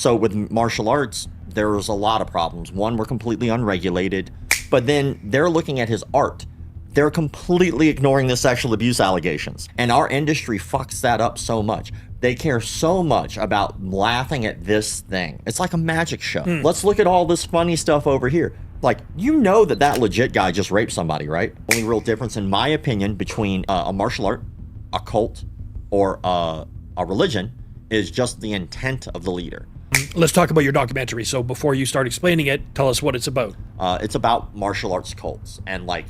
So with martial arts, there's a lot of problems. One, we're completely unregulated, but then they're looking at his art. They're completely ignoring the sexual abuse allegations. And our industry fucks that up so much. They care so much about laughing at this thing. It's like a magic show. Let's look at all this funny stuff over here. Like, you know that legit guy just raped somebody, right? Only real difference, in my opinion, between a martial art, a cult, or a religion is just the intent of the leader. Let's talk about your documentary. So before you start explaining it, tell us what it's about. It's about martial arts cults and like...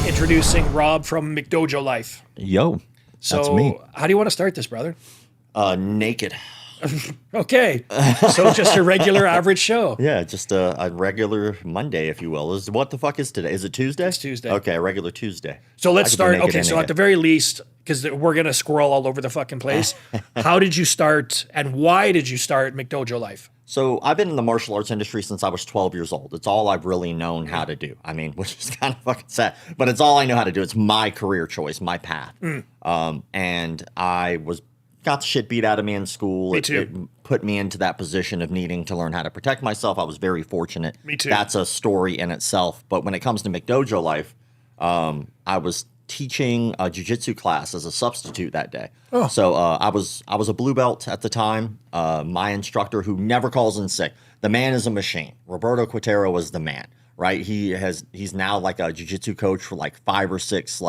Introducing Rob from McDojo Life. Yo, that's me. How do you want to start this, brother? Naked. Okay. So just a regular average show. Yeah, just a regular Monday, if you will. What the fuck is today? Is it Tuesday? It's Tuesday. Okay, a regular Tuesday. So let's start. Okay, so at the very least, because we're going to squirrel all over the fucking place, how did you start and why did you start McDojo Life? So I've been in the martial arts industry since I was 12 years old. It's all I've really known how to do. I mean, which is kind of fucking sad, but it's all I know how to do. It's my career choice, my path. And I got the shit beat out of me in school. Me too. It put me into that position of needing to learn how to protect myself. I was very fortunate. Me too. That's a story in itself. But when it comes to McDojo Life, I was teaching a jiu-jitsu class as a substitute that day. Oh. So I was a blue belt at the time. My instructor, who never calls in sick, the man is a machine. Roberto Quintero was the man, right? He's now like a jiu-jitsu coach for like 5 or 6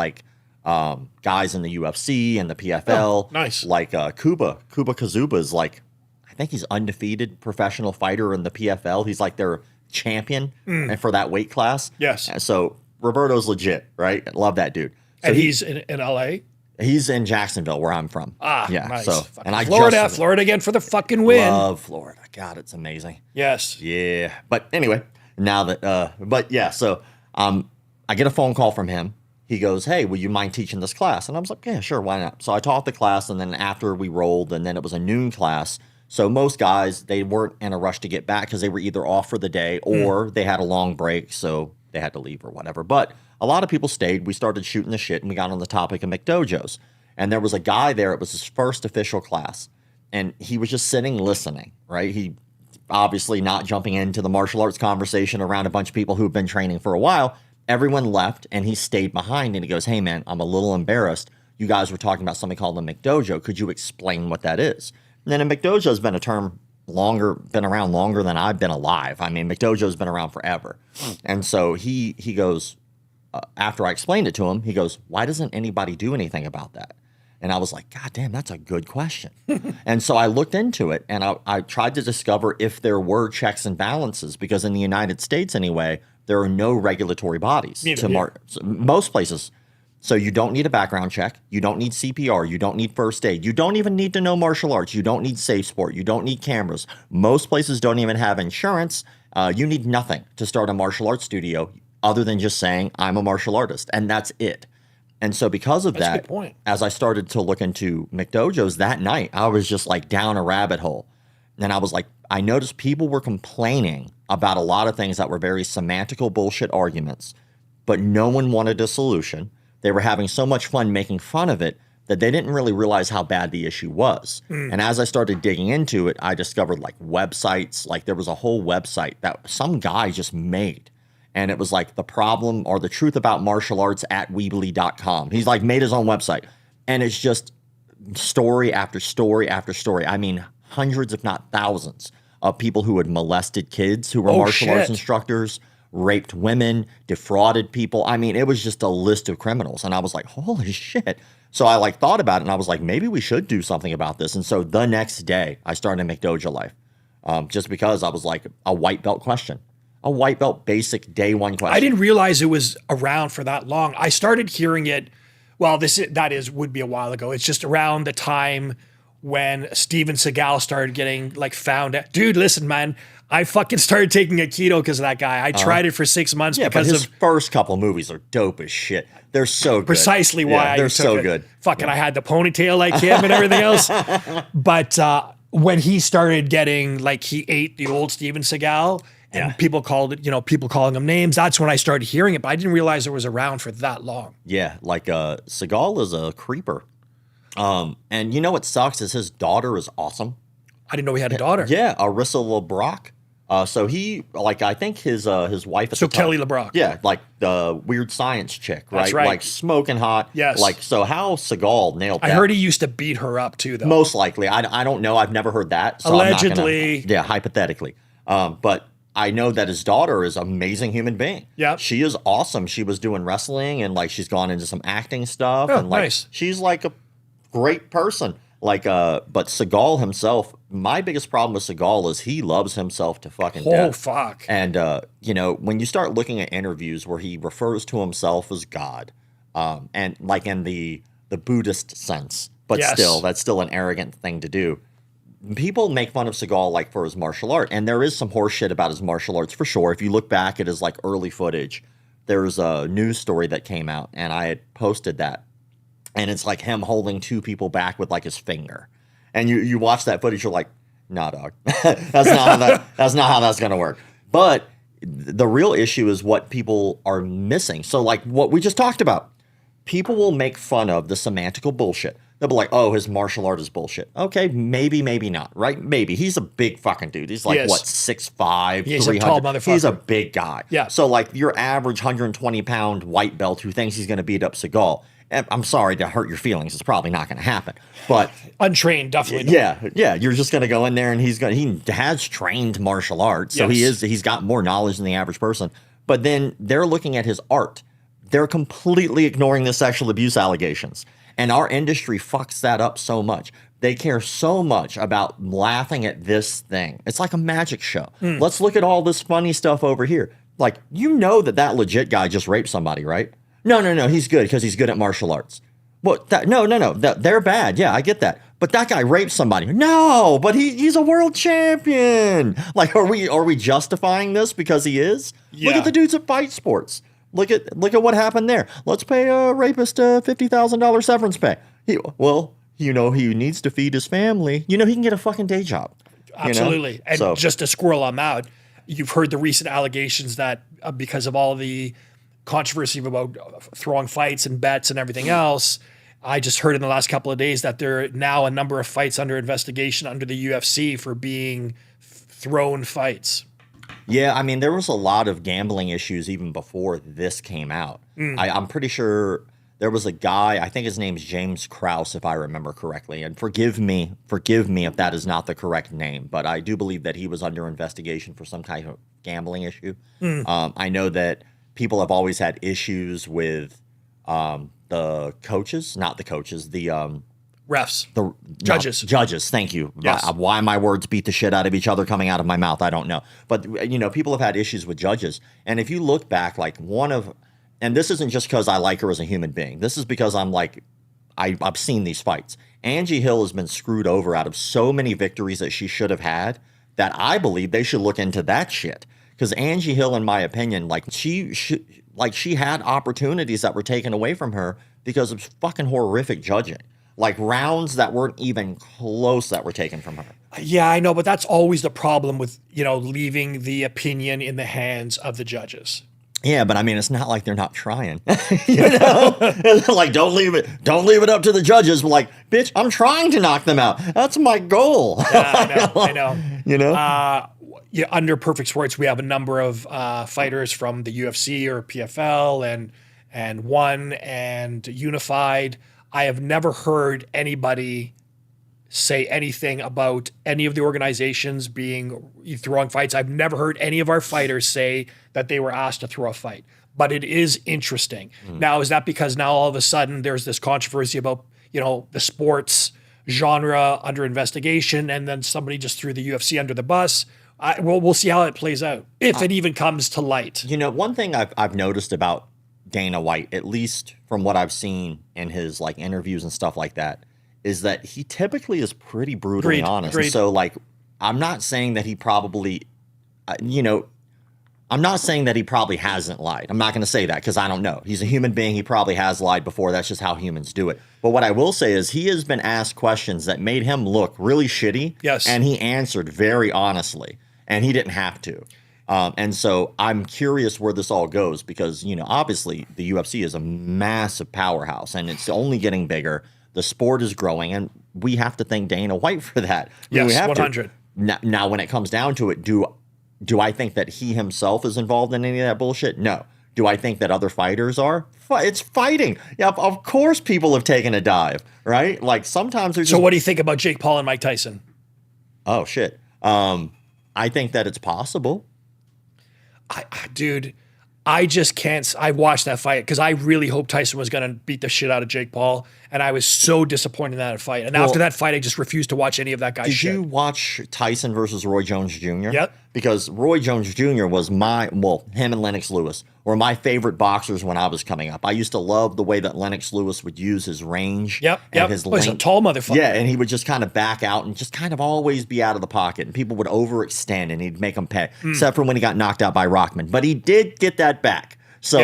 guys in the UFC and the PFL. Oh, nice. Like Kuba Kazuba is like, I think he's undefeated professional fighter in the PFL. He's like their champion and for that weight class. Yes. And so Roberto's legit, right? Love that dude. So And he's in LA? He's in Jacksonville, where I'm from. Yeah, nice. So, and I Florida again for the fucking win. Love Florida. God, it's amazing. Yes. Yeah. But anyway, now that, so I get a phone call from him. He goes, hey, will you mind teaching this class? And I was like, yeah, sure, why not? So I taught the class, and then after we rolled, and then it was a noon class. So most guys, they weren't in a rush to get back because they were either off for the day or they had a long break, so they had to leave or whatever. But a lot of people stayed. We started shooting the shit, and we got on the topic of McDojos. And there was a guy there. It was his first official class, and he was just sitting listening, right? He obviously not jumping into the martial arts conversation around a bunch of people who've been training for a while. Everyone left, and he stayed behind, and he goes, hey, man, I'm a little embarrassed. You guys were talking about something called the McDojo. Could you explain what that is? And then a McDojo has been a term been around longer than I've been alive. I mean, McDojo's been around forever. And so he goes, after I explained it to him, he goes, why doesn't anybody do anything about that? And I was like, God damn, that's a good question. And so I looked into it, and I tried to discover if there were checks and balances, because in the United States anyway, there are no regulatory bodies most places. So you don't need a background check. You don't need CPR. You don't need first aid. You don't even need to know martial arts. You don't need safe sport. You don't need cameras. Most places don't even have insurance. You need nothing to start a martial arts studio other than just saying, I'm a martial artist. And that's it. And so because of that, as I started to look into McDojos that night, I was just like down a rabbit hole. And I was like, I noticed people were complaining about a lot of things that were very semantical bullshit arguments, but no one wanted a solution. They were having so much fun making fun of it that they didn't really realize how bad the issue was. And as I started digging into it, I discovered like websites, like there was a whole website that some guy just made. And it was like the problem or the truth about martial arts at Weebly.com. He's like made his own website. And it's just story after story after story. I mean, hundreds, if not thousands, of people who had molested kids who were martial arts instructors, raped women, defrauded people. I mean, it was just a list of criminals. And I was like, holy shit. So I like thought about it, and I was like, maybe we should do something about this. And so the next day I started McDojo Life, just because I was like, a white belt question, a white belt basic day one question. I didn't realize it was around for that long. I started hearing it. Well, would be a while ago. It's just around the time when Steven Seagal started getting like found out. Dude, listen, man, I fucking started taking a keto because of that guy. I tried it for 6 months because his first couple movies are dope as shit. They're so good. Precisely why they're so good. Fucking, I had the ponytail like him and everything else. But when he started getting like, he ate the old Steven Seagal, and Yeah. people called it, people calling him names. That's when I started hearing it, but I didn't realize it was around for that long. Yeah, like Seagal is a creeper. And you know what sucks is his daughter is awesome. I didn't know he had a daughter. Yeah, Arissa LeBrock. So he, like, I think his wife at So the time- Kelly LeBrock. Yeah, like the weird science chick, right? That's right. Like smoking hot. Yes. Like, so how Seagal nailed that? I heard he used to beat her up too, though. Most likely. I don't know. I've never heard that. So Allegedly. I'm not gonna, yeah, hypothetically. But I know that his daughter is an amazing human being. Yep. She is awesome. She was doing wrestling and like she's gone into some acting stuff. Oh, and like nice. she's like a great person. Like but Seagal himself, my biggest problem with Seagal is he loves himself to fucking Oh, death. fuck. And when you start looking at interviews where he refers to himself as God, and like in the Buddhist sense, but Yes. still, that's still an arrogant thing to do. People make fun of Seagal like for his martial art, and there is some horse shit about his martial arts for sure. If you look back at his like early footage, there's a news story that came out, and I had posted that, and it's like him holding two people back with like his finger, and you watch that footage, you're like, nah, dog, that's not how that's gonna work. But the real issue is what people are missing. So like what we just talked about, people will make fun of the semantical bullshit. They'll be like, oh, his martial art is bullshit. Okay, maybe not, right? Maybe. He's a big fucking dude. He's like, Yes. what, 6'5", He's a 300? tall motherfucker. He's a big guy. Yeah. So like your average 120-pound white belt who thinks he's going to beat up Seagal, I'm sorry to hurt your feelings. It's probably not going to happen. But Untrained, definitely. Not. yeah, you're just going to go in there and he has trained martial arts. So Yes. he's got more knowledge than the average person. But then they're looking at his art. They're completely ignoring the sexual abuse allegations. And our industry fucks that up so much. They care so much about laughing at this thing. It's like a magic show. Let's look at all this funny stuff over here. Like, that legit guy just raped somebody, right? No, he's good because he's good at martial arts. Well, no, they're bad. Yeah, I get that. But that guy raped somebody. No, but he's a world champion. Like, are we justifying this because he is? Yeah. Look at the dudes at Fight Sports. Look at what happened there. Let's pay a rapist $50,000 severance pay. He needs to feed his family. He can get a fucking day job. Absolutely. And So- just to squirrel on that, you've heard the recent allegations that because of all the controversy about throwing fights and bets and everything else, I just heard in the last couple of days that there are now a number of fights under investigation under the UFC for being thrown fights. Yeah, I mean, there was a lot of gambling issues even before this came out. I'm pretty sure there was a guy, I think his name's James Krause, if I remember correctly. And forgive me if that is not the correct name, but I do believe that he was under investigation for some kind of gambling issue. I know that people have always had issues with the coaches, not the coaches, the Refs. judges. Judges, thank you. Yes. Why my words beat the shit out of each other coming out of my mouth, I don't know. But, people have had issues with judges. And if you look back, like and this isn't just because I like her as a human being. This is because I'm like, I've seen these fights. Angie Hill has been screwed over out of so many victories that she should have had that I believe they should look into that shit. Because Angie Hill, in my opinion, like she had opportunities that were taken away from her because of fucking horrific judging. Like rounds that weren't even close that were taken from her. Yeah, I know, but that's always the problem with, leaving the opinion in the hands of the judges. Yeah, but I mean, it's not like they're not trying. Like don't leave it up to the judges. Like, bitch, I'm trying to knock them out. That's my goal. Yeah, I know. Under Perfect Sports, we have a number of fighters from the UFC or PFL and One and Unified. I have never heard anybody say anything about any of the organizations being throwing fights. I've never heard any of our fighters say that they were asked to throw a fight. But it is interesting. Now, is that because now all of a sudden there's this controversy about, the sports genre under investigation and then somebody just threw the UFC under the bus? We'll see how it plays out, if it even comes to light. One thing I've noticed about Dana White, at least from what I've seen in his like interviews and stuff like that, is that he typically is pretty brutally honest. And so like, I'm not saying that he probably, I'm not saying that he probably hasn't lied. I'm not going to say that because I don't know. He's a human being. He probably has lied before. That's just how humans do it. But what I will say is he has been asked questions that made him look really shitty. Yes. And he answered very honestly. And he didn't have to. And so I'm curious where this all goes because, you know, obviously the UFC is a massive powerhouse and it's only getting bigger. The sport is growing and we have to thank Dana White for that. Yes, we have 100. Now, when it comes down to it, do I think that he himself is involved in any of that bullshit? No. Do I think that other fighters are? It's fighting. Yeah, of course people have taken a dive, right? Like sometimes there's So what do you think about Jake Paul and Mike Tyson? Oh, shit. I think that it's possible. Dude, I just can't. I watched that fight because I really hoped Tyson was going to beat the shit out of Jake Paul, and I was so disappointed in that fight. And after that fight, I just refused to watch any of that guy's shit. Did you watch Tyson versus Roy Jones Jr.? Yep. Because Roy Jones Jr. was him and Lennox Lewis were my favorite boxers when I was coming up. I used to love the way that Lennox Lewis would use his range. And his length. He's a tall motherfucker. Yeah, and he would just kind of back out and just kind of always be out of the pocket. And people would overextend and he'd make them pay, except for when he got knocked out by Rockman. But he did get that back. So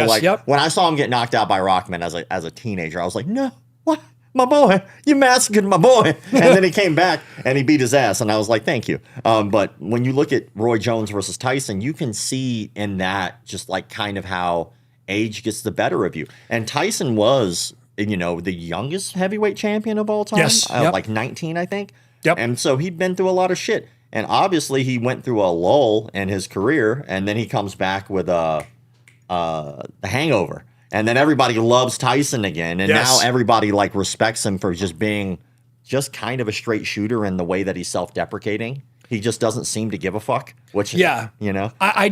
when I saw him get knocked out by Rockman as a teenager, I was like, no, what? My boy, you massacred my boy. And then he came back and he beat his ass. And I was like, thank you. But when you look at Roy Jones versus Tyson, you can see in that just like kind of how age gets the better of you. And Tyson was, you know, the youngest heavyweight champion of all time. Yes. Like 19, I think. Yep. And so he'd been through a lot of shit. And obviously he went through a lull in his career. And then he comes back with the Hangover. And then everybody loves Tyson again. And now everybody like respects him for just being just kind of a straight shooter in the way that he's self-deprecating. He just doesn't seem to give a fuck, which, you know, I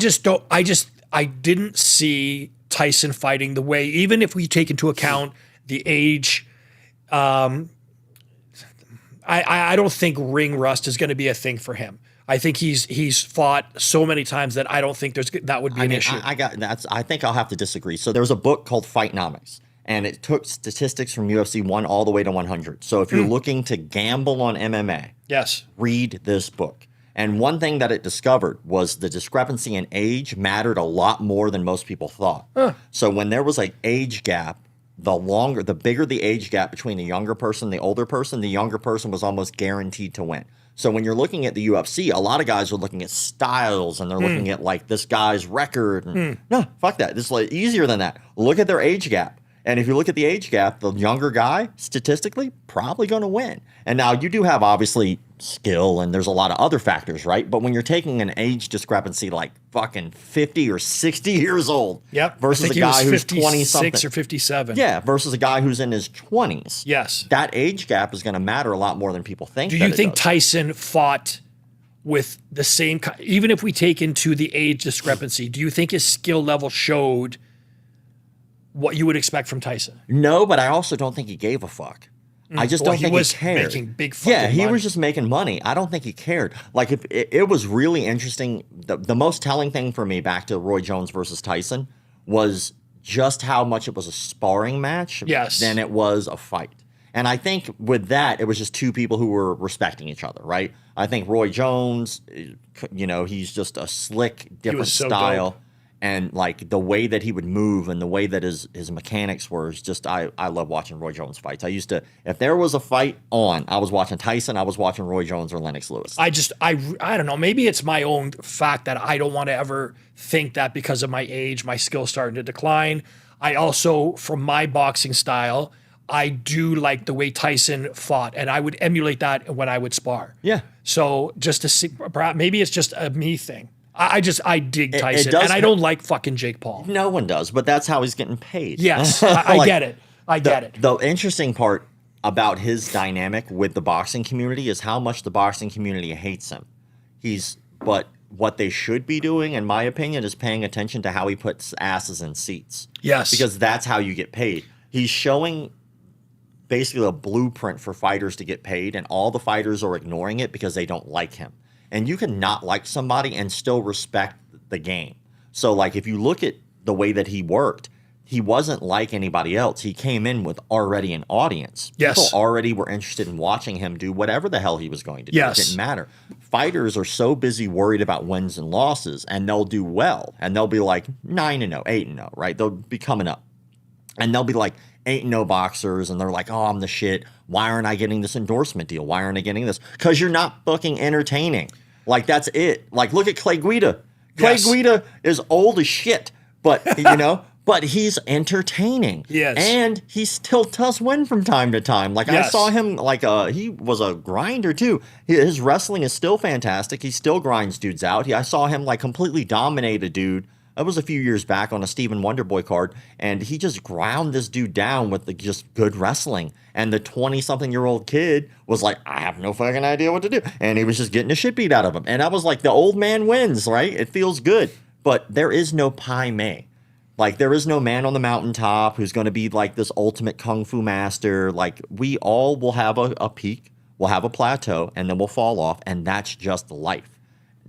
didn't see Tyson fighting the way, even if we take into account the age, I don't think ring rust is going to be a thing for him. I think he's fought so many times that I don't think that would be an issue. I think I'll have to disagree. So there's a book called Fightnomics, and it took statistics from UFC 1 all the way to 100. So if you're looking to gamble on MMA, read this book. And one thing that it discovered was the discrepancy in age mattered a lot more than most people thought. So when there was an age gap, the bigger the age gap between the younger person and the older person, the younger person was almost guaranteed to win. So when you're looking at the UFC, a lot of guys are looking at styles and they're looking at like this guy's record. And, no, fuck that. It's like easier than that. Look at their age gap. And if you look at the age gap, the younger guy, statistically, probably going to win. And now you do have obviously skill and there's a lot of other factors, right? But when you're taking an age discrepancy like fucking 50 or 60 years old versus a guy who's 20 something. 56 or 57. Yeah, versus a guy who's in his 20s. Yes. That age gap is going to matter a lot more than people think. Do you think Tyson fought with the same, even if we take into the age discrepancy, do you think his skill level showed what you would expect from Tyson? No, but I also don't think he gave a fuck. I just don't think he cared. Making big fucking he money. was just making money. I don't think he cared. Like if it was really interesting. The most telling thing for me back to Roy Jones versus Tyson was just how much it was a sparring match than it was a fight. And I think with that, it was just two people who were respecting each other, right? I think Roy Jones, you know, he's just a slick, different style. Dope. And like the way that he would move and the way that his mechanics were is just, I love watching Roy Jones fights. I used to, if there was a fight on, I was watching Tyson, I was watching Roy Jones or Lennox Lewis. I don't know. Maybe it's my own fact that I don't want to ever think that because of my age, my skills starting to decline. I also, from my boxing style, I do like the way Tyson fought, and I would emulate that when I would spar. Yeah. So just to see, maybe it's just a me thing. I dig Tyson, and I don't like fucking Jake Paul. No one does, but that's how he's getting paid. Yes, I get it. I get it. The interesting part about his dynamic with the boxing community is how much the boxing community hates him. But what they should be doing, in my opinion, is paying attention to how he puts asses in seats. Yes. Because that's how you get paid. He's showing basically a blueprint for fighters to get paid, and all the fighters are ignoring it because they don't like him. And you can not like somebody and still respect the game. So, like, if you look at the way that he worked, he wasn't like anybody else. He came in with already an audience. Yes. People already were interested in watching him do whatever the hell he was going to do. Yes. It didn't matter. Fighters are so busy worried about wins and losses, and they'll do well. And they'll be like 9-0, 8-0, right? They'll be coming up. And they'll be like 8-0 boxers, and they're like, oh, I'm the shit. Why aren't I getting this endorsement deal? Why aren't I getting this? Because you're not fucking entertaining. Like, that's it. Like, look at Clay Guida. Clay Yes. Guida is old as shit, but but he's entertaining. Yes. And he still does win from time to time. Like I Yes. saw him he was a grinder too. His wrestling is still fantastic. He still grinds dudes out. I saw him like completely dominate a dude. That was a few years back on a Stephen Wonderboy card, and he just ground this dude down with just good wrestling. And the 20-something-year-old kid was like, I have no fucking idea what to do. And he was just getting the shit beat out of him. And I was like, the old man wins, right? It feels good. But there is no Pai Mei. Like, there is no man on the mountaintop who's going to be like this ultimate kung fu master. Like, we all will have a peak, we'll have a plateau, and then we'll fall off. And that's just life.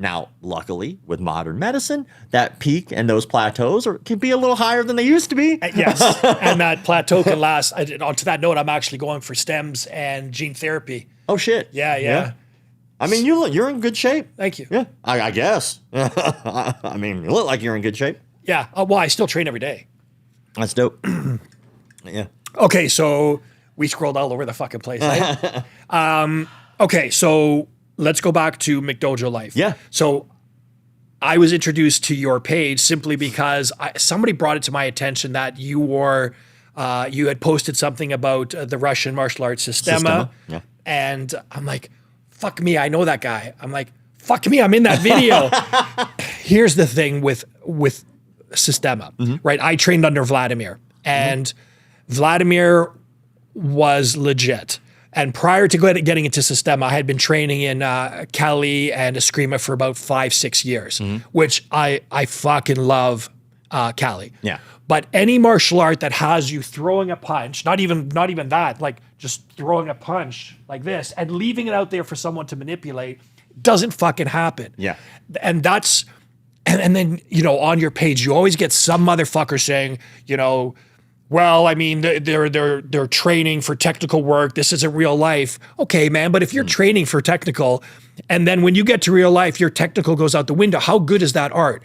Now, luckily, with modern medicine, that peak and those plateaus can be a little higher than they used to be. Yes, and that plateau can last. On to that note, I'm actually going for stems and gene therapy. Oh, shit. Yeah. I mean, you're in good shape. Thank you. Yeah, I guess. I mean, you look like you're in good shape. Yeah. Well, I still train every day. That's dope. Yeah. Okay, so we scrolled all over the fucking place. Right? Okay, so let's go back to McDojo Life. Yeah. So I was introduced to your page simply because somebody brought it to my attention that you had posted something about the Russian martial arts Systema. Yeah. And I'm like, fuck me, I know that guy. I'm like, fuck me, I'm in that video. Here's the thing with Systema, right? I trained under Vladimir, and Vladimir was legit. And prior to getting into Systema, I had been training in Cali and Eskrima for about 5-6 years, which I fucking love Cali. Yeah. But any martial art that has you throwing a punch, not even that, like just throwing a punch like this and leaving it out there for someone to manipulate, doesn't fucking happen. Yeah. And that's, and then, on your page, you always get some motherfucker saying, well, I mean, they're training for technical work. This isn't real life. Okay, man, but if you're training for technical, and then when you get to real life, your technical goes out the window, how good is that art?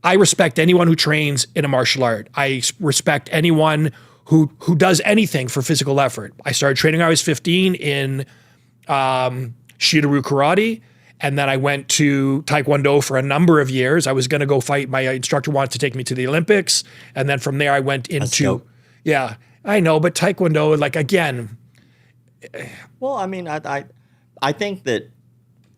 I respect anyone who trains in a martial art. I respect anyone who does anything for physical effort. I started training when I was 15 in Shidoru Karate. And then I went to Taekwondo for a number of years. I was going to go fight. My instructor wanted to take me to the Olympics. And then from there, I went into, yeah, I know, but Taekwondo, like, again. Well, I mean, I think that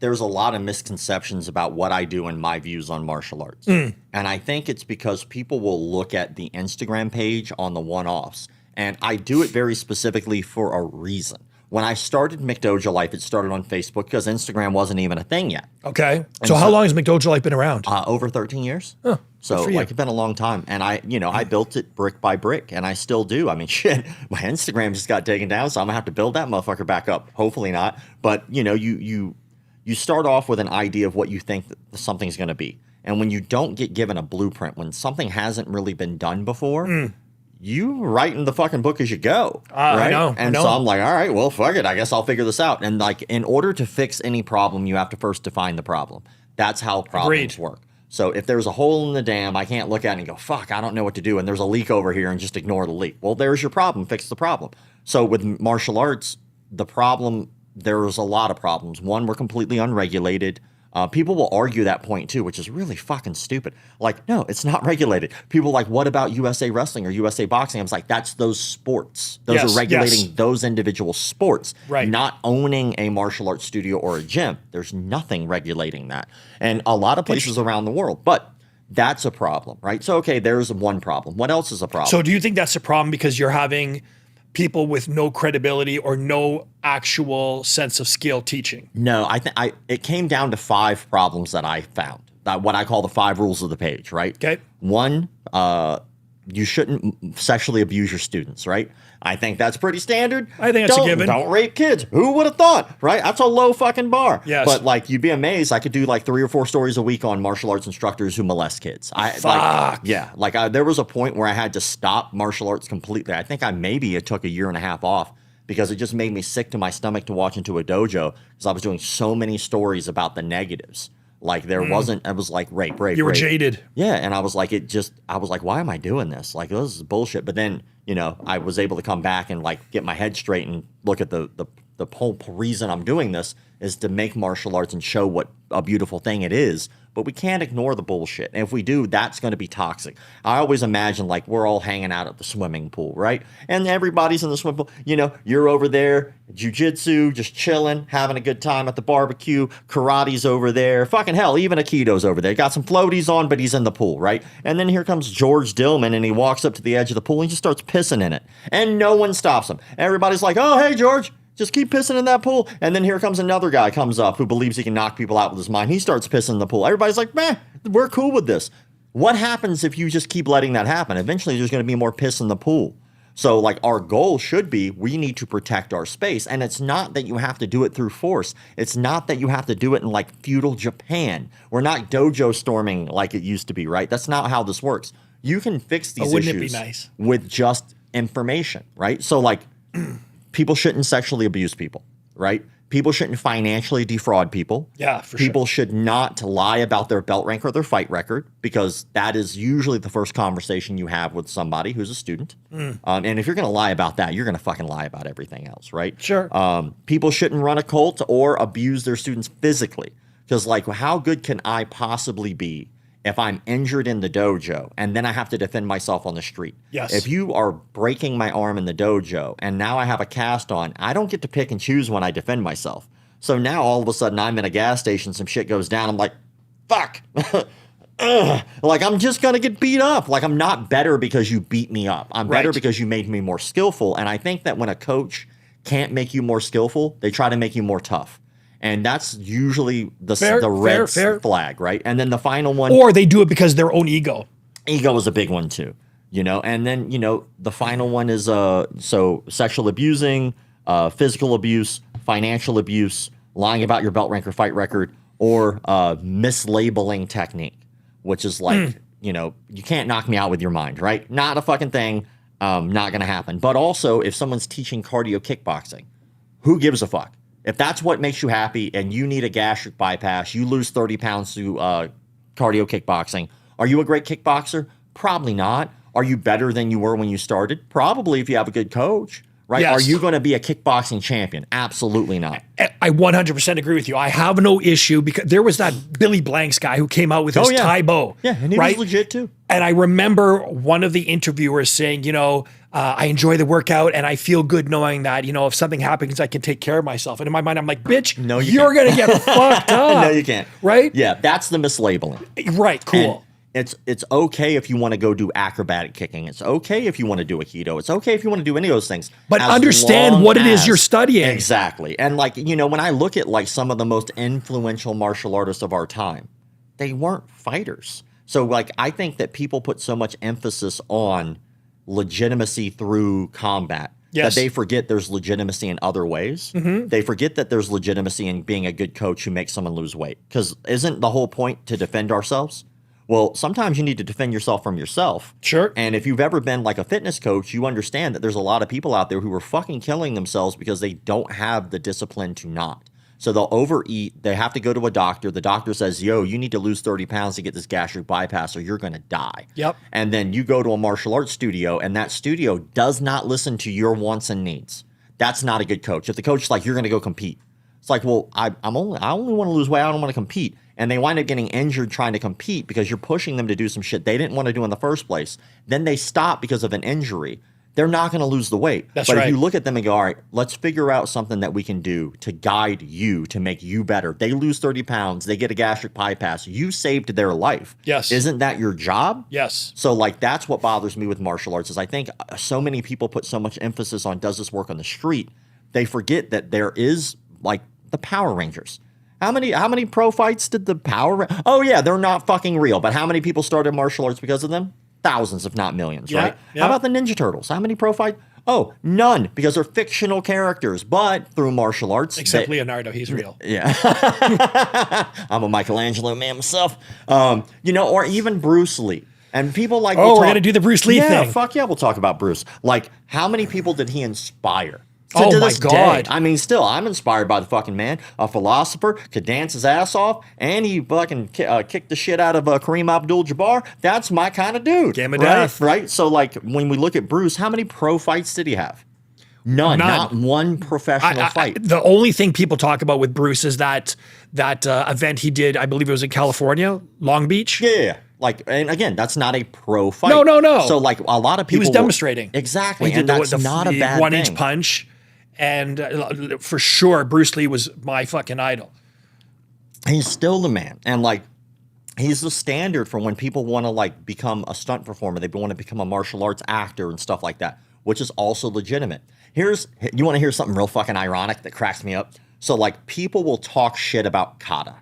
there's a lot of misconceptions about what I do and my views on martial arts. And I think it's because people will look at the Instagram page on the one-offs. And I do it very specifically for a reason. When I started McDojo Life, it started on Facebook because Instagram wasn't even a thing yet. Okay. So how long has McDojo Life been around? Over 13 years. Oh, so it's been a long time. And I built it brick by brick, and I still do. I mean, shit, my Instagram just got taken down, so I'm gonna have to build that motherfucker back up. Hopefully not. But you start off with an idea of what you think that something's gonna be. And when you don't get given a blueprint, when something hasn't really been done before, you write in the fucking book as you go, right? I know. So I'm like, all right, well, fuck it. I guess I'll figure this out. And like, in order to fix any problem, you have to first define the problem. That's how problems work. So if there's a hole in the dam, I can't look at it and go, fuck, I don't know what to do. And there's a leak over here and just ignore the leak. Well, there's your problem. Fix the problem. So with martial arts, there's a lot of problems. One, we're completely unregulated. People will argue that point too, which is really fucking stupid. Like, no, it's not regulated. People are like, what about USA Wrestling or USA Boxing? I was like, that's those sports. Those are regulating those individual sports, not owning a martial arts studio or a gym. There's nothing regulating that. And a lot of places around the world, but that's a problem, right? So, okay, there's one problem. What else is a problem? So do you think that's a problem because you're having people with no credibility or no actual sense of skill teaching? No, it came down to 5 problems that I found. What I call the 5 rules of the page, right? Okay. 1, you shouldn't sexually abuse your students, right? I think that's pretty standard. I think that's a given. Don't rape kids. Who would have thought, right? That's a low fucking bar. Yes. But like, you'd be amazed. I could do like 3 or 4 stories a week on martial arts instructors who molest kids. Fuck. There was a point where I had to stop martial arts completely. I think it took a year and a half off because it just made me sick to my stomach to watch into a dojo because I was doing so many stories about the negatives. Like it was like rape. You were jaded. Yeah, and I was like, why am I doing this? Like, this is bullshit. But then, I was able to come back and like get my head straight and look at the whole reason I'm doing this is to make martial arts and show what a beautiful thing it is, but we can't ignore the bullshit. And if we do, that's going to be toxic. I always imagine like we're all hanging out at the swimming pool, right? And everybody's in the swimming pool. You know, you're over there, jiu-jitsu, just chilling, having a good time at the barbecue. Karate's over there. Fucking hell, even Aikido's over there. Got some floaties on, but he's in the pool, right? And then here comes George Dillman, and he walks up to the edge of the pool and he just starts pissing in it. And no one stops him. Everybody's like, oh, hey, George. Just keep pissing in that pool. And then here comes another guy comes up who believes he can knock people out with his mind. He starts pissing in the pool. Everybody's like, man, we're cool with this. What happens if you just keep letting that happen? Eventually, there's going to be more piss in the pool. So, like, our goal should be we need to protect our space. And it's not that you have to do it through force. It's not that you have to do it in, like, feudal Japan. We're not dojo storming like it used to be, right? That's not how this works. You can fix these wouldn't issues it be nice? With just information, right? So, like... people shouldn't sexually abuse people, right? People shouldn't financially defraud people. Yeah, for people sure. should not lie about their belt rank or their fight record because that is usually the first conversation you have with somebody who's a student. And if you're going to lie about that, you're going to fucking lie about everything else, right? Sure. People shouldn't run a cult or abuse their students physically because, like, how good can I possibly be if I'm injured in the dojo and then I have to defend myself on the street? Yes. If you are breaking my arm in the dojo and now I have a cast on, I don't get to pick and choose when I defend myself. So now all of a sudden I'm in a gas station, some shit goes down. I'm like, fuck. Like, I'm just going to get beat up. Like, I'm not better because you beat me up. I'm better because you made me more skillful. And I think that when a coach can't make you more skillful, they try to make you more tough. And that's usually the red flag, right? And then the final one. Or they do it because of their own ego. Ego is a big one too, you know? And then, you know, the final one is so sexual abusing, physical abuse, financial abuse, lying about your belt rank or fight record, or mislabeling technique, which is like, you know, you can't knock me out with your mind, right? Not a fucking thing. Not going to happen. But also, if someone's teaching cardio kickboxing, who gives a fuck? If that's what makes you happy and you need a gastric bypass, you lose 30 pounds to cardio kickboxing. Are you a great kickboxer? Probably not. Are you better than you were when you started? Probably if you have a good coach, right? Yes. Are you going to be a kickboxing champion? Absolutely not. I 100% agree with you. I have no issue because there was that Billy Blanks guy who came out with his Thai bow. Yeah, and he was legit too. And I remember one of the interviewers saying, you know, I enjoy the workout and I feel good knowing that, you know, if something happens, I can take care of myself. And in my mind, I'm like, bitch, no, you're going to get fucked up. No, you can't. Right? Yeah, that's the mislabeling. Right, cool. And it's okay if you want to go do acrobatic kicking. It's okay if you want to do Aikido. It's okay if you want to do any of those things. But understand what it is you're studying. Exactly. And like, you know, when I look at like some of the most influential martial artists of our time, they weren't fighters. So like, I think that people put so much emphasis on legitimacy through combat that they forget there's legitimacy in other ways. They forget that there's legitimacy in being a good coach who makes someone lose weight. Because isn't the whole point to defend ourselves? Well, sometimes you need to defend yourself from yourself. Sure. And if you've ever been like a fitness coach, you understand that there's a lot of people out there who are fucking killing themselves because they don't have the discipline to not. So they'll overeat. They have to go to a doctor. The doctor says, yo, you need to lose 30 pounds to get this gastric bypass or you're going to die. Yep. And then you go to a martial arts studio and that studio does not listen to your wants and needs. That's not a good coach. If the coach is like, you're going to go compete. It's like, well, I only want to lose weight. I don't want to compete. And they wind up getting injured trying to compete because you're pushing them to do some shit they didn't want to do in the first place. Then they stop because of an injury. They're not going to lose the weight. That's but right. if you look at them and go, all right, let's figure out something that we can do to guide you, to make you better. They lose 30 pounds. They get a gastric bypass. You saved their life. Yes. Isn't that your job? Yes. So like, that's what bothers me with martial arts is I think so many people put so much emphasis on does this work on the street? They forget that there is like the Power Rangers. How many pro fights did the Oh yeah, they're not fucking real. But how many people started martial arts because of them? Thousands, if not millions, right? Yeah. How about the Ninja Turtles? How many pro fights? Oh, none, because they're fictional characters. But through martial arts, except Leonardo, he's real. Yeah, I'm a Michelangelo man myself. You know, or even Bruce Lee. And people like, we're gonna do the Bruce Lee thing. Yeah, fuck yeah, we'll talk about Bruce. Like, how many people did he inspire? Oh to my this God. day. I mean, still, I'm inspired by the fucking man. A philosopher, could dance his ass off, and he fucking kicked the shit out of Kareem Abdul-Jabbar. That's my kind of dude. Game of right? death. Right? So, like, when we look at Bruce, how many pro fights did he have? None. Not one professional fight. The only thing people talk about with Bruce is that event he did, I believe it was in California, Long Beach. Yeah. Like, and again, that's not a pro fight. No. So like a lot of people. He was demonstrating. Exactly. He did and that's not a bad 1-inch thing. punch. And for sure, Bruce Lee was my fucking idol. He's still the man. And like, he's the standard for when people want to like become a stunt performer. They want to become a martial arts actor and stuff like that, which is also legitimate. You want to hear something real fucking ironic that cracks me up? So like, people will talk shit about kata,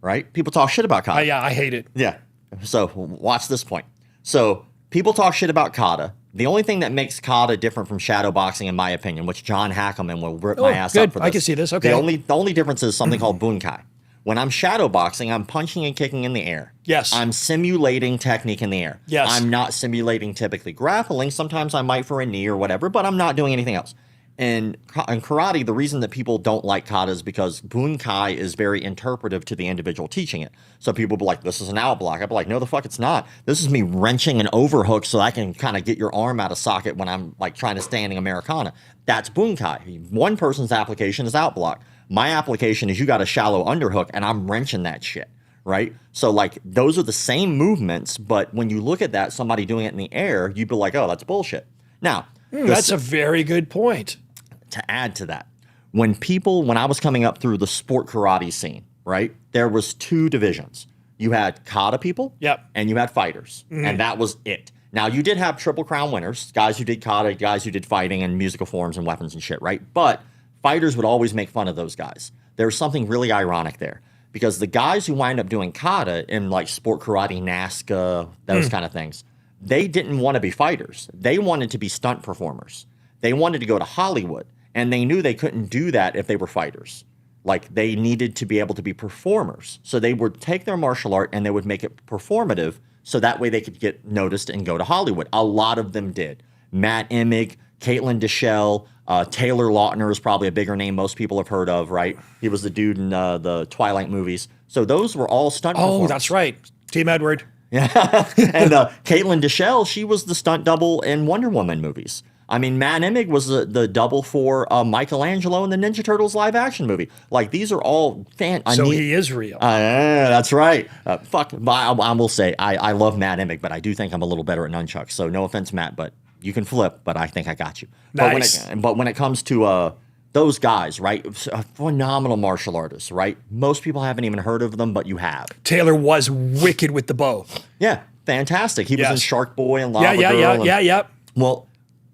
right? People talk shit about kata. Yeah, I hate it. Yeah. So watch this point. So people talk shit about kata. The only thing that makes kata different from shadow boxing, in my opinion, which John Hackelman will rip my ass up for this. I can see this. Okay. The only difference is something called bunkai. When I'm shadow boxing, I'm punching and kicking in the air. Yes. I'm simulating technique in the air. Yes. I'm not simulating typically grappling. Sometimes I might for a knee or whatever, but I'm not doing anything else. And in karate, the reason that people don't like kata is because bunkai is very interpretive to the individual teaching it. So people will be like, this is an out block. I'll be like, no, the fuck it's not. This is me wrenching an overhook so I can kind of get your arm out of socket when I'm like trying to standing Americana. That's bunkai. One person's application is out block. My application is you got a shallow underhook and I'm wrenching that shit, right? So like those are the same movements, but when you look at that, somebody doing it in the air, you'd be like, oh, that's bullshit. Now, that's a very good point. To add to that, when I was coming up through the sport karate scene, right, there was two divisions. You had kata people, yep, and you had fighters, and that was it. Now, you did have Triple Crown winners, guys who did kata, guys who did fighting and musical forms and weapons and shit, right? But fighters would always make fun of those guys. There's something really ironic there because the guys who wind up doing kata in like sport karate, NASCA, those kind of things, they didn't want to be fighters. They wanted to be stunt performers. They wanted to go to Hollywood. And they knew they couldn't do that if they were fighters. Like, they needed to be able to be performers. So they would take their martial art and they would make it performative so that way they could get noticed and go to Hollywood. A lot of them did. Matt Emig, Caitlin Deschelle, Taylor Lautner is probably a bigger name most people have heard of, right? He was the dude in the Twilight movies. So those were all stunt performers. Oh, that's right. Team Edward. Yeah. And Caitlin Deschelle, she was the stunt double in Wonder Woman movies. I mean, Matt Emig was the double for Michelangelo in the Ninja Turtles live action movie. Like, these are all he is real. That's right. I will say, I love Matt Emig, but I do think I'm a little better at nunchucks. So no offense, Matt, but you can flip, but I think I got you. Nice. But when it comes to those guys, right, phenomenal martial artists, right? Most people haven't even heard of them, but you have. Taylor was wicked with the bow. Yeah, fantastic. He was in Shark Boy and Lava Girl. Yeah. Well,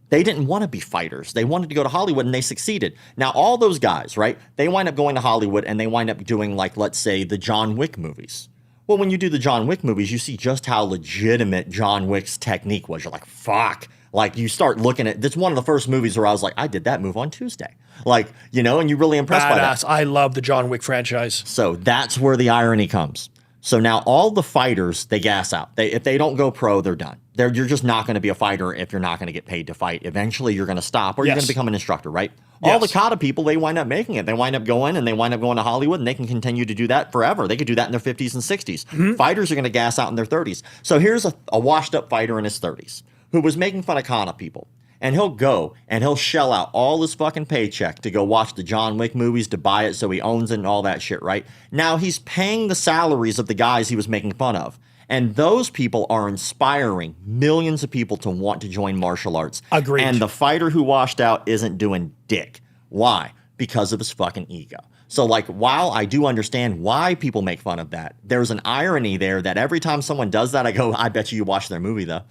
they didn't want to be fighters. They wanted to go to Hollywood, and they succeeded. Now, all those guys, right, they wind up going to Hollywood, and they wind up doing, like, let's say, the John Wick movies. Well, when you do the John Wick movies, you see just how legitimate John Wick's technique was. You're like, fuck. Like, you start looking at – this one of the first movies where I was like, I did that move on Tuesday. Like, you know, and you're really impressed by that. I love the John Wick franchise. So that's where the irony comes. So now all the fighters, they gas out. If they don't go pro, they're done. You're just not going to be a fighter if you're not going to get paid to fight. Eventually, you're going to stop or you're going to become an instructor, right? Yes. All the kata people, they wind up making it. They wind up going to Hollywood, and they can continue to do that forever. They could do that in their 50s and 60s. Mm-hmm. Fighters are going to gas out in their 30s. So here's a washed-up fighter in his 30s who was making fun of kata people. And he'll go and he'll shell out all his fucking paycheck to go watch the John Wick movies, to buy it so he owns it and all that shit, right? Now he's paying the salaries of the guys he was making fun of. And those people are inspiring millions of people to want to join martial arts. Agreed. And the fighter who washed out isn't doing dick. Why? Because of his fucking ego. So, like, while I do understand why people make fun of that, there's an irony there that every time someone does that, I go, I bet you watched their movie, though.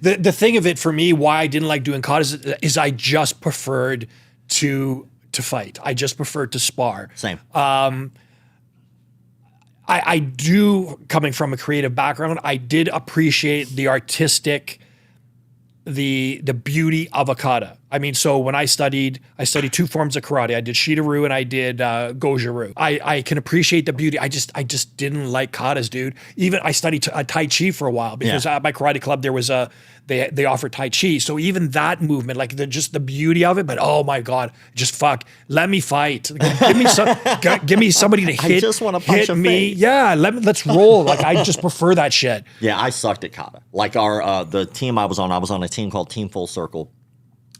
The thing of it for me, why I didn't like doing kata is I just preferred to fight. I just preferred to spar. Same. I do, coming from a creative background, I did appreciate the artistic, the beauty of a kata. I mean, so when I studied two forms of karate. I did Shida-ryu and I did Goju-ryu. I can appreciate the beauty. I just didn't like katas, dude. Even I studied Tai Chi for a while because at my karate club there was they offered Tai Chi. So even that movement, like just the beauty of it, but oh my God, just fuck. Let me fight. Give me somebody to hit. I just want to punch hit me. Face. Yeah, let's roll. Like I just prefer that shit. Yeah, I sucked at kata. Like the team I was on a team called Team Full Circle.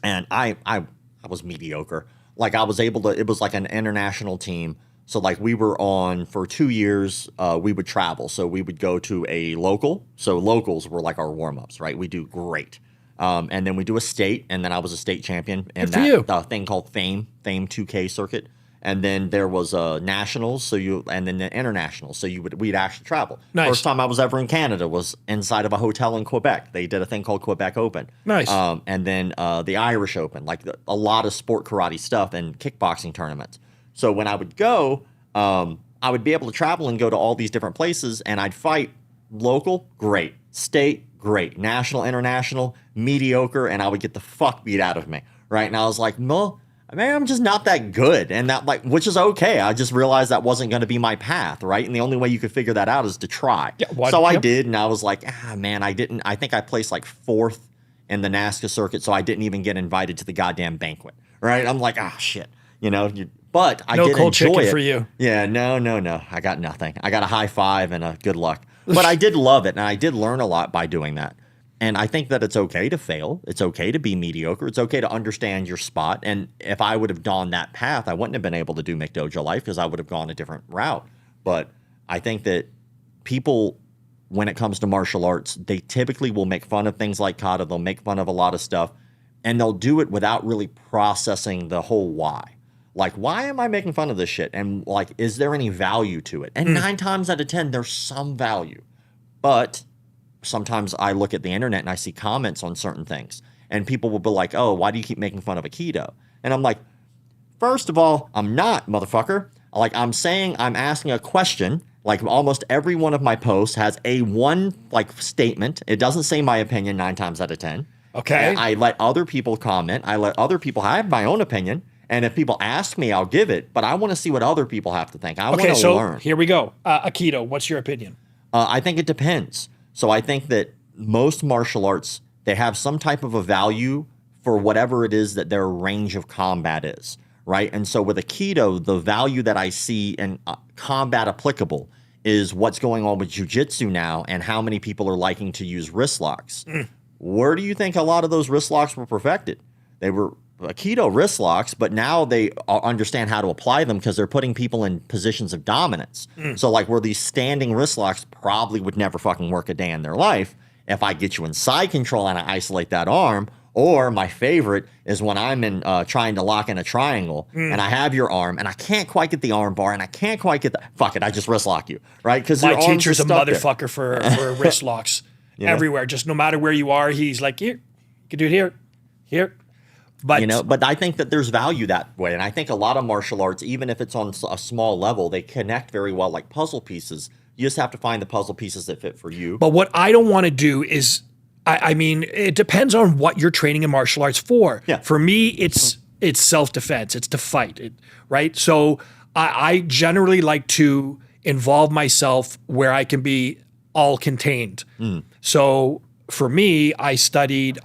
and I was mediocre. Like I was able to. It was like an international team. So like we were on for 2 years. We would travel. So we would go to a local. So locals were like our warm ups, right? We do great. And then we do a state, and then I was a state champion in that thing called Fame 2K circuit. And then there was nationals, and then the internationals. So we'd actually travel. Nice. First time I was ever in Canada was inside of a hotel in Quebec. They did a thing called Quebec Open. Nice. And then the Irish Open, like a lot of sport karate stuff and kickboxing tournaments. So when I would go, I would be able to travel and go to all these different places, and I'd fight local, great, state, great, national, international, mediocre, and I would get the fuck beat out of me, right? And I was like, no. Maybe I'm just not that good, and which is okay. I just realized that wasn't going to be my path, right? And the only way you could figure that out is to try. Yeah, I did, and I was like, man, I didn't. I think I placed like 4th in the NASCA circuit, so I didn't even get invited to the goddamn banquet, right? I'm like, shit, But I did cold enjoy chicken it for you. Yeah, no. I got nothing. I got a high five and a good luck, but I did love it, and I did learn a lot by doing that. And I think that it's okay to fail. It's okay to be mediocre. It's okay to understand your spot. And if I would have gone that path, I wouldn't have been able to do McDojo Life because I would have gone a different route. But I think that people, when it comes to martial arts, they typically will make fun of things like kata. They'll make fun of a lot of stuff. And they'll do it without really processing the whole why. Like, why am I making fun of this shit? And like, is there any value to it? And 9 times out of 10, there's some value. But sometimes I look at the internet and I see comments on certain things, and people will be like, oh, why do you keep making fun of Aikido? And I'm like, first of all, I'm not, motherfucker. Like, I'm asking a question. Like, almost every one of my posts has one statement. It doesn't say my opinion 9 times out of 10. Okay. And I let other people comment. I have my own opinion. And if people ask me, I'll give it. But I want to see what other people have to think. I want to learn. Here we go. Aikido, what's your opinion? I think it depends. So I think that most martial arts, they have some type of a value for whatever it is that their range of combat is, right? And so with Aikido, the value that I see in combat applicable is what's going on with jiu-jitsu now and how many people are liking to use wrist locks. Where do you think a lot of those wrist locks were perfected? They were Aikido wrist locks, but now they understand how to apply them because they're putting people in positions of dominance. So like where these standing wrist locks probably would never fucking work a day in their life. If I get you in side control and I isolate that arm, or my favorite is when I'm in trying to lock in a triangle and I have your arm and I can't quite get the arm bar and I can't quite get fuck it, I just wrist lock you, right? Because my teacher's a motherfucker for wrist locks everywhere. Just no matter where you are, he's like, here, you can do it here. But but I think that there's value that way. And I think a lot of martial arts, even if it's on a small level, they connect very well like puzzle pieces. You just have to find the puzzle pieces that fit for you. But what I don't want to do is, I mean, it depends on what you're training in martial arts for. Yeah. For me, it's self-defense. It's to fight, right? So I generally like to involve myself where I can be all contained. So for me, I studied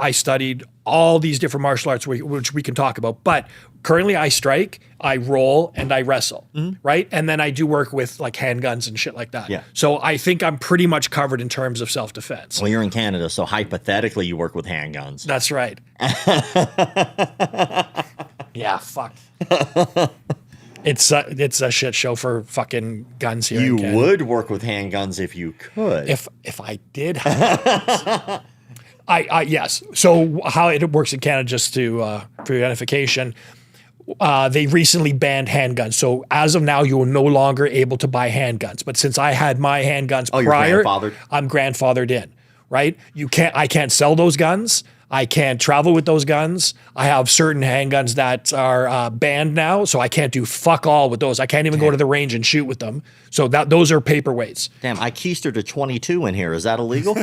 all these different martial arts which we can talk about. But currently I strike, I roll, and I wrestle, right? And then I do work with like handguns and shit like that. Yeah. So I think I'm pretty much covered in terms of self-defense. Well, you're in Canada, so hypothetically you work with handguns. That's right. Yeah, fuck. It's a shit show for fucking guns here. You would work with handguns if you could. If I did have handguns. Yes. So how it works in Canada, just to for your edification, they recently banned handguns. So as of now, you are no longer able to buy handguns. But since I had my handguns prior, you're grandfathered? I'm grandfathered in, right? I can't sell those guns. I can't travel with those guns. I have certain handguns that are banned now, so I can't do fuck all with those. I can't even go to the range and shoot with them. So those are paperweights. Damn, I keistered a 22 in here. Is that illegal?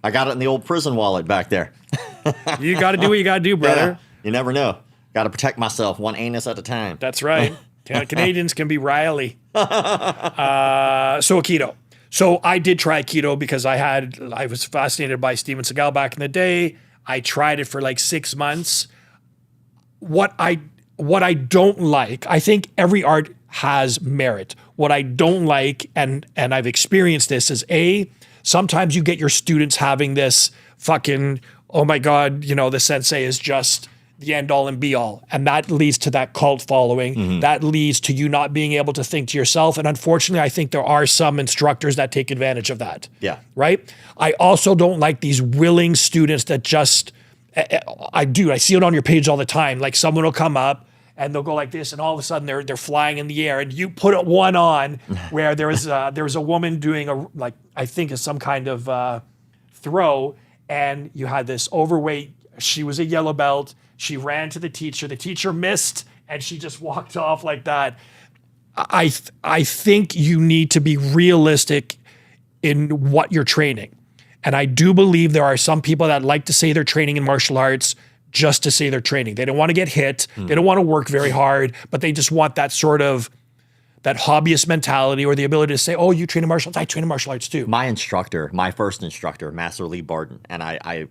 I got it in the old prison wallet back there. You got to do what you got to do, brother. Yeah, you never know. Got to protect myself one anus at a time. That's right. Canadians can be riley. So Aikido. So I did try Aikido because I was fascinated by Steven Seagal back in the day. I tried it for like 6 months. What I don't like, I think every art has merit. What I don't like, and I've experienced this, is sometimes you get your students having this fucking, oh my God, the sensei is just the end all and be all. And that leads to that cult following. That leads to you not being able to think to yourself. And unfortunately, I think there are some instructors that take advantage of that. Yeah. Right? I also don't like these willing students that just, I see it on your page all the time. Like someone will come up and they'll go like this, and all of a sudden they're flying in the air. And you put one on where there was a woman doing I think some kind of throw, and you had this overweight, she was a yellow belt. She ran to the teacher missed, and she just walked off like that. I think you need to be realistic in what you're training. And I do believe there are some people that like to say they're training in martial arts just to say they're training. They don't want to get hit. They don't want to work very hard, but they just want that sort of that hobbyist mentality or the ability to say, oh, you train in martial arts? I train in martial arts too. My first instructor, Master Lee Barton, and I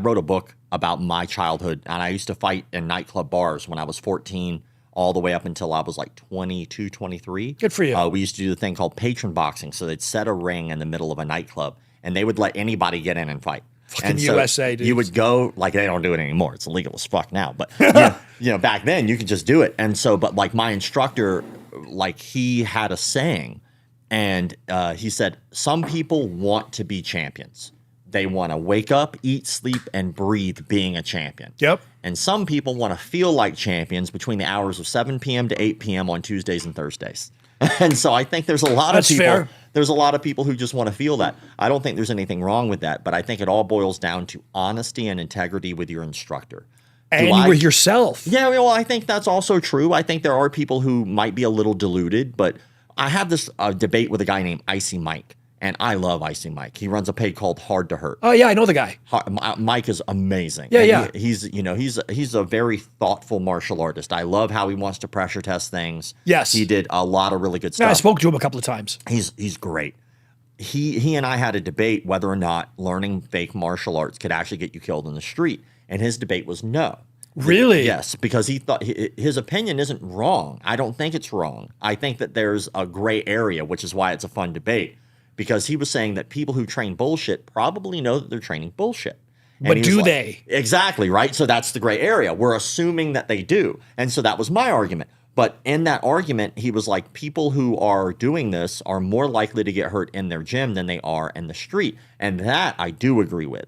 wrote a book about my childhood, and I used to fight in nightclub bars when I was 14 all the way up until I was like 22, 23. Good for you. We used to do the thing called patron boxing. So they'd set a ring in the middle of a nightclub, and they would let anybody get in and fight. Fucking and so USA, dude. You would go, like, they don't do it anymore. It's illegal as fuck now. But, back then, you could just do it. And so, but like my instructor, like he had a saying, and he said, some people want to be champions. They want to wake up, eat, sleep, and breathe being a champion. Yep. And some people want to feel like champions between the hours of 7 p.m. to 8 p.m. on Tuesdays and Thursdays. And so I think there's a lot of people. Fair. There's a lot of people who just want to feel that. I don't think there's anything wrong with that, but I think it all boils down to honesty and integrity with your instructor. And with yourself. Yeah, well, I think that's also true. I think there are people who might be a little deluded, but I have this debate with a guy named Icy Mike. And I love Icy Mike. He runs a page called Hard to Hurt. Oh yeah, I know the guy. Mike is amazing. Yeah, and yeah. He's a very thoughtful martial artist. I love how he wants to pressure test things. Yes. He did a lot of really good stuff. Yeah, I spoke to him a couple of times. He's great. He and I had a debate whether or not learning fake martial arts could actually get you killed in the street. And his debate was no. Really? Yes, because he thought his opinion isn't wrong. I don't think it's wrong. I think that there's a gray area, which is why it's a fun debate. Because he was saying that people who train bullshit probably know that they're training bullshit. And but do they? Exactly, right? So that's the gray area. We're assuming that they do. And so that was my argument. But in that argument, he was like, people who are doing this are more likely to get hurt in their gym than they are in the street. And that I do agree with.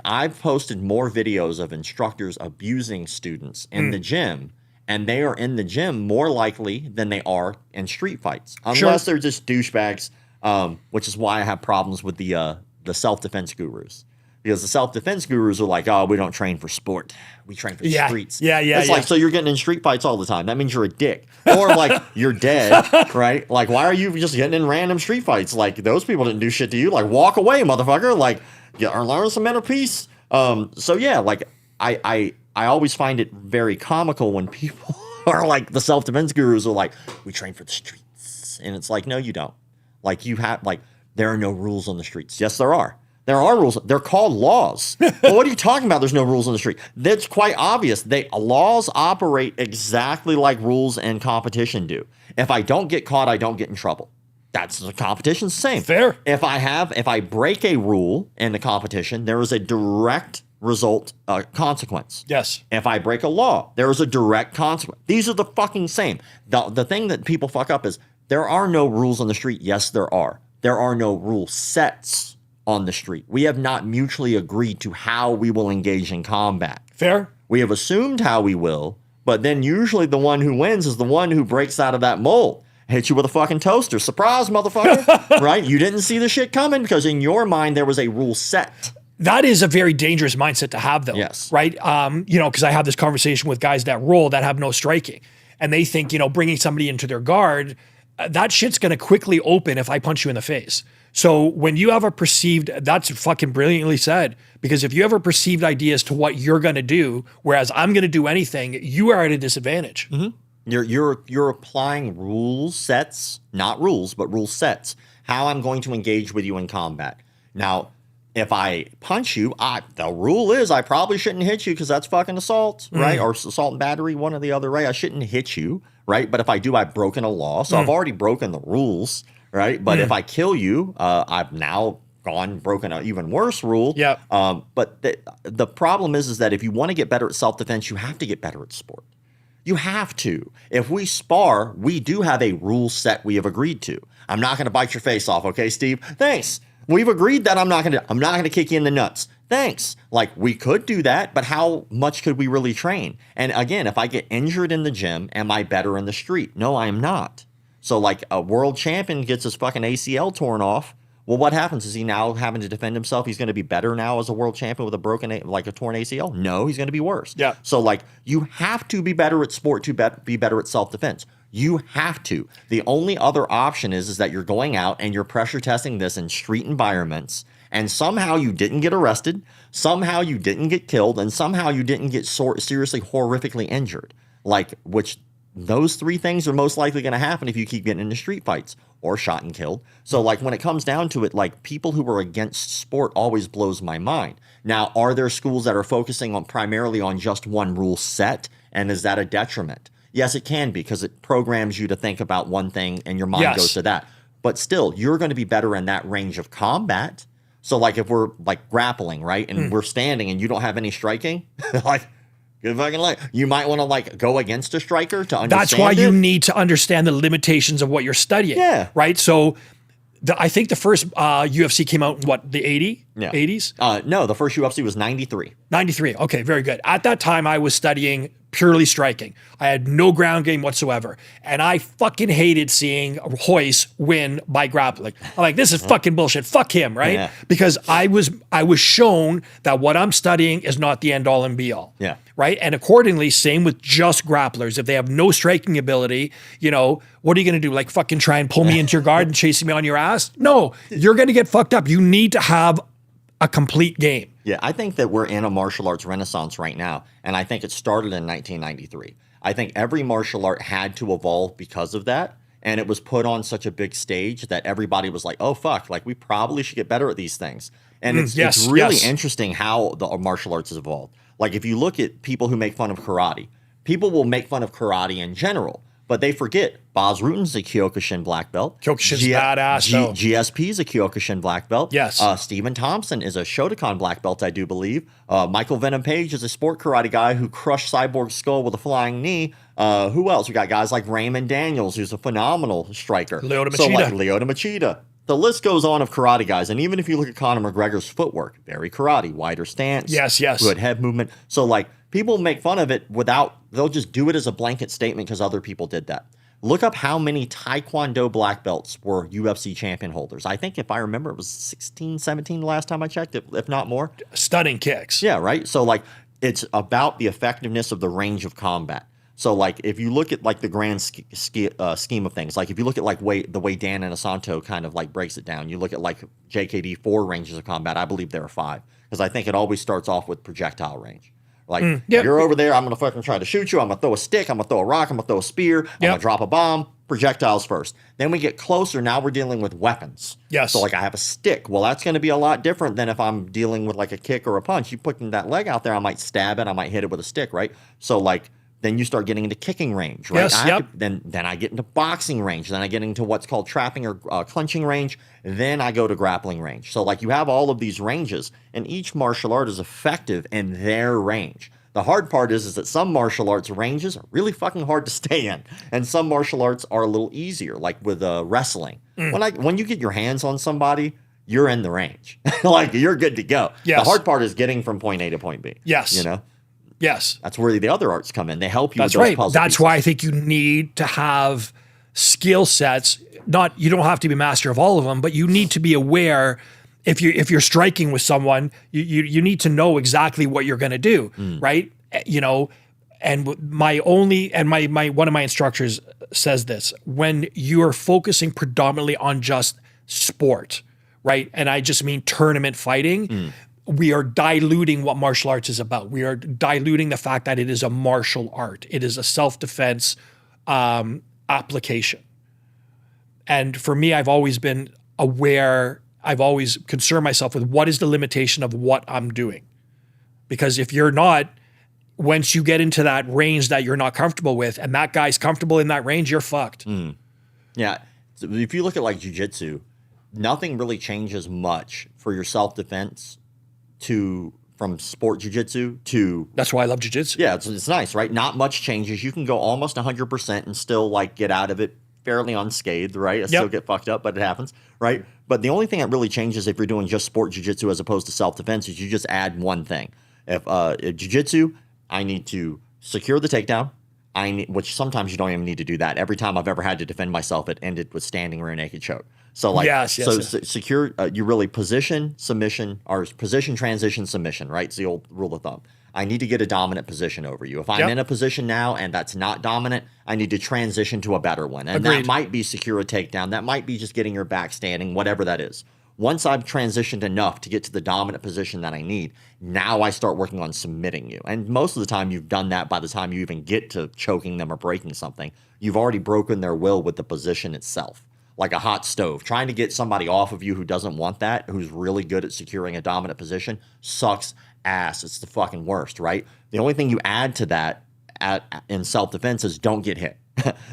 I've posted more videos of instructors abusing students in the gym, and they are in the gym more likely than they are in street fights. Unless they're just douchebags. Which is why I have problems with the self-defense gurus. Because the self-defense gurus are like, oh, we don't train for sport. We train for streets. It's like, so you're getting in street fights all the time. That means you're a dick. Or like, you're dead, right? Like, why are you just getting in random street fights? Like, those people didn't do shit to you. Like, walk away, motherfucker. Like, learn some inner peace. So yeah, like, I always find it very comical when people are like, the self-defense gurus are like, we train for the streets. And it's like, no, you don't. Like, there are no rules on the streets. Yes, there are. There are rules. They're called laws. But what are you talking about? There's no rules on the street. That's quite obvious. Laws operate exactly like rules and competition do. If I don't get caught, I don't get in trouble. That's the competition's the same. Fair. If I break a rule in the competition, there is a direct result consequence. Yes. If I break a law, there is a direct consequence. These are the fucking same. The thing that people fuck up is there are no rules on the street. Yes, there are. There are no rule sets on the street. We have not mutually agreed to how we will engage in combat. Fair. We have assumed how we will, but then usually the one who wins is the one who breaks out of that mold. Hit you with a fucking toaster. Surprise, motherfucker. Right? You didn't see the shit coming because in your mind there was a rule set. That is a very dangerous mindset to have, though. Yes. Right? Because I have this conversation with guys that roll that have no striking. And they think, bringing somebody into their guard, that shit's going to quickly open if I punch you in the face. So when you have a perceived, that's fucking brilliantly said, because if you have a perceived idea as to what you're going to do, whereas I'm going to do anything, you are at a disadvantage. Mm-hmm. You're applying rule sets, not rules, but rule sets, how I'm going to engage with you in combat. Now, if I punch you, the rule is I probably shouldn't hit you because that's fucking assault, right? Or assault and battery, one or the other, right? I shouldn't hit you, right? But if I do, I've broken a law. So I've already broken the rules, right? But if I kill you, I've now gone broken an even worse rule. Yeah. But the problem is that if you want to get better at self-defense, you have to get better at sport. You have to. If we spar, we do have a rule set we have agreed to. I'm not going to bite your face off, okay, Steve? Thanks. We've agreed that I'm not going to kick you in the nuts. Thanks. Like, we could do that, but how much could we really train? And again, if I get injured in the gym, am I better in the street? No, I am not. So like a world champion gets his fucking ACL torn off. Well, what happens? Is he now having to defend himself? He's going to be better now as a world champion with a like a torn ACL? No, he's going to be worse. Yeah. So like, you have to be better at sport to be better at self-defense. You have to. The only other option is that you're going out and you're pressure testing this in street environments, and somehow you didn't get arrested, somehow you didn't get killed, and somehow you didn't get seriously, horrifically injured. Like, which those three things are most likely going to happen if you keep getting into street fights or shot and killed. So like, when it comes down to it, like, people who are against sport always blows my mind. Now, are there schools that are focusing on primarily on just one rule set, and is that a detriment? Yes, it can be, because it programs you to think about one thing and your mind goes to that. But still, you're going to be better in that range of combat. So like, if we're like grappling, right, and we're standing and you don't have any striking, like, good fucking luck. You might want to like go against a striker to understand. That's why you need to understand the limitations of what you're studying. Yeah. Right. So I think the first UFC came out in what, the 80s? No, the first UFC was 93. 93. Okay, very good. At that time, I was studying purely striking. I had no ground game whatsoever. And I fucking hated seeing Royce win by grappling. I'm like, this is fucking bullshit. Fuck him, right? Yeah. Because I was shown that what I'm studying is not the end all and be all. Yeah. Right? And accordingly, same with just grapplers. If they have no striking ability, you know, what are you going to do? Like fucking try and pull me into your guard and chasing me on your ass? No, you're going to get fucked up. You need to have a complete game. Yeah, I think that we're in a martial arts renaissance right now, and I think it started in 1993. I think every martial art had to evolve because of that, and it was put on such a big stage that everybody was like, oh, fuck, like, we probably should get better at these things. And it's really interesting how the martial arts has evolved. Like, if you look at people who make fun of karate, people will make fun of karate in general, but they forget Bas Rutten's a Kyokushin black belt. Kyokushin's badass, though. GSP's a Kyokushin black belt. Yes. Stephen Thompson is a Shotokan black belt, I do believe. Michael Venom Page is a sport karate guy who crushed Cyborg's skull with a flying knee. Who else? We got guys like Raymond Daniels, who's a phenomenal striker. Lyoto Machida. So like Lyoto Machida. The list goes on of karate guys. And even if you look at Conor McGregor's footwork, very karate, wider stance. Yes. Good head movement. So like, people make fun of it they'll just do it as a blanket statement because other people did that. Look up how many Taekwondo black belts were UFC champion holders. I think if I remember, it was 16, 17 the last time I checked, if not more. Stunning kicks. Yeah, right? So like, it's about the effectiveness of the range of combat. So like, if you look at like the grand scheme of things, like if you look at like the way Dan Inosanto kind of like breaks it down, you look at like JKD 4 ranges of combat, I believe there are 5. Because I think it always starts off with projectile range. Like, you're over there, I'm going to fucking try to shoot you, I'm going to throw a stick, I'm going to throw a rock, I'm going to throw a spear, I'm going to drop a bomb, projectiles first. Then we get closer, now we're dealing with weapons. Yes. So like, I have a stick. Well, that's going to be a lot different than if I'm dealing with like a kick or a punch. You putting that leg out there, I might stab it, I might hit it with a stick, right? So like, then you start getting into kicking range, right? Yes, then I get into boxing range. Then I get into what's called trapping or clinching range. Then I go to grappling range. So like, you have all of these ranges, and each martial art is effective in their range. The hard part is that some martial arts ranges are really fucking hard to stay in, and some martial arts are a little easier, like with wrestling. When you get your hands on somebody, you're in the range. Like, you're good to go. Yes. The hard part is getting from point A to point B. Yes. You know? Yes. That's where the other arts come in. They help you That's with those right. puzzle That's pieces. why I think you need to have skill sets. You don't have to be master of all of them, but you need to be aware. If you're striking with someone, you need to know exactly what you're going to do, right? You know, and one of my instructors says this: when you are focusing predominantly on just sport, right? And I just mean tournament fighting. We are diluting what martial arts is about. We are diluting the fact that it is a martial art. It is a self-defense application. And for me, I've always been aware. I've always concerned myself with what is the limitation of what I'm doing. Because if you're not, once you get into that range that you're not comfortable with, and that guy's comfortable in that range, you're fucked. Yeah. So if you look at like jiu-jitsu, nothing really changes much for your self-defense from sport jiu-jitsu to... That's why I love jiu-jitsu. Yeah, it's nice, right? Not much changes. You can go almost 100% and still like get out of it fairly unscathed, right? I still get fucked up, but it happens, right? But the only thing that really changes if you're doing just sport jiu-jitsu as opposed to self-defense is you just add one thing. If jiu-jitsu, I need to secure the takedown, which sometimes you don't even need to do that. Every time I've ever had to defend myself, it ended with standing rear naked choke. So like, secure, you really position, submission, or position, transition, submission, right? It's the old rule of thumb. I need to get a dominant position over you. If I'm in a position now and that's not dominant, I need to transition to a better one. And that might be secure a takedown. That might be just getting your back standing, whatever that is. Once I've transitioned enough to get to the dominant position that I need, now I start working on submitting you. And most of the time you've done that by the time you even get to choking them or breaking something. You've already broken their will with the position itself. Like a hot stove. Trying to get somebody off of you who doesn't want that, who's really good at securing a dominant position, sucks ass. It's the fucking worst, right? The only thing you add to that in self-defense is don't get hit.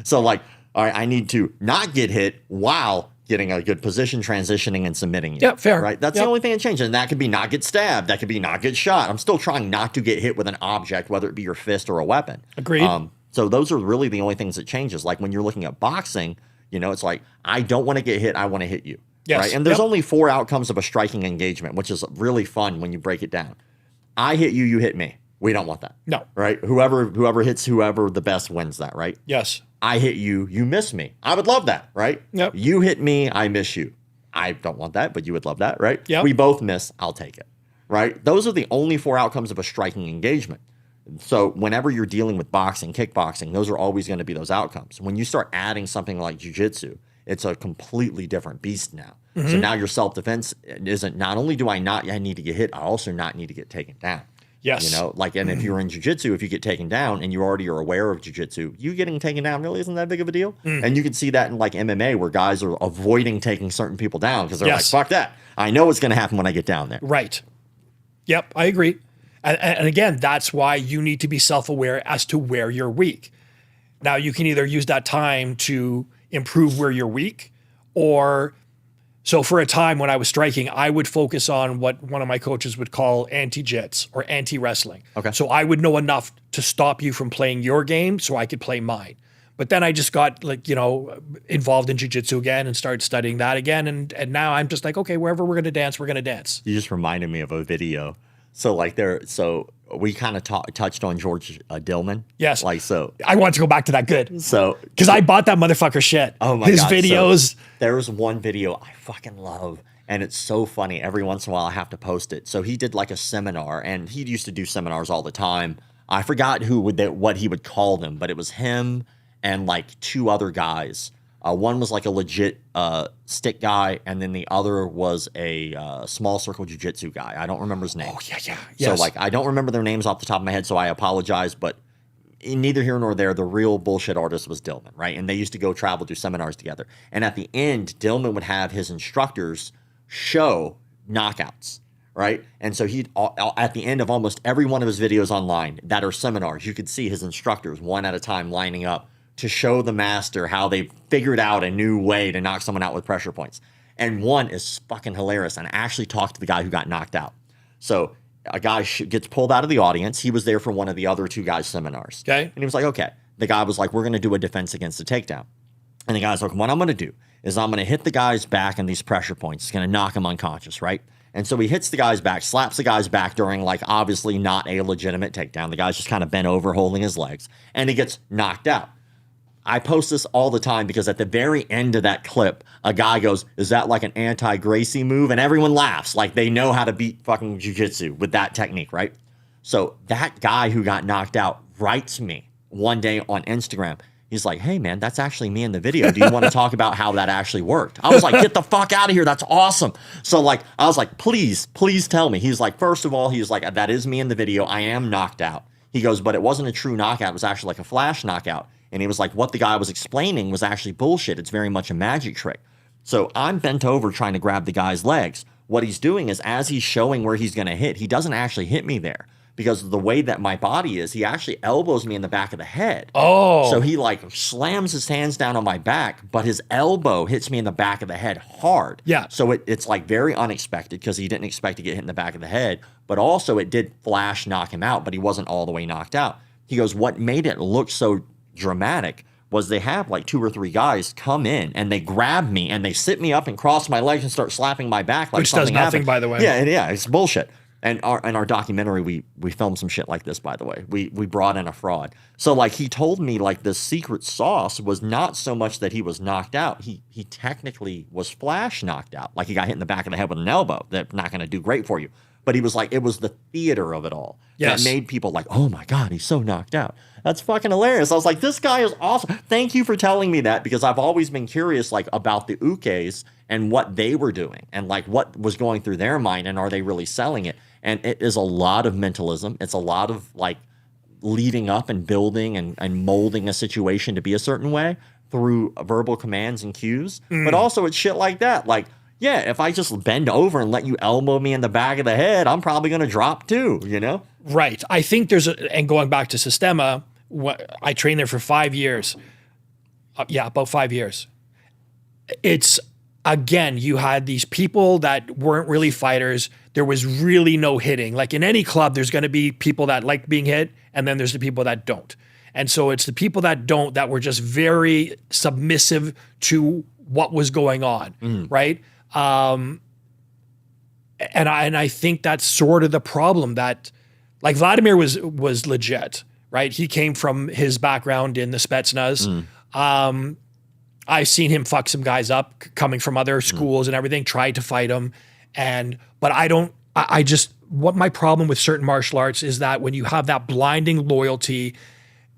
So like, all right, I need to not get hit while getting a good position, transitioning, and submitting you. Yeah, fair. Right? That's the only thing that changes. And that could be not get stabbed. That could be not get shot. I'm still trying not to get hit with an object, whether it be your fist or a weapon. Agreed. So those are really the only things that changes. Like when you're looking at boxing, you know, it's like, I don't want to get hit. I want to hit you. Yes. Right? And there's only 4 outcomes of a striking engagement, which is really fun when you break it down. I hit you, you hit me. We don't want that. No. Right? Whoever hits whoever the best wins that, right? Yes. I hit you, you miss me. I would love that, right? Yep. You hit me, I miss you. I don't want that, but you would love that, right? Yep. We both miss, I'll take it. Right? Those are the only 4 outcomes of a striking engagement. So whenever you're dealing with boxing, kickboxing, those are always going to be those outcomes. When you start adding something like jiu-jitsu, it's a completely different beast now. Mm-hmm. So now your self-defense isn't, not only do I need to get hit, I also not need to get taken down. Yes. You know, like, and if you're in jiu-jitsu, if you get taken down and you already are aware of jiu-jitsu, you getting taken down really isn't that big of a deal. And you can see that in like MMA where guys are avoiding taking certain people down because they're like, fuck that. I know what's going to happen when I get down there. Right. Yep, I agree. And again, that's why you need to be self-aware as to where you're weak. Now, you can either use that time to improve where you're weak, or so for a time when I was striking, I would focus on what one of my coaches would call anti-jits or anti-wrestling. Okay. So I would know enough to stop you from playing your game so I could play mine. But then I just got involved in jiu-jitsu again and started studying that again. And now I'm just like, okay, wherever we're going to dance, we're going to dance. You just reminded me of a video. So we kind of touched on George Dillman. Yes. Like, so I want to go back to that good. So, because I bought that motherfucker shit. Oh my God. His videos. So there was one video I fucking love. And it's so funny. Every once in a while I have to post it. So he did like a seminar, and he used to do seminars all the time. I forgot what he would call them, but it was him and like 2 other guys. One was like a legit stick guy, and then the other was a small circle jiu-jitsu guy. I don't remember his name. Oh, yeah. Yes. So like I don't remember their names off the top of my head, so I apologize. But neither here nor there, the real bullshit artist was Dillman, right? And they used to go travel, do seminars together. And at the end, Dillman would have his instructors show knockouts, right? And so he'd, at the end of almost every one of his videos online that are seminars, you could see his instructors one at a time lining up to show the master how they figured out a new way to knock someone out with pressure points. And one is fucking hilarious. And I actually talked to the guy who got knocked out. So a guy gets pulled out of the audience. He was there for one of the other 2 guys' seminars. Okay. And he was like, okay. The guy was like, we're going to do a defense against the takedown. And the guy's like, what I'm going to do is I'm going to hit the guy's back in these pressure points. It's going to knock him unconscious, right? And so he hits the guy's back, slaps the guy's back during like obviously not a legitimate takedown. The guy's just kind of bent over holding his legs, and he gets knocked out. I post this all the time because at the very end of that clip, a guy goes, is that like an anti-Gracie move? And everyone laughs like they know how to beat fucking jiu-jitsu with that technique, right? So that guy who got knocked out writes me one day on Instagram. He's like, hey, man, that's actually me in the video. Do you want to talk about how that actually worked? I was like, get the fuck out of here. That's awesome. So like, I was like, please tell me. He's like, first of all, he's like, that is me in the video. I am knocked out. He goes, but it wasn't a true knockout. It was actually like a flash knockout. And he was like, what the guy was explaining was actually bullshit. It's very much a magic trick. So I'm bent over trying to grab the guy's legs. What he's doing is as he's showing where he's going to hit, he doesn't actually hit me there. because of the way that my body is. He actually elbows me in the back of the head. Oh. So he like slams his hands down on my back, but his elbow hits me in the back of the head hard. Yeah. So it's like very unexpected because he didn't expect to get hit in the back of the head, but also it did flash knock him out, but he wasn't all the way knocked out. He goes, what made it look so dramatic was they have like 2 or 3 guys come in and they grab me and they sit me up and cross my legs and start slapping my back like Which something does nothing, happened. by the way. Yeah, it's bullshit. And our documentary, we filmed some shit like this, by the way. We brought in a fraud. So like he told me like the secret sauce was not so much that he was knocked out. He technically was flash knocked out. Like he got hit in the back of the head with an elbow. That's not going to do great for you. But he was like, it was the theater of it all that made people like, oh my God, he's so knocked out. That's fucking hilarious. I was like, this guy is awesome. Thank you for telling me that, because I've always been curious like about the ukes and what they were doing and like what was going through their mind and are they really selling it? And it is a lot of mentalism. It's a lot of like leading up and building and molding a situation to be a certain way through verbal commands and cues. But also it's shit like that. Like, yeah, if I just bend over and let you elbow me in the back of the head, I'm probably going to drop too, you know? Right. I think and going back to Sistema, I trained there for 5 years. About 5 years. It's, again, you had these people that weren't really fighters. There was really no hitting. Like in any club, there's going to be people that like being hit, and then there's the people that don't. And so it's the people that don't that were just very submissive to what was going on, right? And I think that's sort of the problem that, like Vladimir was legit, right? He came from his background in the Spetsnaz. I've seen him fuck some guys up coming from other schools and everything, tried to fight him. But what my problem with certain martial arts is that when you have that blinding loyalty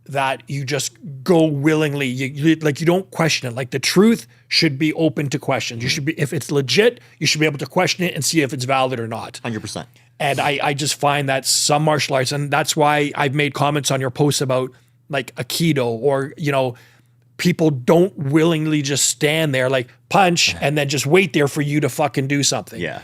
that you just go willingly, you don't question it. Like the truth should be open to questions. You should be, if it's legit, you should be able to question it and see if it's valid or not. 100%. And I just find that some martial arts, and that's why I've made comments on your posts about like Aikido or, people don't willingly just stand there like punch and then just wait there for you to fucking do something. Yeah.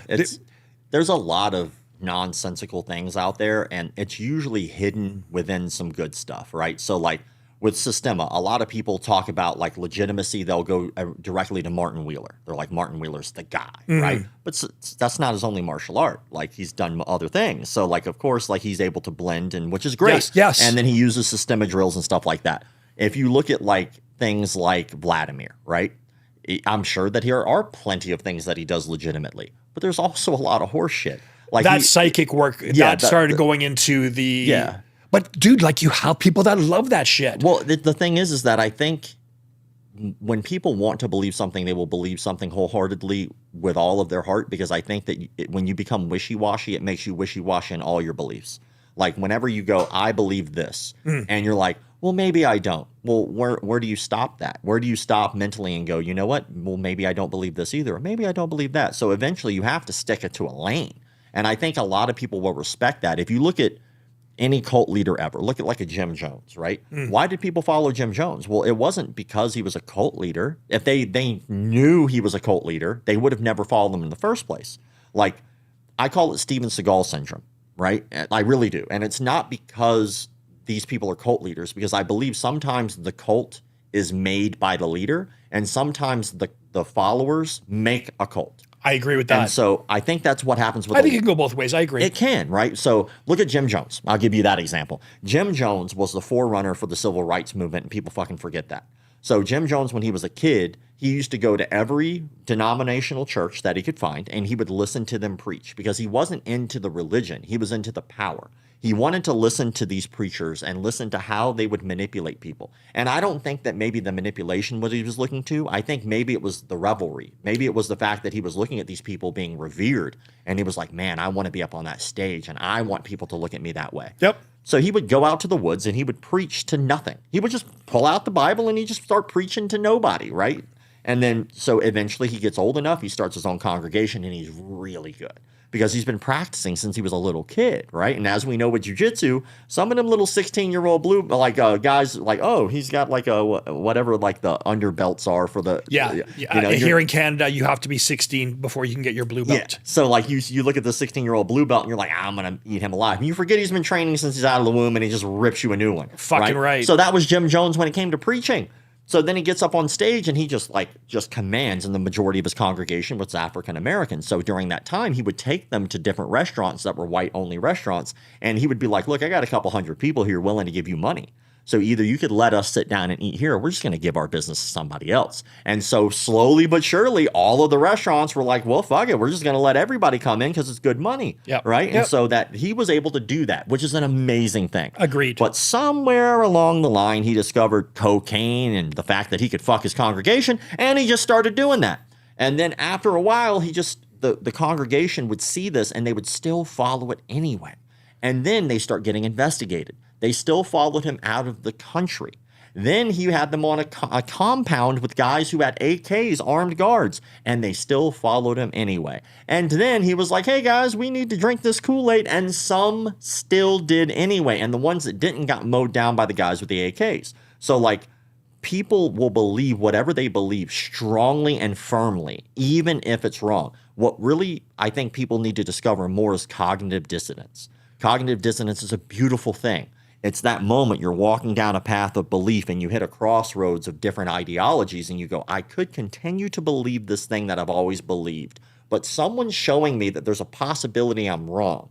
There's a lot of nonsensical things out there, and it's usually hidden within some good stuff, right? So like with Sistema, a lot of people talk about like legitimacy. They'll go directly to Martin Wheeler. They're like, Martin Wheeler's the guy, right? But that's not his only martial art. Like he's done other things. So like, of course, like he's able to blend, and which is great. Yes. And then he uses Sistema drills and stuff like that. If you look at like things like Vladimir, right? I'm sure that there are plenty of things that he does legitimately, but there's also a lot of horse shit. Like that psychic work that started going into the But dude, like you have people that love that shit. Well, the thing is that I think when people want to believe something, they will believe something wholeheartedly with all of their heart, because I think that when you become wishy-washy, it makes you wishy-washy in all your beliefs. Like whenever you go, I believe this, and you're like, well, maybe I don't. Well, where do you stop that? Where do you stop mentally and go, you know what? Well, maybe I don't believe this either. Or maybe I don't believe that. So eventually you have to stick it to a lane. And I think a lot of people will respect that. If you look at any cult leader ever, look at like a Jim Jones, right? Why did people follow Jim Jones? Well, it wasn't because he was a cult leader. If they knew he was a cult leader, they would have never followed him in the first place. Like, I call it Steven Seagal syndrome, right? I really do. And it's not because these people are cult leaders, because I believe sometimes the cult is made by the leader, and sometimes the followers make a cult. I agree with that. And so I think that's what happens with I think it can go both ways. I agree. It can, right? So look at Jim Jones. I'll give you that example. Jim Jones was the forerunner for the civil rights movement, and people fucking forget that. So Jim Jones, when he was a kid, he used to go to every denominational church that he could find, and he would listen to them preach, because he wasn't into the religion. He was into the power. He wanted to listen to these preachers and listen to how they would manipulate people. And I don't think that maybe the manipulation was he was looking to. I think maybe it was the revelry. Maybe it was the fact that he was looking at these people being revered, and he was like, man, I want to be up on that stage, and I want people to look at me that way. Yep. So he would go out to the woods and he would preach to nothing. He would just pull out the Bible and he'd just start preaching to nobody, right? And then, so eventually he gets old enough, he starts his own congregation, and he's really good because he's been practicing since he was a little kid, right? And as we know with jiu-jitsu, some of them little 16-year-old blue, like guys, like, oh, he's got like a whatever, like the underbelts are for the Here in Canada, you have to be 16 before you can get your blue belt. Yeah. So like you look at the 16-year-old blue belt, and you're like, I'm gonna eat him alive. And you forget he's been training since he's out of the womb, and he just rips you a new one. Fucking right. So that was Jim Jones when it came to preaching. So then he gets up on stage and he just commands, and the majority of his congregation was African American. So during that time, he would take them to different restaurants that were white only restaurants. And he would be like, look, I got a couple hundred people here willing to give you money. So either you could let us sit down and eat here, or we're just going to give our business to somebody else. And so slowly but surely, all of the restaurants were like, well, fuck it. We're just going to let everybody come in because it's good money. Yep. Right. Yep. And so that he was able to do that, which is an amazing thing. Agreed. But somewhere along the line, he discovered cocaine and the fact that he could fuck his congregation. And he just started doing that. And then after a while, the congregation would see this and they would still follow it anyway. And then they start getting investigated. They still followed him out of the country. Then he had them on a compound with guys who had AKs, armed guards, and they still followed him anyway. And then he was like, hey guys, we need to drink this Kool-Aid, and some still did anyway. And the ones that didn't got mowed down by the guys with the AKs. So like, people will believe whatever they believe strongly and firmly, even if it's wrong. What really I think people need to discover more is cognitive dissonance. Cognitive dissonance is a beautiful thing. It's that moment you're walking down a path of belief and you hit a crossroads of different ideologies and you go, I could continue to believe this thing that I've always believed, but someone's showing me that there's a possibility I'm wrong.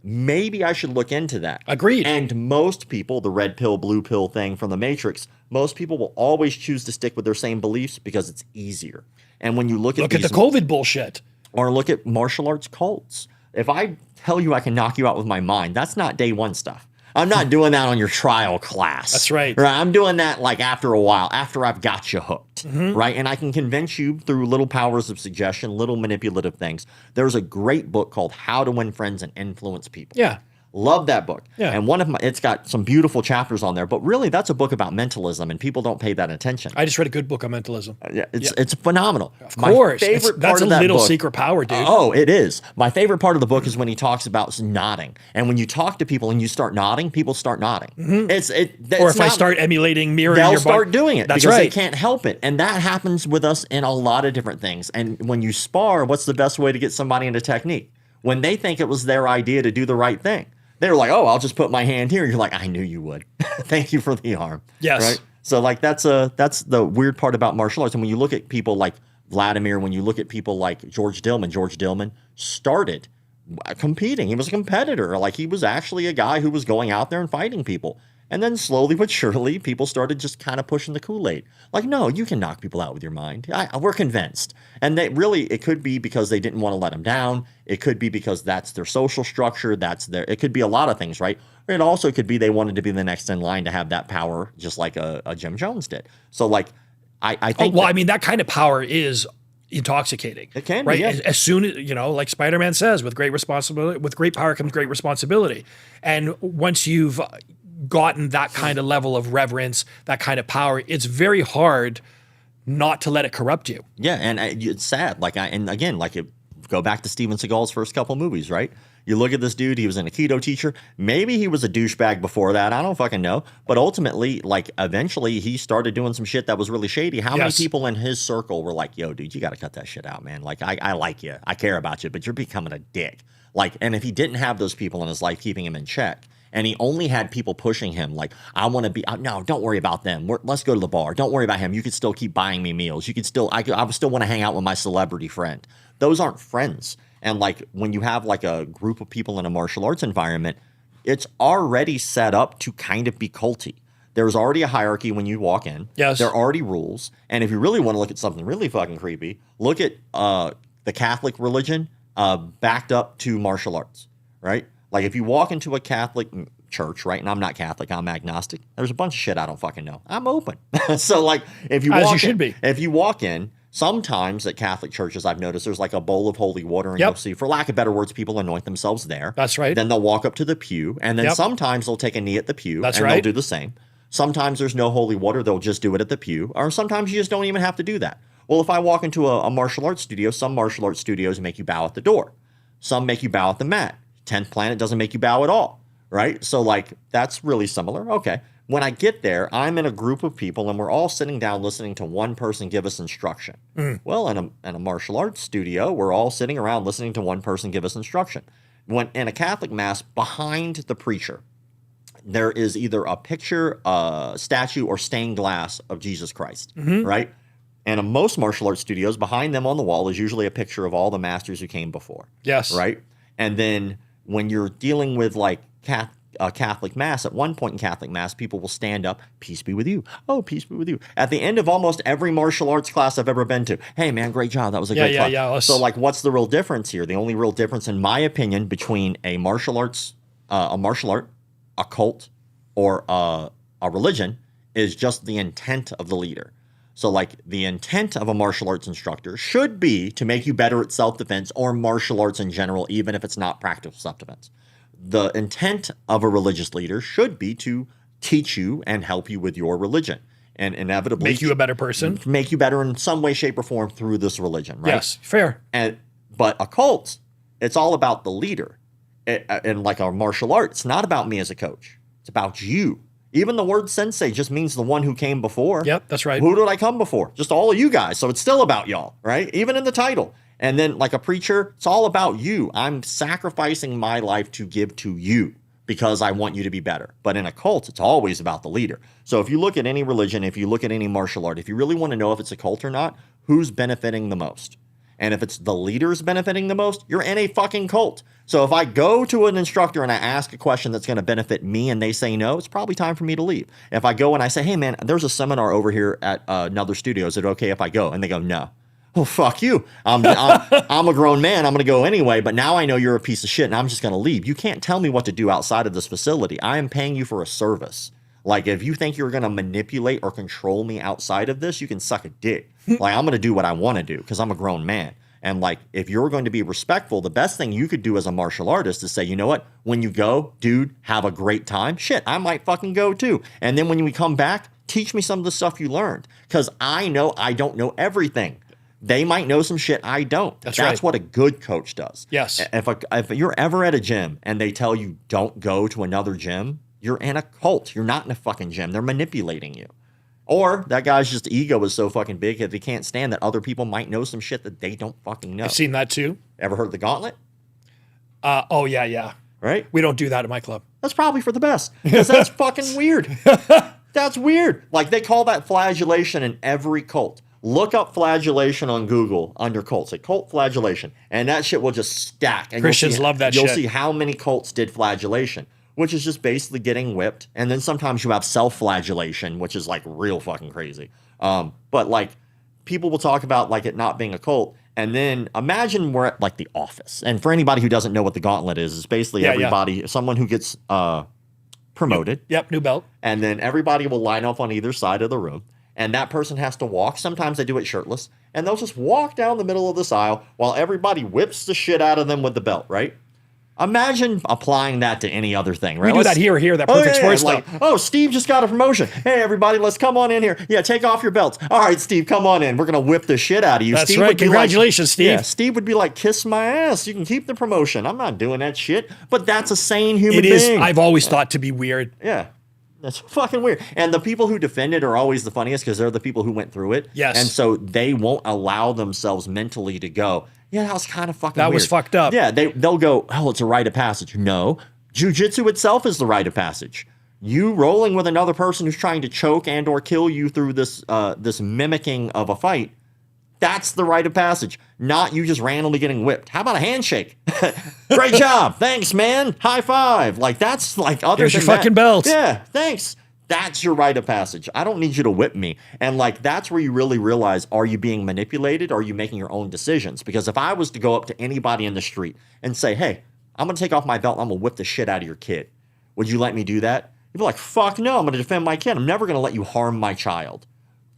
Maybe I should look into that. Agreed. And most people, the red pill, blue pill thing from the Matrix, most people will always choose to stick with their same beliefs because it's easier. And when you look at the COVID bullshit. Or look at martial arts cults. If I tell you I can knock you out with my mind, that's not day one stuff. I'm not doing that on your trial class. That's right. I'm doing that like after a while, after I've got you hooked, right? And I can convince you through little powers of suggestion, little manipulative things. There's a great book called How to Win Friends and Influence People. Yeah. Love that book. Yeah. And it's got some beautiful chapters on there, but really that's a book about mentalism and people don't pay that attention. I just read a good book on mentalism. It's phenomenal. Of course. My favorite That's part a of that little book, secret power, dude. Oh, it is. My favorite part of the book is when he talks about nodding. And when you talk to people and you start nodding, people start nodding. Or if I start emulating, mirroring your they'll body. start doing it That's because right. they can't help it. And that happens with us in a lot of different things. And when you spar, what's the best way to get somebody into technique? When they think it was their idea to do the right thing. They're like, oh, I'll just put my hand here. You're like, I knew you would. Thank you for the arm. Yes. Right? So like that's the weird part about martial arts. And when you look at people like Vladimir, when you look at people like George Dillman started competing. He was a competitor. Like he was actually a guy who was going out there and fighting people. And then slowly but surely, people started just kind of pushing the Kool-Aid. Like, no, you can knock people out with your mind. We're convinced. And it could be because they didn't want to let them down. It could be because that's their social structure. It could be a lot of things, right? It also could be they wanted to be the next in line to have that power, just like a Jim Jones did. So, like, I think. I mean, that kind of power is intoxicating. It can, right? Yeah. As soon as, like Spider-Man says, with great power comes great responsibility. And once you've gotten that kind of level of reverence, that kind of power, it's very hard not to let it corrupt you. Yeah, and it's sad. Go back to Steven Seagal's first couple movies, right? You look at this dude, he was an Aikido teacher. Maybe he was a douchebag before that. I don't fucking know. But ultimately, eventually he started doing some shit that was really shady. How many people in his circle were like, yo, dude, you got to cut that shit out, man. Like, I like you. I care about you, but you're becoming a dick. And if he didn't have those people in his life keeping him in check, and he only had people pushing him like, I want to be, no, don't worry about them. Let's go to the bar. Don't worry about him. You could still keep buying me meals. You could still, I would still want to hang out with my celebrity friend. Those aren't friends. And when you have a group of people in a martial arts environment, it's already set up to kind of be culty. There's already a hierarchy when you walk in. Yes. There are already rules. And if you really want to look at something really fucking creepy, look at the Catholic religion backed up to martial arts, right? Like if you walk into a Catholic church, right? And I'm not Catholic, I'm agnostic. There's a bunch of shit I don't fucking know. I'm open. So if you if you walk in, sometimes at Catholic churches, I've noticed there's a bowl of holy water, and you'll see, for lack of better words, people anoint themselves there. That's right. Then they'll walk up to the pew, and then sometimes they'll take a knee at the pew, they'll do the same. Sometimes there's no holy water, they'll just do it at the pew, or sometimes you just don't even have to do that. Well, if I walk into a martial arts studio, some martial arts studios make you bow at the door. Some make you bow at the mat. 10th Planet doesn't make you bow at all, right? So like that's really similar. Okay. When I get there, I'm in a group of people and we're all sitting down listening to one person give us instruction. Well, in a martial arts studio, we're all sitting around listening to one person give us instruction. When in a Catholic mass, behind the preacher, there is either a picture, a statue, or stained glass of Jesus Christ, right? And in most martial arts studios, behind them on the wall is usually a picture of all the masters who came before. Yes. Right? And then when you're dealing with like Catholic mass, at one point in Catholic mass, people will stand up, peace be with you. Oh, peace be with you. At the end of almost every martial arts class I've ever been to, hey man, great job. That was a great class. Yeah. So like, what's the real difference here? The only real difference, in my opinion, between a martial art, a cult, or a religion is just the intent of the leader. So like the intent of a martial arts instructor should be to make you better at self-defense or martial arts in general, even if it's not practical self-defense. The intent of a religious leader should be to teach you and help you with your religion and inevitably make you a better person, make you better in some way, shape, or form through this religion, right? Yes, fair. But a cult, it's all about the leader. And like our martial arts, it's not about me as a coach. It's about you. Even the word sensei just means the one who came before. Yep, that's right. Who did I come before? Just all of you guys. So it's still about y'all, right? Even in the title. And then like a preacher, it's all about you. I'm sacrificing my life to give to you because I want you to be better. But in a cult, it's always about the leader. So if you look at any religion, if you look at any martial art, if you really want to know if it's a cult or not, who's benefiting the most? And if it's the leaders benefiting the most, you're in a fucking cult. So if I go to an instructor and I ask a question that's going to benefit me and they say no, it's probably time for me to leave. If I go and I say, hey man, there's a seminar over here at another studio. Is it okay if I go? And they go, no. Well, fuck you. I'm a grown man. I'm going to go anyway. But now I know you're a piece of shit and I'm just going to leave. You can't tell me what to do outside of this facility. I am paying you for a service. Like if you think you're going to manipulate or control me outside of this, you can suck a dick. Like I'm going to do what I want to do because I'm a grown man. And like, if you're going to be respectful, the best thing you could do as a martial artist is say, you know what? When you go, dude, have a great time. Shit, I might fucking go too. And then when we come back, teach me some of the stuff you learned. Because I know I don't know everything. They might know some shit I don't. That's right. What a good coach does. Yes. If you're ever at a gym and they tell you don't go to another gym, you're in a cult. You're not in a fucking gym. They're manipulating you. Or that guy's just ego is so fucking big that they can't stand that other people might know some shit that they don't fucking know. I've seen that too. Ever heard the gauntlet? Oh, yeah. Right? We don't do that at my club. That's probably for the best because that's fucking weird. That's weird. Like they call that flagellation in every cult. Look up flagellation on Google under cults. Say cult flagellation. And that shit will just stack. And Christians love that shit. You'll see how many cults did flagellation, which is just basically getting whipped. And then sometimes you have self-flagellation, which is like real fucking crazy. But like people will talk about like it not being a cult. And then imagine we're at like the office. And for anybody who doesn't know what the gauntlet is, it's basically everybody, someone who gets promoted. Yep, new belt. And then everybody will line up on either side of the room. And that person has to walk. Sometimes they do it shirtless. And they'll just walk down the middle of this aisle while everybody whips the shit out of them with the belt, right? Imagine applying that to any other thing, right? We do that here, that perfect sports like, stuff. oh, Steve just got a promotion. Hey, everybody, let's come on in here. Yeah, take off your belts. All right, Steve, come on in. We're going to whip the shit out of you. That's Steve right. Congratulations, Steve. Yeah, Steve would be like, kiss my ass. You can keep the promotion. I'm not doing that shit. But that's a sane human being. It is. I've always thought to be weird. Yeah. That's fucking weird. And the people who defend it are always the funniest because they're the people who went through it. Yes. And so they won't allow themselves mentally to go, yeah, that was kind of fucking weird. That was fucked up. Yeah, they'll go, oh, it's a rite of passage. No. Jiu-jitsu itself is the rite of passage. You rolling with another person who's trying to choke and or kill you through this this mimicking of a fight, that's the rite of passage, not you just randomly getting whipped. How about a handshake? Great job. Thanks, man. High five. Like, that's like other Here's than your fucking belt. Yeah, thanks. That's your rite of passage. I don't need you to whip me. And like, that's where you really realize, are you being manipulated or are you making your own decisions? Because if I was to go up to anybody in the street and say, hey, I'm going to take off my belt and I'm going to whip the shit out of your kid, would you let me do that? You'd be like, fuck no, I'm going to defend my kid. I'm never going to let you harm my child.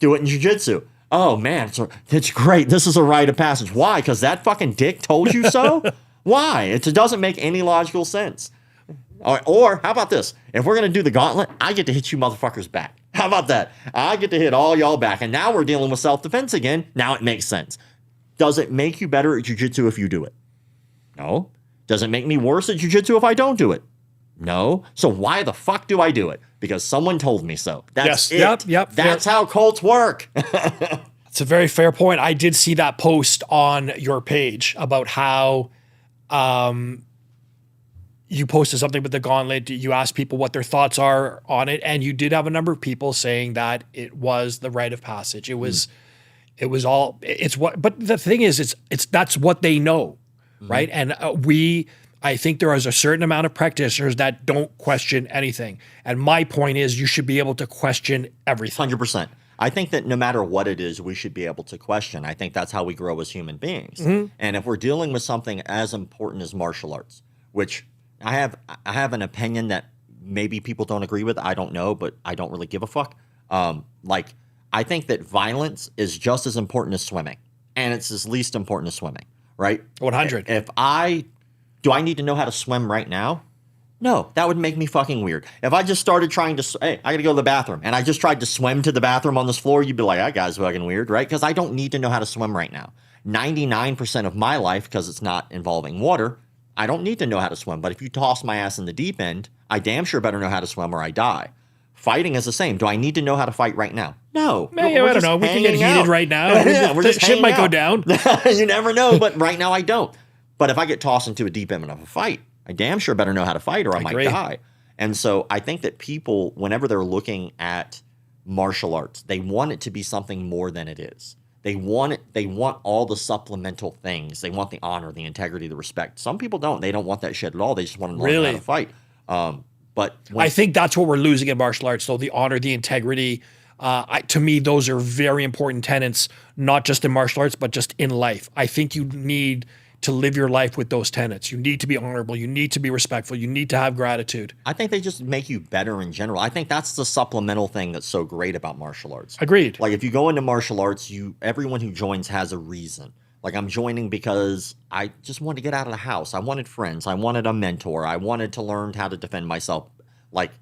Do it in jiu-jitsu. Oh, man, it's great. This is a rite of passage. Why? Because that fucking dick told you so? Why? It doesn't make any logical sense. Or how about this? If we're going to do the gauntlet, I get to hit you motherfuckers back. How about that? I get to hit all y'all back. And now we're dealing with self-defense again. Now it makes sense. Does it make you better at jiu-jitsu if you do it? No. Does it make me worse at jiu-jitsu if I don't do it? No. So why the fuck do I do it? Because someone told me so. That's it. Yep. That's how cults work. It's a very fair point. I did see that post on your page about how you posted something with the gauntlet. You asked people what their thoughts are on it, and you did have a number of people saying that it was the rite of passage. It was, but the thing is, it's that's what they know, right? And I think there is a certain amount of practitioners that don't question anything. And my point is, you should be able to question everything. 100%. I think that no matter what it is, we should be able to question. I think that's how we grow as human beings. And if we're dealing with something as important as martial arts, which I have an opinion that maybe people don't agree with. I don't know, but I don't really give a fuck. I think that violence is just as important as swimming, and it's as least important as swimming, right? 100. Do I need to know how to swim right now? No, that would make me fucking weird. If I just started trying to, hey, I gotta go to the bathroom, and I just tried to swim to the bathroom on this floor, you'd be like, that guy's fucking weird, right? Because I don't need to know how to swim right now. 99% of my life, because it's not involving water, I don't need to know how to swim. But if you toss my ass in the deep end, I damn sure better know how to swim or I die. Fighting is the same. Do I need to know how to fight right now? No. I don't know. We can get heated right now. Yeah, we're just shit might go down. You never know, but right now I don't. But if I get tossed into a deep end of a fight, I damn sure better know how to fight or I might die. And so I think that people, whenever they're looking at martial arts, they want it to be something more than it is. They want all the supplemental things. They want the honor, the integrity, the respect. Some people don't. They don't want that shit at all. They just want to learn how to fight. But I think that's what we're losing in martial arts, though, the honor, the integrity. To me, those are very important tenets, not just in martial arts, but just in life. I think you need to live your life with those tenets. You need to be honorable. You need to be respectful. You need to have gratitude. I think they just make you better in general. I think that's the supplemental thing that's so great about martial arts. Agreed. Like if you go into martial arts, everyone who joins has a reason. Like I'm joining because I just wanted to get out of the house. I wanted friends. I wanted a mentor. I wanted to learn how to defend myself. Like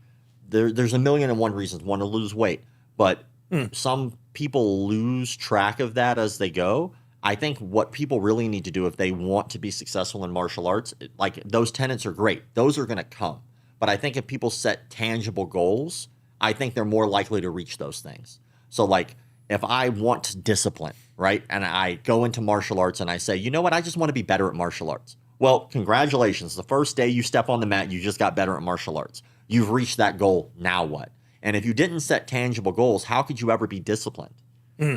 there's a million and one reasons. Want to lose weight. But some people lose track of that as they go. I think what people really need to do if they want to be successful in martial arts, like those tenets are great. Those are going to come. But I think if people set tangible goals, I think they're more likely to reach those things. So like if I want discipline, right? And I go into martial arts and I say, you know what? I just want to be better at martial arts. Well, congratulations. The first day you step on the mat, you just got better at martial arts. You've reached that goal. Now what? And if you didn't set tangible goals, how could you ever be disciplined?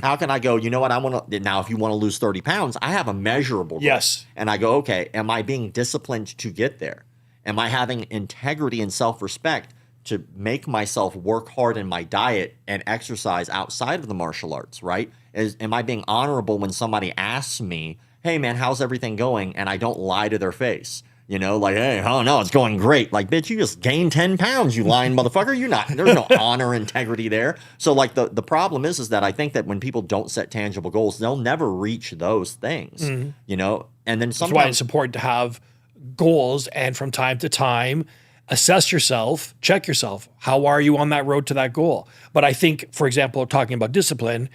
How can I go, you know what, I want to, now if you want to lose 30 pounds, I have a measurable goal. Yes. And I go, okay, am I being disciplined to get there? Am I having integrity and self-respect to make myself work hard in my diet and exercise outside of the martial arts, right? Am I being honorable when somebody asks me, hey man, how's everything going? And I don't lie to their face. You know, like, hey, oh no, it's going great. Like, bitch, you just gained 10 pounds, you lying motherfucker. There's no honor, integrity there. So, like, the problem is that I think that when people don't set tangible goals, they'll never reach those things, you know? And then sometimes. That's why it's important to have goals and from time to time, assess yourself, check yourself. How are you on that road to that goal? But I think, for example, talking about discipline,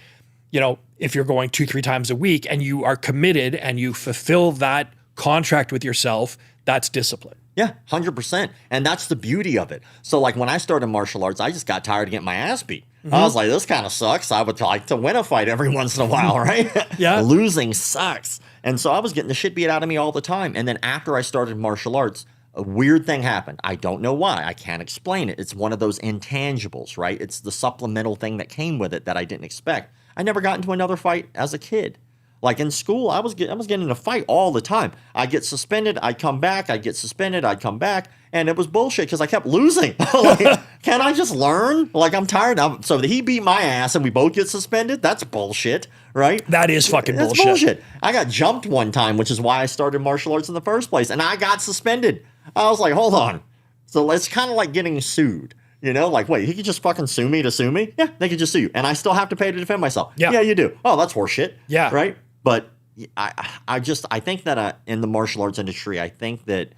you know, if you're going 2-3 times a week and you are committed and you fulfill that contract with yourself, that's discipline. Yeah, 100%. And that's the beauty of it. So like when I started martial arts, I just got tired of getting my ass beat. I was like, this kind of sucks. I would like to win a fight every once in a while, right? Yeah. Losing sucks. And so I was getting the shit beat out of me all the time. And then after I started martial arts, a weird thing happened. I don't know why. I can't explain it. It's one of those intangibles, right? It's the supplemental thing that came with it that I didn't expect. I never got into another fight as a kid. Like in school, I was getting in a fight all the time. I'd get suspended, I'd come back, I'd get suspended, I'd come back, and it was bullshit because I kept losing. Like, can I just learn? Like, I'm tired. So he beat my ass and we both get suspended? That's bullshit, right? That is fucking That's bullshit. bullshit. I got jumped one time, which is why I started martial arts in the first place, and I got suspended. I was like, hold on. So it's kind of like getting sued. You know, like, wait, he could just fucking sue me to sue me? Yeah, they could just sue you. And I still have to pay to defend myself. Yeah, you do. Oh, that's horseshit. Yeah. Right? But I think that in the martial arts industry, I think that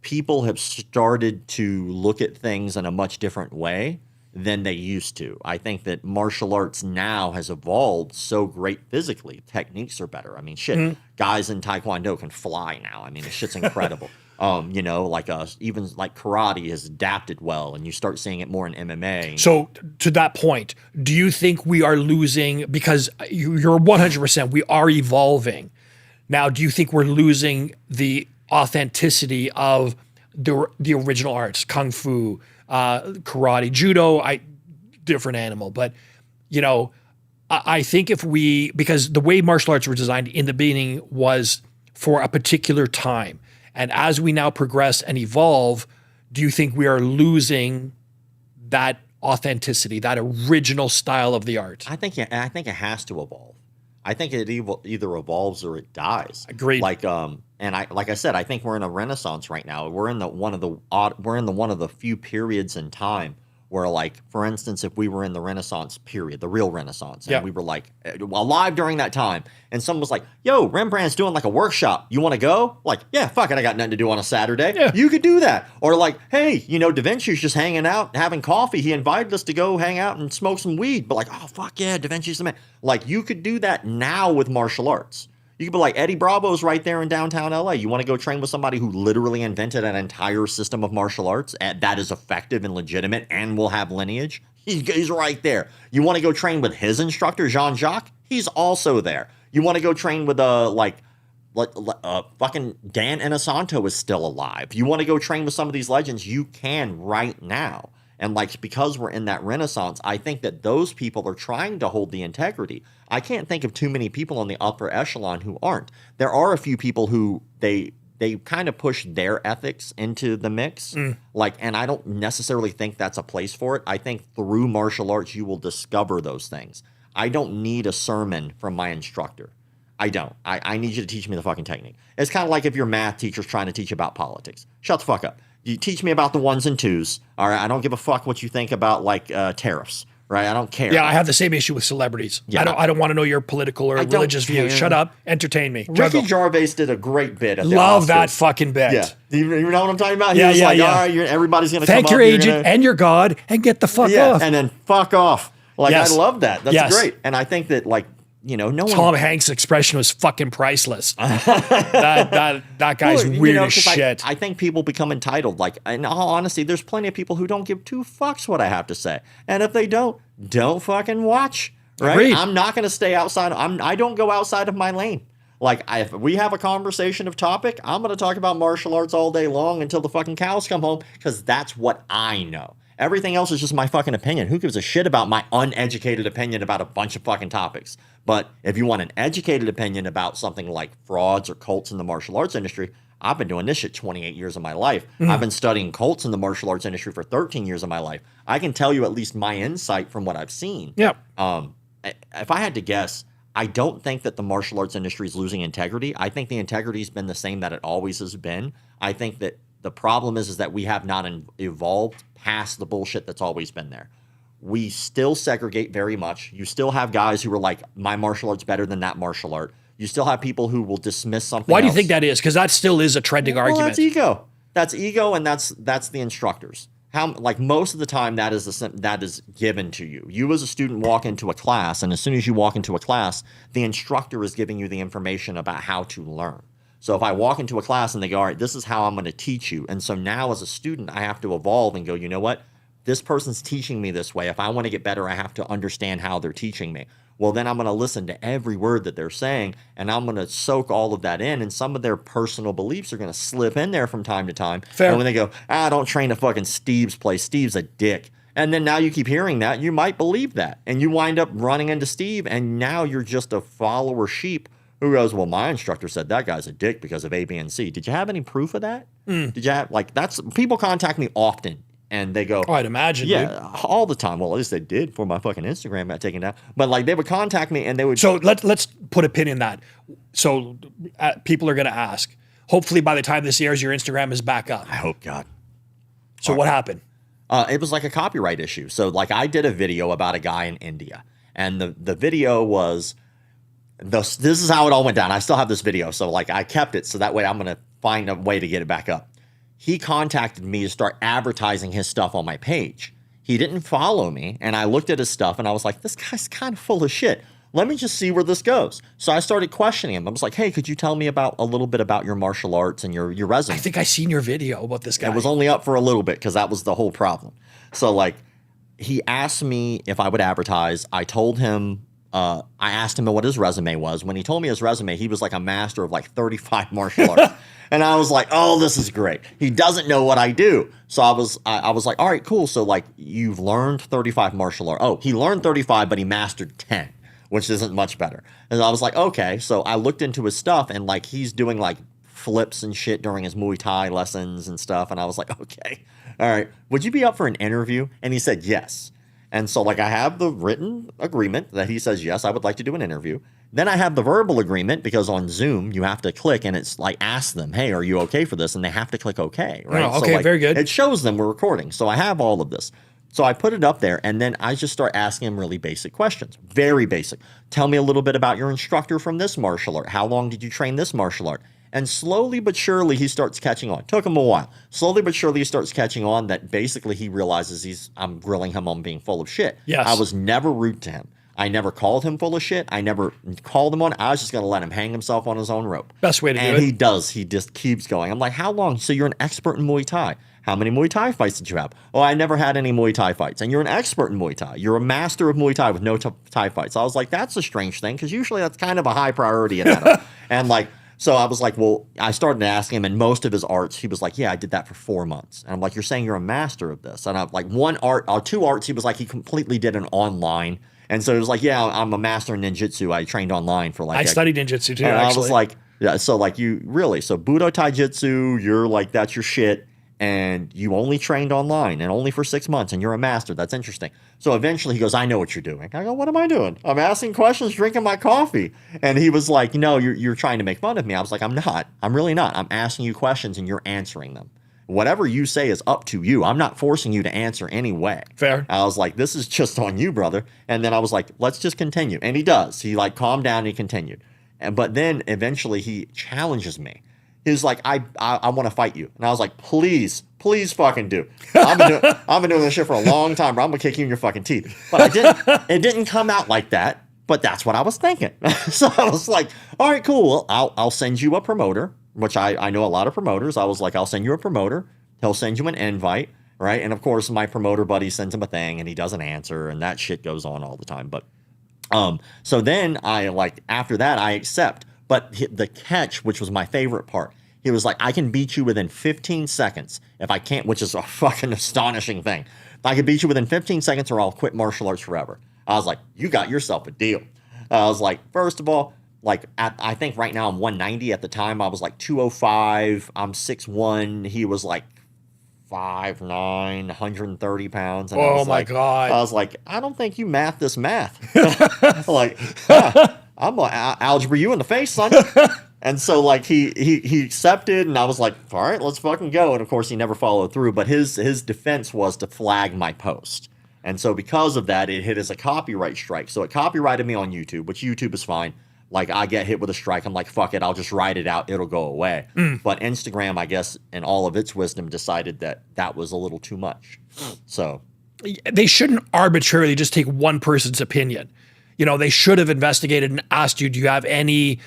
people have started to look at things in a much different way. than they used to. I think that martial arts now has evolved so great physically. Techniques are better. I mean, shit, guys in Taekwondo can fly now. I mean, this shit's incredible. You know, like even like karate has adapted well, and you start seeing it more in MMA. So to that point, do you think we are losing, because you're 100%, we are evolving. Now, do you think we're losing the authenticity of the original arts, kung fu, karate, judo, different animal. But, you know, I think because the way martial arts were designed in the beginning was for a particular time. And as we now progress and evolve, do you think we are losing that authenticity, that original style of the art? I think it has to evolve. I think it either evolves or it dies. Agreed. Like I said, I think we're in a renaissance right now. We're in one of the few periods in time where, like, for instance, if we were in the Renaissance period, the real Renaissance, and we were like alive during that time, and someone was like, "Yo, Rembrandt's doing like a workshop. You want to go?" Like, yeah, fuck it, I got nothing to do on a Saturday. Yeah. You could do that. Or like, hey, you know, Da Vinci's just hanging out, having coffee. He invited us to go hang out and smoke some weed. But like, oh fuck yeah, Da Vinci's the man. Like, you could do that now with martial arts. You could be like, Eddie Bravo's right there in downtown LA. You want to go train with somebody who literally invented an entire system of martial arts that is effective and legitimate and will have lineage? He's right there. You want to go train with his instructor, Jean-Jacques? He's also there. You want to go train with fucking Dan Inosanto is still alive. You want to go train with some of these legends? You can right now. And like, because we're in that renaissance, I think that those people are trying to hold the integrity. I can't think of too many people on the upper echelon who aren't. There are a few people who they kind of push their ethics into the mix. Like, and I don't necessarily think that's a place for it. I think through martial arts, you will discover those things. I don't need a sermon from my instructor. I don't. I need you to teach me the fucking technique. It's kind of like if your math teacher's trying to teach about politics. Shut the fuck up. You teach me about the ones and twos. All right. I don't give a fuck what you think about like tariffs. Right. I don't care. Yeah, I have the same issue with celebrities. Yeah. I don't want to know your political or religious views. Shut up. Entertain me. Ricky Gervais did a great bit at the Love Oscars. that fucking bit. Yeah. You know what I'm talking about? Yeah, He was like, yeah. all right, everybody's going to come up. Thank your agent and your God and get the fuck off. And then fuck off. Like, Yes. I love that. That's Yes. great. And I think that, like, you know, no one. Tom Hanks' expression was fucking priceless. that guy's weird as shit. I think people become entitled. Like, in all honesty, there's plenty of people who don't give two fucks what I have to say. And if they don't fucking watch. Right? Agreed. I'm not going to stay outside. I don't go outside of my lane. Like, if we have a conversation of topic, I'm going to talk about martial arts all day long until the fucking cows come home, because that's what I know. Everything else is just my fucking opinion. Who gives a shit about my uneducated opinion about a bunch of fucking topics? But if you want an educated opinion about something like frauds or cults in the martial arts industry, I've been doing this shit 28 years of my life. I've been studying cults in the martial arts industry for 13 years of my life. I can tell you at least my insight from what I've seen. Yep. If I had to guess, I don't think that the martial arts industry is losing integrity. I think the integrity's been the same that it always has been. I think that the problem is that we have not evolved past the bullshit that's always been there. We still segregate very much. You still have guys who are like, my martial art's better than that martial art. You still have people who will dismiss something Why do you else. think that is? Because that still is a trending argument. That's ego. That's ego, and that's the instructors. Like, most of the time, that is given to you. You as a student walk into a class, and as soon as you walk into a class, the instructor is giving you the information about how to learn. So if I walk into a class and they go, all right, this is how I'm going to teach you. And so now as a student, I have to evolve and go, you know what? This person's teaching me this way. If I want to get better, I have to understand how they're teaching me. Well, then I'm going to listen to every word that they're saying, and I'm going to soak all of that in, and some of their personal beliefs are going to slip in there from time to time. Fair. And when they go, don't train a fucking Steve's place. Steve's a dick. And then now you keep hearing that, you might believe that. And you wind up running into Steve, and now you're just a follower sheep who goes, well, my instructor said that guy's a dick because of A, B, and C. Did you have any proof of that? Did you have, like, people contact me often. And they go, I'd imagine, yeah, dude. all the time. Well, at least they did before my fucking Instagram got taken down. But like, they would contact me and they would. So let's put a pin in that. So people are going to ask. Hopefully, by the time this airs, your Instagram is back up. I hope, God. So what happened? It was like a copyright issue. So like, I did a video about a guy in India, and the video was this is how it all went down. I still have this video, so like, I kept it so that way I'm gonna find a way to get it back up. He contacted me to start advertising his stuff on my page. He didn't follow me, and I looked at his stuff, and I was like, this guy's kind of full of shit. Let me just see where this goes. So I started questioning him. I was like, hey, could you tell me about a little bit about your martial arts and your resume? I think I seen your video about this guy. It was only up for a little bit because that was the whole problem. So like, he asked me if I would advertise. I told him, I asked him what his resume was. When he told me his resume, he was like a master of like 35 martial arts. And I was like, oh, this is great. He doesn't know what I do. So I was like, all right, cool. So like, you've learned 35 martial arts. Oh, he learned 35, but he mastered 10, which isn't much better. And I was like, okay. So I looked into his stuff, and like, he's doing like flips and shit during his Muay Thai lessons and stuff. And I was like, okay, all right, would you be up for an interview? And he said yes. And so like, I have the written agreement that he says, yes, I would like to do an interview. Then I have the verbal agreement, because on Zoom you have to click, and it's like, ask them, hey, are you okay for this? And they have to click okay, right? Oh, okay, so like, very good. It shows them we're recording. So I have all of this. So I put it up there, and then I just start asking him really basic questions. Very basic. Tell me a little bit about your instructor from this martial art. How long did you train this martial art? And slowly but surely he starts catching on. Took him a while. Slowly but surely he starts catching on that basically he realizes I'm grilling him on being full of shit. Yes. I was never rude to him. I never called him full of shit. I never called him on. I was just going to let him hang himself on his own rope. Best way to do it. And he does. He just keeps going. I'm like, how long? So you're an expert in Muay Thai. How many Muay Thai fights did you have? Oh, I never had any Muay Thai fights. And you're an expert in Muay Thai. You're a master of Muay Thai with no Thai fights. I was like, that's a strange thing, because usually that's kind of a high priority in that. And like, so I was like, well, I started to ask him, and most of his arts, he was like, yeah, I did that for 4 months. And I'm like, you're saying you're a master of this? And I'm like, one art, or 2 arts, he was like, he completely did an online. And so it was like, yeah, I'm a master in ninjutsu. I trained online for like. I studied ninjutsu too. And actually. I was like, yeah. So like, you really, so Budo Taijutsu, you're like, that's your shit, and you only trained online and only for 6 months, and you're a master. That's interesting. So eventually he goes, I know what you're doing. I go, what am I doing? I'm asking questions, drinking my coffee. And he was like, no, you're trying to make fun of me. I was like, I'm not. I'm really not. I'm asking you questions, and you're answering them. Whatever you say is up to you. I'm not forcing you to answer anyway. Fair. I was like, this is just on you, brother. And then I was like, let's just continue. And he does. He like calmed down and he continued. But then eventually he challenges me. He was like, I want to fight you. And I was like, please fucking do. I've been doing this shit for a long time, bro. I'm going to kick you in your fucking teeth. But I didn't. It didn't come out like that. But that's what I was thinking. So I was like, all right, cool. I'll send you a promoter, which I know a lot of promoters. I was like, I'll send you a promoter. He'll send you an invite, right? And of course, my promoter buddy sends him a thing, and he doesn't answer, and that shit goes on all the time. But so then I like, after that, I accept. But the catch, which was my favorite part, he was like, I can beat you within 15 seconds if I can't, which is a fucking astonishing thing. I could beat you within 15 seconds or I'll quit martial arts forever. I was like, you got yourself a deal. I was like, first of all, like, I think right now I'm 190. At the time, I was like 205. I'm 6'1". He was like 5'9", 130 pounds. And oh, my God. I was like, I don't think you math this math. Like, yeah, I'm going to algebra you in the face, son. And so, like, he accepted, and I was like, all right, let's fucking go. And, of course, he never followed through. But his defense was to flag my post. And so because of that, it hit as a copyright strike. So it copyrighted me on YouTube, which YouTube is fine. Like, I get hit with a strike. I'm like, fuck it. I'll just write it out. It'll go away. But Instagram, I guess, in all of its wisdom, decided that was a little too much. So they shouldn't arbitrarily just take one person's opinion. You know, they should have investigated and asked you, do you have any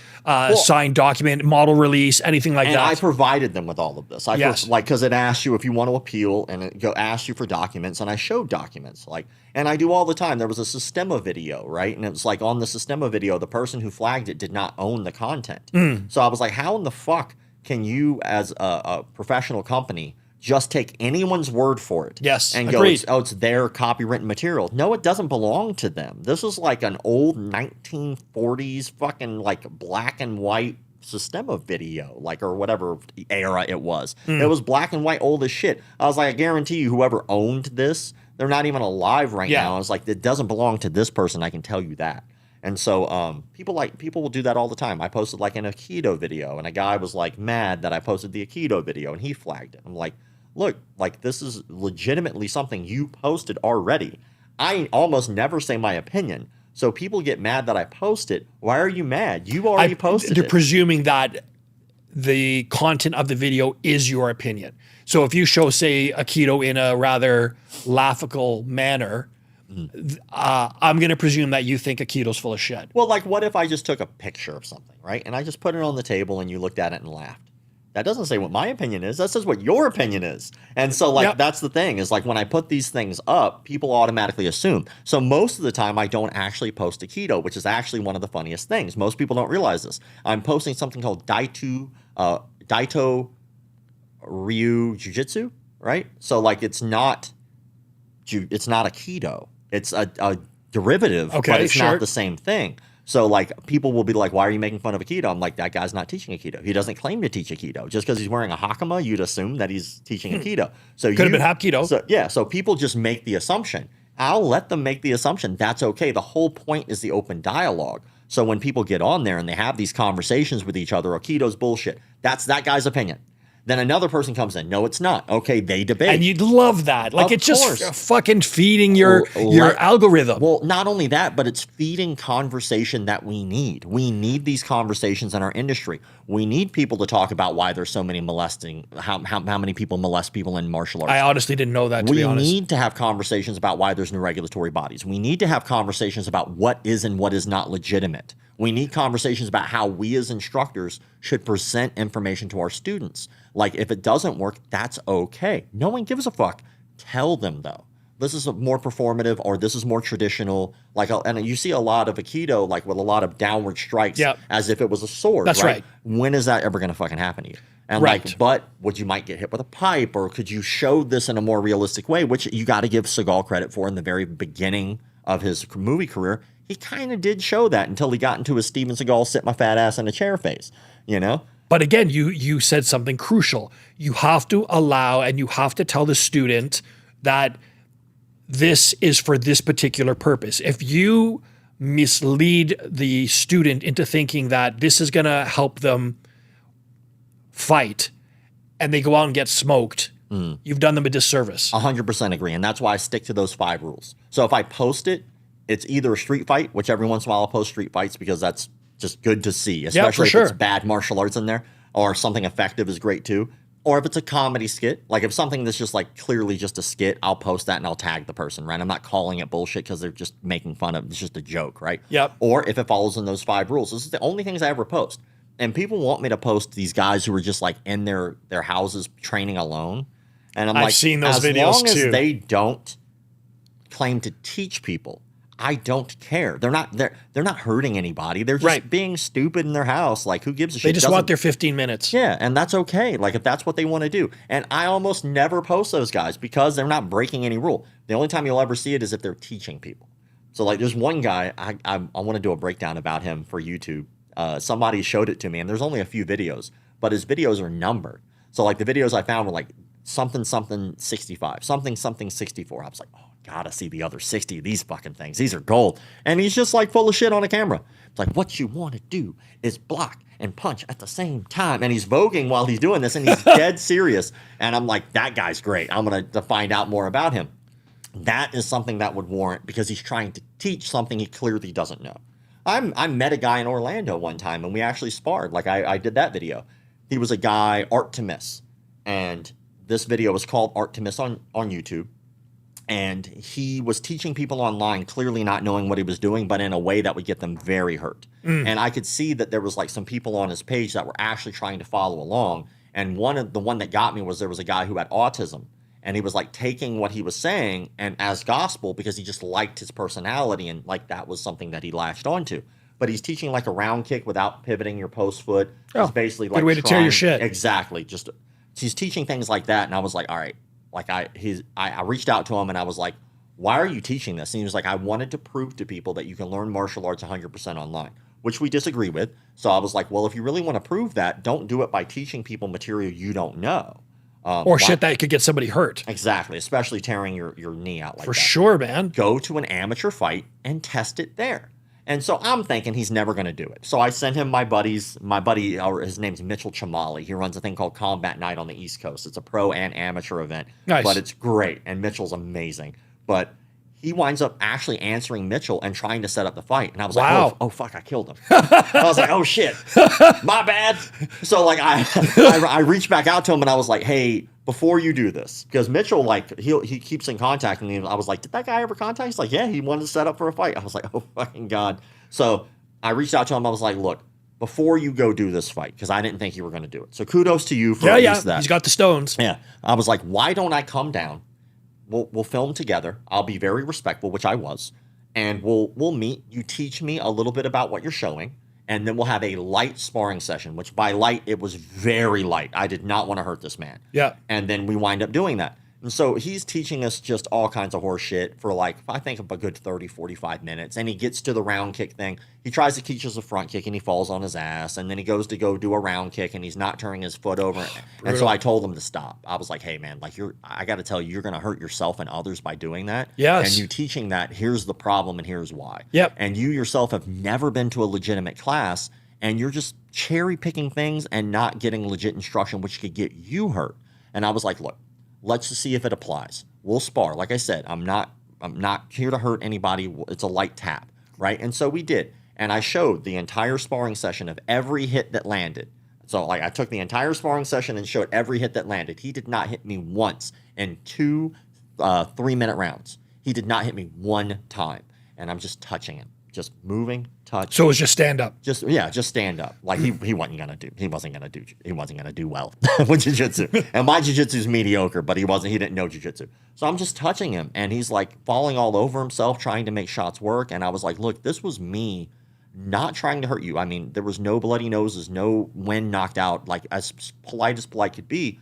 signed document, model release, anything like that? And I provided them with all of this. Yes. Because it asks you if you want to appeal, and it asks you for documents, and I showed documents. Like, and I do all the time. There was a Sistema video, right? And it was like, on the Sistema video, the person who flagged it did not own the content. So I was like, how in the fuck can you, as a professional company, just take anyone's word for it? Yes, and agreed. go, it's their copywritten material. No, it doesn't belong to them. This is like an old 1940s fucking like black and white Sistema video, like, or whatever era it was. It was black and white, old as shit. I was like, I guarantee you, whoever owned this, they're not even alive right now. I was like, it doesn't belong to this person. I can tell you that. And so people will do that all the time. I posted like an Aikido video, and a guy was like mad that I posted the Aikido video, and he flagged it. I'm like, look, like, this is legitimately something you posted already. I almost never say my opinion. So people get mad that I post it. Why are you mad? You already posted They're it. presuming that the content of the video is your opinion. So if you show, say, Aikido in a rather laughable manner, I'm going to presume that you think Aikido's full of shit. Well, like, what if I just took a picture of something, right? And I just put it on the table and you looked at it and laughed. That doesn't say what my opinion is. That says what your opinion is. And so, like, that's the thing is, like, when I put these things up, people automatically assume. So most of the time, I don't actually post Aikido, which is actually one of the funniest things. Most people don't realize this. I'm posting something called Daito Ryu Jiu-Jitsu, right? So, like, it's not Aikido. It's a derivative, but it's not the same thing. So, like, people will be like, why are you making fun of Aikido? I'm like, that guy's not teaching Aikido. He doesn't claim to teach Aikido. Just because he's wearing a hakama, you'd assume that he's teaching Aikido. So Could have been Hapkido. So, yeah, so people just make the assumption. I'll let them make the assumption. That's okay. The whole point is the open dialogue. So when people get on there and they have these conversations with each other, Aikido's bullshit. That's that guy's opinion. Then another person comes in. No, it's not. Okay, they debate. And you'd love that. Like, it's just fucking feeding your algorithm. Well, not only that, but it's feeding conversation that we need. We need these conversations in our industry. We need people to talk about why there's so many how many people molest people in martial arts. I honestly didn't know that, to be honest. We need to have conversations about why there's no regulatory bodies. We need to have conversations about what is and what is not legitimate. We need conversations about how we as instructors should present information to our students. Like, if it doesn't work, that's okay. No one gives a fuck. Tell them, though. This is more performative, or this is more traditional. Like, and you see a lot of Aikido, like, with a lot of downward strikes, as if it was a sword. That's right. When is that ever going to fucking happen to you? And like, but you might get hit with a pipe, or could you show this in a more realistic way, which you got to give Seagal credit for in the very beginning of his movie career. He kind of did show that until he got into his Steven Seagal sit my fat ass in a chair phase, you know? But again, you said something crucial. You have to allow and you have to tell the student that this is for this particular purpose. If you mislead the student into thinking that this is going to help them fight and they go out and get smoked, you've done them a disservice. 100% agree. And that's why I stick to those 5 rules. So if I post it, it's either a street fight, which every once in a while I'll post street fights because that's just good to see, especially if it's bad martial arts in there, or something effective is great too. Or if it's a comedy skit, like if something that's just like clearly just a skit, I'll post that and I'll tag the person, right? I'm not calling it bullshit because they're just making fun of it. It's just a joke, right? Yep. Or if it follows in those 5 rules. This is the only things I ever post. And people want me to post these guys who are just like in their houses training alone. And I'm I've like, seen those videos as long too. as they don't claim to teach people, I don't care. They're not hurting anybody. They're just being stupid in their house. Like, who gives a shit? They just want their 15 minutes. Yeah, and that's okay. Like, if that's what they want to do. And I almost never post those guys because they're not breaking any rule. The only time you'll ever see it is if they're teaching people. So, like, there's one guy, I want to do a breakdown about him for YouTube. Somebody showed it to me, and there's only a few videos, but his videos are numbered. So, like, the videos I found were like something 65, something 64. I was like, oh, gotta see the other 60 of these fucking things. These are gold. And he's just like full of shit on a camera. It's like, what you want to do is block and punch at the same time. And he's voguing while he's doing this, and he's dead serious. And I'm like, that guy's great. I'm going to find out more about him. That is something that would warrant, because he's trying to teach something he clearly doesn't know. I met a guy in Orlando one time, and we actually sparred. Like, I did that video. He was a guy, Art to Miss. And this video was called Art to Miss on YouTube. And he was teaching people online, clearly not knowing what he was doing, but in a way that would get them very hurt. And I could see that there was like some people on his page that were actually trying to follow along. And the one that got me was there was a guy who had autism, and he was like taking what he was saying and as gospel because he just liked his personality, and like that was something that he latched onto. But he's teaching like a round kick without pivoting your post foot. He's basically like good way to tear your shit. Exactly. He's teaching things like that, and I was like, all right. Like I reached out to him and I was like, why are you teaching this? And he was like, I wanted to prove to people that you can learn martial arts 100% online, which we disagree with. So I was like, well, if you really want to prove that, don't do it by teaching people material you don't know. Or shit that could get somebody hurt. Exactly, especially tearing your knee out like that. For sure, man. Go to an amateur fight and test it there. And so I'm thinking he's never going to do it. So I sent him my buddy, or his name's Mitchell Chamali. He runs a thing called Combat Night on the East Coast. It's a pro and amateur event, but it's great. And Mitchell's amazing. But he winds up actually answering Mitchell and trying to set up the fight. And I was Wow. like, oh fuck, I killed him. I was like, oh shit, my bad. So like I reached back out to him and I was like, hey, before you do this, because Mitchell, like he keeps in contact with me. I was like, did that guy ever contact? He's like, yeah, he wanted to set up for a fight. I was like, oh fucking God. So I reached out to him. I was like, look, before you go do this fight, because I didn't think you were going to do it. So kudos to you for at least that. He's got the stones. Yeah. I was like, why don't I come down? We'll film together. I'll be very respectful, which I was. And we'll meet. You teach me a little bit about what you're showing. And then we'll have a light sparring session, which by light, it was very light. I did not want to hurt this man. Yeah. And then we wind up doing that. And so he's teaching us just all kinds of horse shit for like, I think a good 30, 45 minutes. And he gets to the round kick thing. He tries to teach us a front kick and he falls on his ass. And then he goes to go do a round kick and he's not turning his foot over. And so I told him to stop. I was like, hey man, like I got to tell you, you're going to hurt yourself and others by doing that. Yes. And you teaching that, here's the problem and here's why. Yep. And you yourself have never been to a legitimate class and you're just cherry picking things and not getting legit instruction, which could get you hurt. And I was like, look, let's just see if it applies. We'll spar. Like I said, I'm not here to hurt anybody. It's a light tap, right? And so we did. And I showed the entire sparring session of every hit that landed. So like I took the entire sparring session and showed every hit that landed. He did not hit me once in 2 3-minute rounds. He did not hit me one time. And I'm just touching him. Just moving, touch. So it was just stand up. Just stand up. Like he wasn't gonna do well with jiu-jitsu. And my jiu-jitsu is mediocre, but he didn't know jiu-jitsu. So I'm just touching him and he's like falling all over himself, trying to make shots work. And I was like, look, this was me not trying to hurt you. I mean, there was no bloody noses, no wind knocked out, like as polite could be.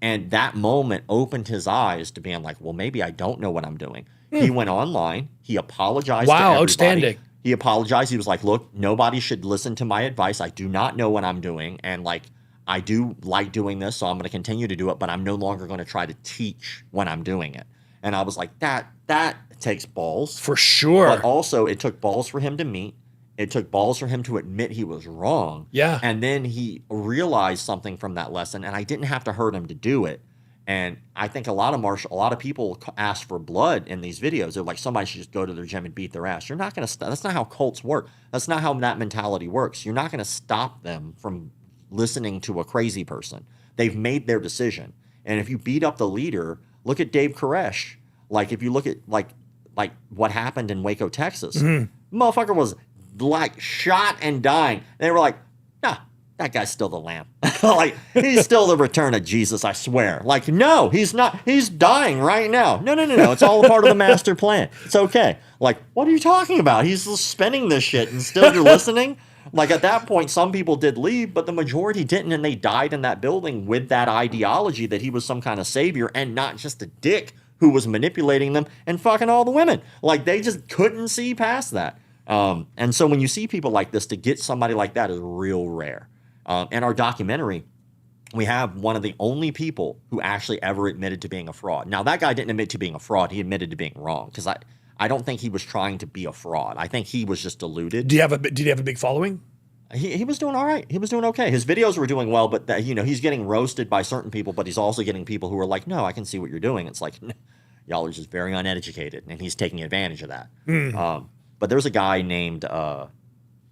And that moment opened his eyes to being like, well, maybe I don't know what I'm doing. He went online. He apologized to everybody. Outstanding. He apologized. He was like, look, nobody should listen to my advice. I do not know what I'm doing. And like, I do like doing this, so I'm going to continue to do it, but I'm no longer going to try to teach when I'm doing it. And I was like, that takes balls. For sure. But also, it took balls for him to meet. It took balls for him to admit he was wrong. Yeah. And then he realized something from that lesson, and I didn't have to hurt him to do it. And I think a lot of people ask for blood in these videos. They're like, somebody should just go to their gym and beat their ass. You're not going to. That's not how cults work. That's not how that mentality works. You're not going to stop them from listening to a crazy person. They've made their decision. And if you beat up the leader, look at Dave Koresh. Like if you look at like what happened in Waco, Texas, motherfucker was like shot and dying. And they were like, nah, that guy's still the lamb. Like, he's still the return of Jesus, I swear. Like, no, he's not. He's dying right now. No. It's all a part of the master plan. It's okay. Like, what are you talking about? He's spinning this shit and still you're listening? Like, at that point, some people did leave, but the majority didn't, and they died in that building with that ideology that he was some kind of savior and not just a dick who was manipulating them and fucking all the women. Like, they just couldn't see past that. And so when you see people like this, to get somebody like that is real rare. In our documentary, we have one of the only people who actually ever admitted to being a fraud. Now, that guy didn't admit to being a fraud. He admitted to being wrong, because I don't think he was trying to be a fraud. I think he was just deluded. Did he have a big following? He was doing all right. He was doing okay. His videos were doing well, but he's getting roasted by certain people, but he's also getting people who are like, no, I can see what you're doing. It's like, y'all are just very uneducated, and he's taking advantage of that. But there's a guy named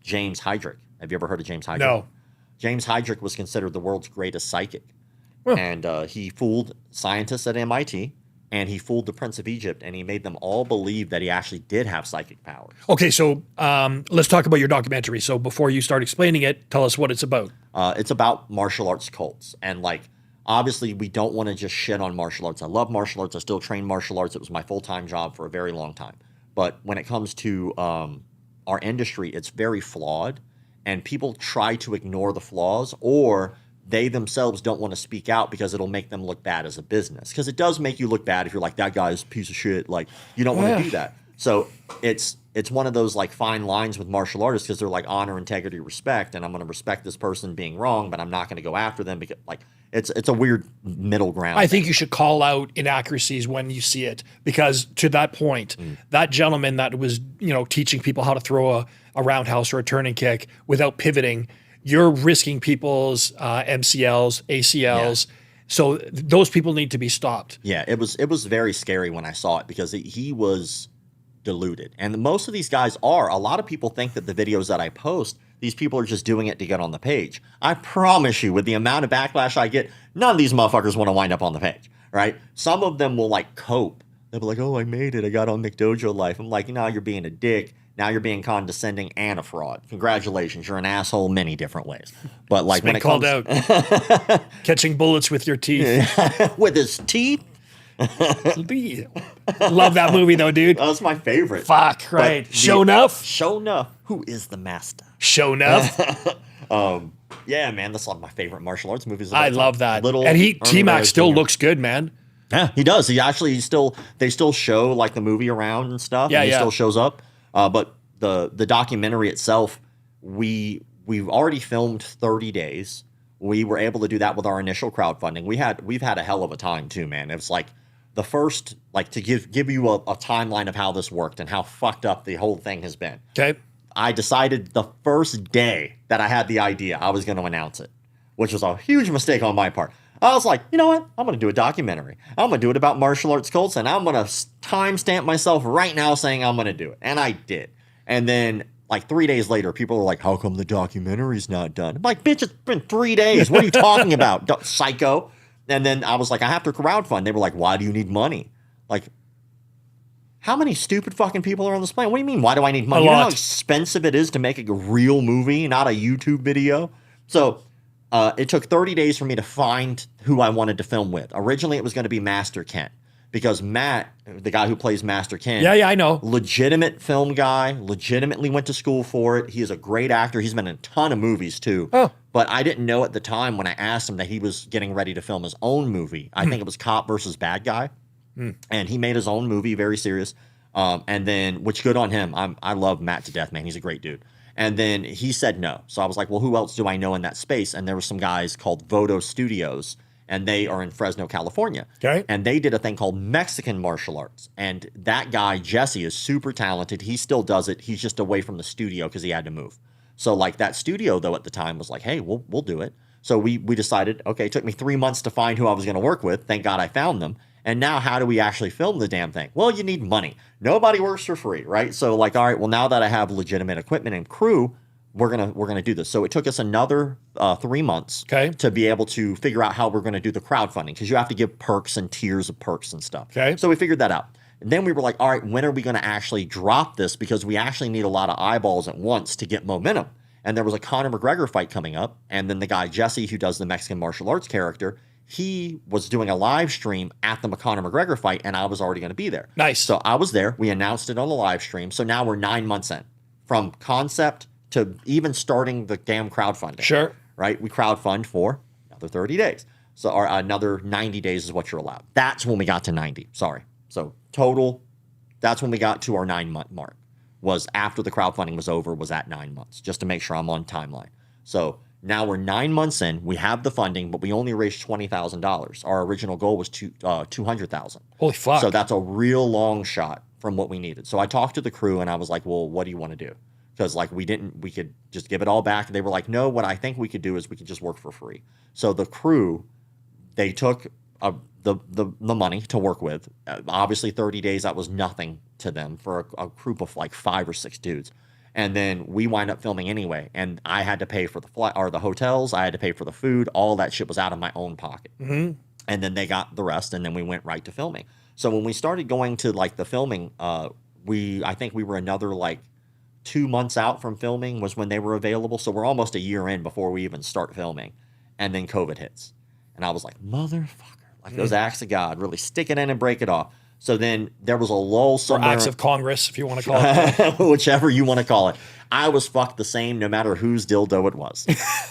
James Heydrich. Have you ever heard of James Heydrich? No. James Heydrich was considered the world's greatest psychic. Huh. And he fooled scientists at MIT, and he fooled the Prince of Egypt, and he made them all believe that he actually did have psychic powers. Okay, so let's talk about your documentary. So before you start explaining it, tell us what it's about. It's about martial arts cults. And like, obviously, we don't want to just shit on martial arts. I love martial arts. I still train martial arts. It was my full-time job for a very long time. But when it comes to our industry, it's very flawed. And people try to ignore the flaws, or they themselves don't want to speak out because it'll make them look bad as a business. Because it does make you look bad if you're like, that guy's a piece of shit. Like, you don't want to do that. So it's one of those like fine lines with martial artists, because they're like honor, integrity, respect. And I'm going to respect this person being wrong, but I'm not going to go after them, because like it's a weird middle ground. I think you should call out inaccuracies when you see it, because to that point, that gentleman that was teaching people how to throw a roundhouse or a turning kick without pivoting, you're risking people's MCLs, ACLs. Yeah. So those people need to be stopped. Yeah, it was very scary when I saw it, because he was diluted. And most of these guys are. A lot of people think that the videos that I post, these people are just doing it to get on the page. I promise you, with the amount of backlash I get, none of these motherfuckers want to wind up on the page, right? Some of them will like cope. They'll be like, oh, I made it. I got on McDojo Life. I'm like, no, you're being a dick. Now you're being condescending and a fraud. Congratulations. You're an asshole many different ways. But like when it called comes out. Catching bullets with your teeth. with his teeth. Love that movie though, dude. That's my favorite. Fuck, right. Show enough. Show enough. Who is the master? Show enough. Yeah, man, that's one of my favorite martial arts movies. I love that. And T-Mac still looks good, man. Yeah, he does. He actually they still show like the movie around and stuff. Yeah, and he yeah. still shows up. But the documentary itself, we've already filmed 30 days. We were able to do that with our initial crowdfunding. We've had a hell of a time too, man. It's like the first, like to give you a timeline of how this worked and how fucked up the whole thing has been. Okay. I decided the first day that I had the idea, I was going to announce it, which was a huge mistake on my part. I was like, you know what? I'm going to do a documentary. I'm going to do it about martial arts cults, and I'm going to timestamp myself right now saying I'm going to do it. And I did. And then, like 3 days later, people were like, how come the documentary's not done? I'm like, bitch, it's been 3 days. What are you talking about, psycho? And then I was like, I have to crowdfund. They were like, why do you need money? Like, how many stupid fucking people are on this planet? What do you mean, why do I need money? A You know lot. how expensive it is to make a real movie, not a YouTube video? So it took 30 days for me to find who I wanted to film with. Originally, it was going to be Master Ken. Because Matt, the guy who plays Master Ken. Yeah, I know. Legitimate film guy, legitimately went to school for it. He is a great actor. He's been in a ton of movies, too. Oh. But I didn't know at the time when I asked him that he was getting ready to film his own movie. I think it was Cop versus Bad Guy. And he made his own movie, very serious. And then, which good on him. I love Matt to death, man. He's a great dude. And then he said no. So I was like, well, who else do I know in that space? And there were some guys called Vodo Studios, and they are in Fresno, California. Okay. And they did a thing called Mexican martial arts. And that guy, Jesse, is super talented. He still does it. He's just away from the studio because he had to move. So like that studio, though, at the time was like, hey, we'll do it. So we decided, okay, it took me 3 months to find who I was going to work with. Thank God I found them. And now how do we actually film the damn thing? Well, you need money. Nobody works for free, right? So like, all right, well, now that I have legitimate equipment and crew, we're gonna do this. So it took us another 3 months to be able to figure out how we're going to do the crowdfunding, because you have to give perks and tiers of perks and stuff. Okay. So we figured that out. And then we were like, all right, when are we going to actually drop this? Because we actually need a lot of eyeballs at once to get momentum. And there was a Conor McGregor fight coming up. And then the guy, Jesse, who does the Mexican martial arts character, he was doing a live stream at the Conor McGregor fight, and I was already going to be there. Nice. So I was there. We announced it on the live stream. So now we're 9 months in, from concept to even starting the damn crowdfunding. Sure. Right? We crowdfund for another 30 days. So or another 90 days is what you're allowed. That's when we got to 90. Sorry. So total, that's when we got to our 9 month mark. Was after the crowdfunding was over, was at 9 months, just to make sure I'm on timeline. So now we're 9 months in. We have the funding, but we only raised $20,000. Our original goal was $200,000. Holy fuck. So that's a real long shot from what we needed. So I talked to the crew and I was like, well, what do you want to do? Because like we could just give it all back. They were like, no, what I think we could do is we could just work for free. So the crew, they took the money to work with. Obviously 30 days, that was nothing to them for a group of like 5 or 6 dudes. And then we wind up filming anyway. And I had to pay for the flight or the hotels. I had to pay for the food. All that shit was out of my own pocket. Mm-hmm. And then they got the rest, and then we went right to filming. So when we started going to like the filming, I think we were another like 2 months out from filming was when they were available. So we're almost a year in before we even start filming. And then COVID hits. And I was like, motherfucker. Like those acts of God, really stick it in and break it off. So then there was a lull somewhere. Or acts of Congress, if you want to call it. Whichever you want to call it. I was fucked the same no matter whose dildo it was.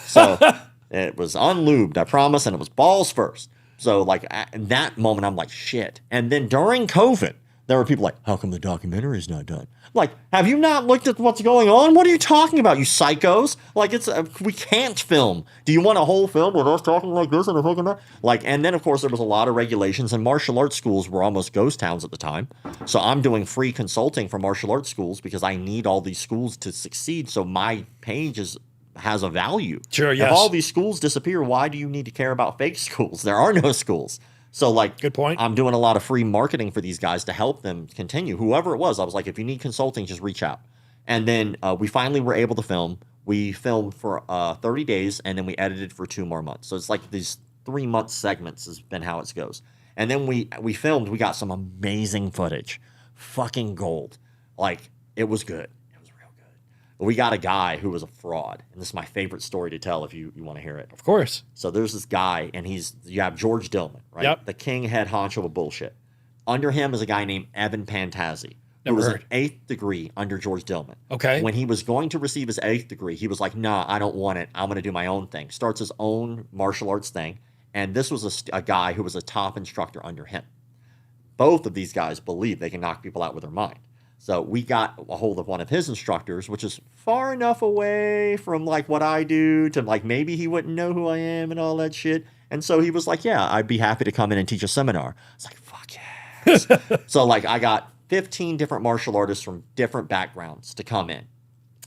So it was unlubed, I promise, and it was balls first. So like in that moment, I'm like, shit. And then during COVID, there were people like, how come the documentary is not done? Like, have you not looked at what's going on? What are you talking about, you psychos? Like, we can't film. Do you want a whole film with us talking like this and a fucking that? Like, and then, of course, there was a lot of regulations, and martial arts schools were almost ghost towns at the time. So I'm doing free consulting for martial arts schools because I need all these schools to succeed so my page has a value. Sure, yes. If all these schools disappear, why do you need to care about fake schools? There are no schools. So like, Good point. I'm doing a lot of free marketing for these guys to help them continue. Whoever it was, I was like, if you need consulting, just reach out. And then we finally were able to film. We filmed for 30 days, and then we edited for 2 more months. So it's like these 3-month segments has been how it goes. And then we filmed. We got some amazing footage, fucking gold. Like, it was good. It was real good. We got a guy who was a fraud, and this is my favorite story to tell if you want to hear it. Of course. So there's this guy, and you have George Dillman, right? Yep. The king head honcho of bullshit. Under him is a guy named Evan Pantazzi, who was an 8th degree under George Dillman. Okay. When he was going to receive his 8th degree, he was like, nah, I don't want it. I'm going to do my own thing. Starts his own martial arts thing. And this was a guy who was a top instructor under him. Both of these guys believe they can knock people out with their mind. So we got a hold of one of his instructors, which is far enough away from like what I do to like maybe he wouldn't know who I am and all that shit. And so he was like, yeah, I'd be happy to come in and teach a seminar. I was like, fuck yes. So like I got 15 different martial artists from different backgrounds to come in.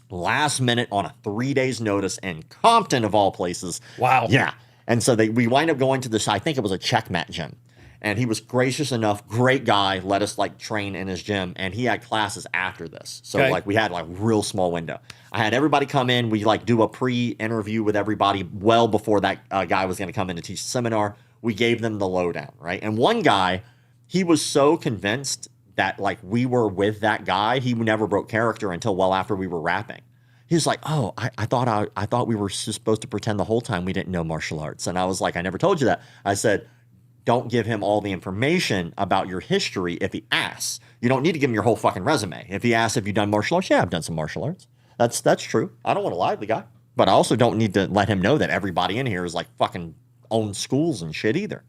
Last minute on a 3 days notice in Compton of all places. Wow. Yeah. And so we wind up going to this, I think it was a checkmat gym. And he was gracious enough, great guy, let us like train in his gym. And he had classes after this. So like we had like real small window. I had everybody come in. We like do a pre-interview with everybody well before that guy was going to come in to teach the seminar. We gave them the lowdown, right? And one guy, he was so convinced that like we were with that guy, he never broke character until well after we were rapping. He's like, oh, I thought we were supposed to pretend the whole time we didn't know martial arts. And I was like, I never told you that. I said, don't give him all the information about your history if he asks. You don't need to give him your whole fucking resume. If he asks if you've done martial arts, yeah, I've done some martial arts. That's true. I don't want to lie to the guy. But I also don't need to let him know that everybody in here is like fucking own schools and shit either.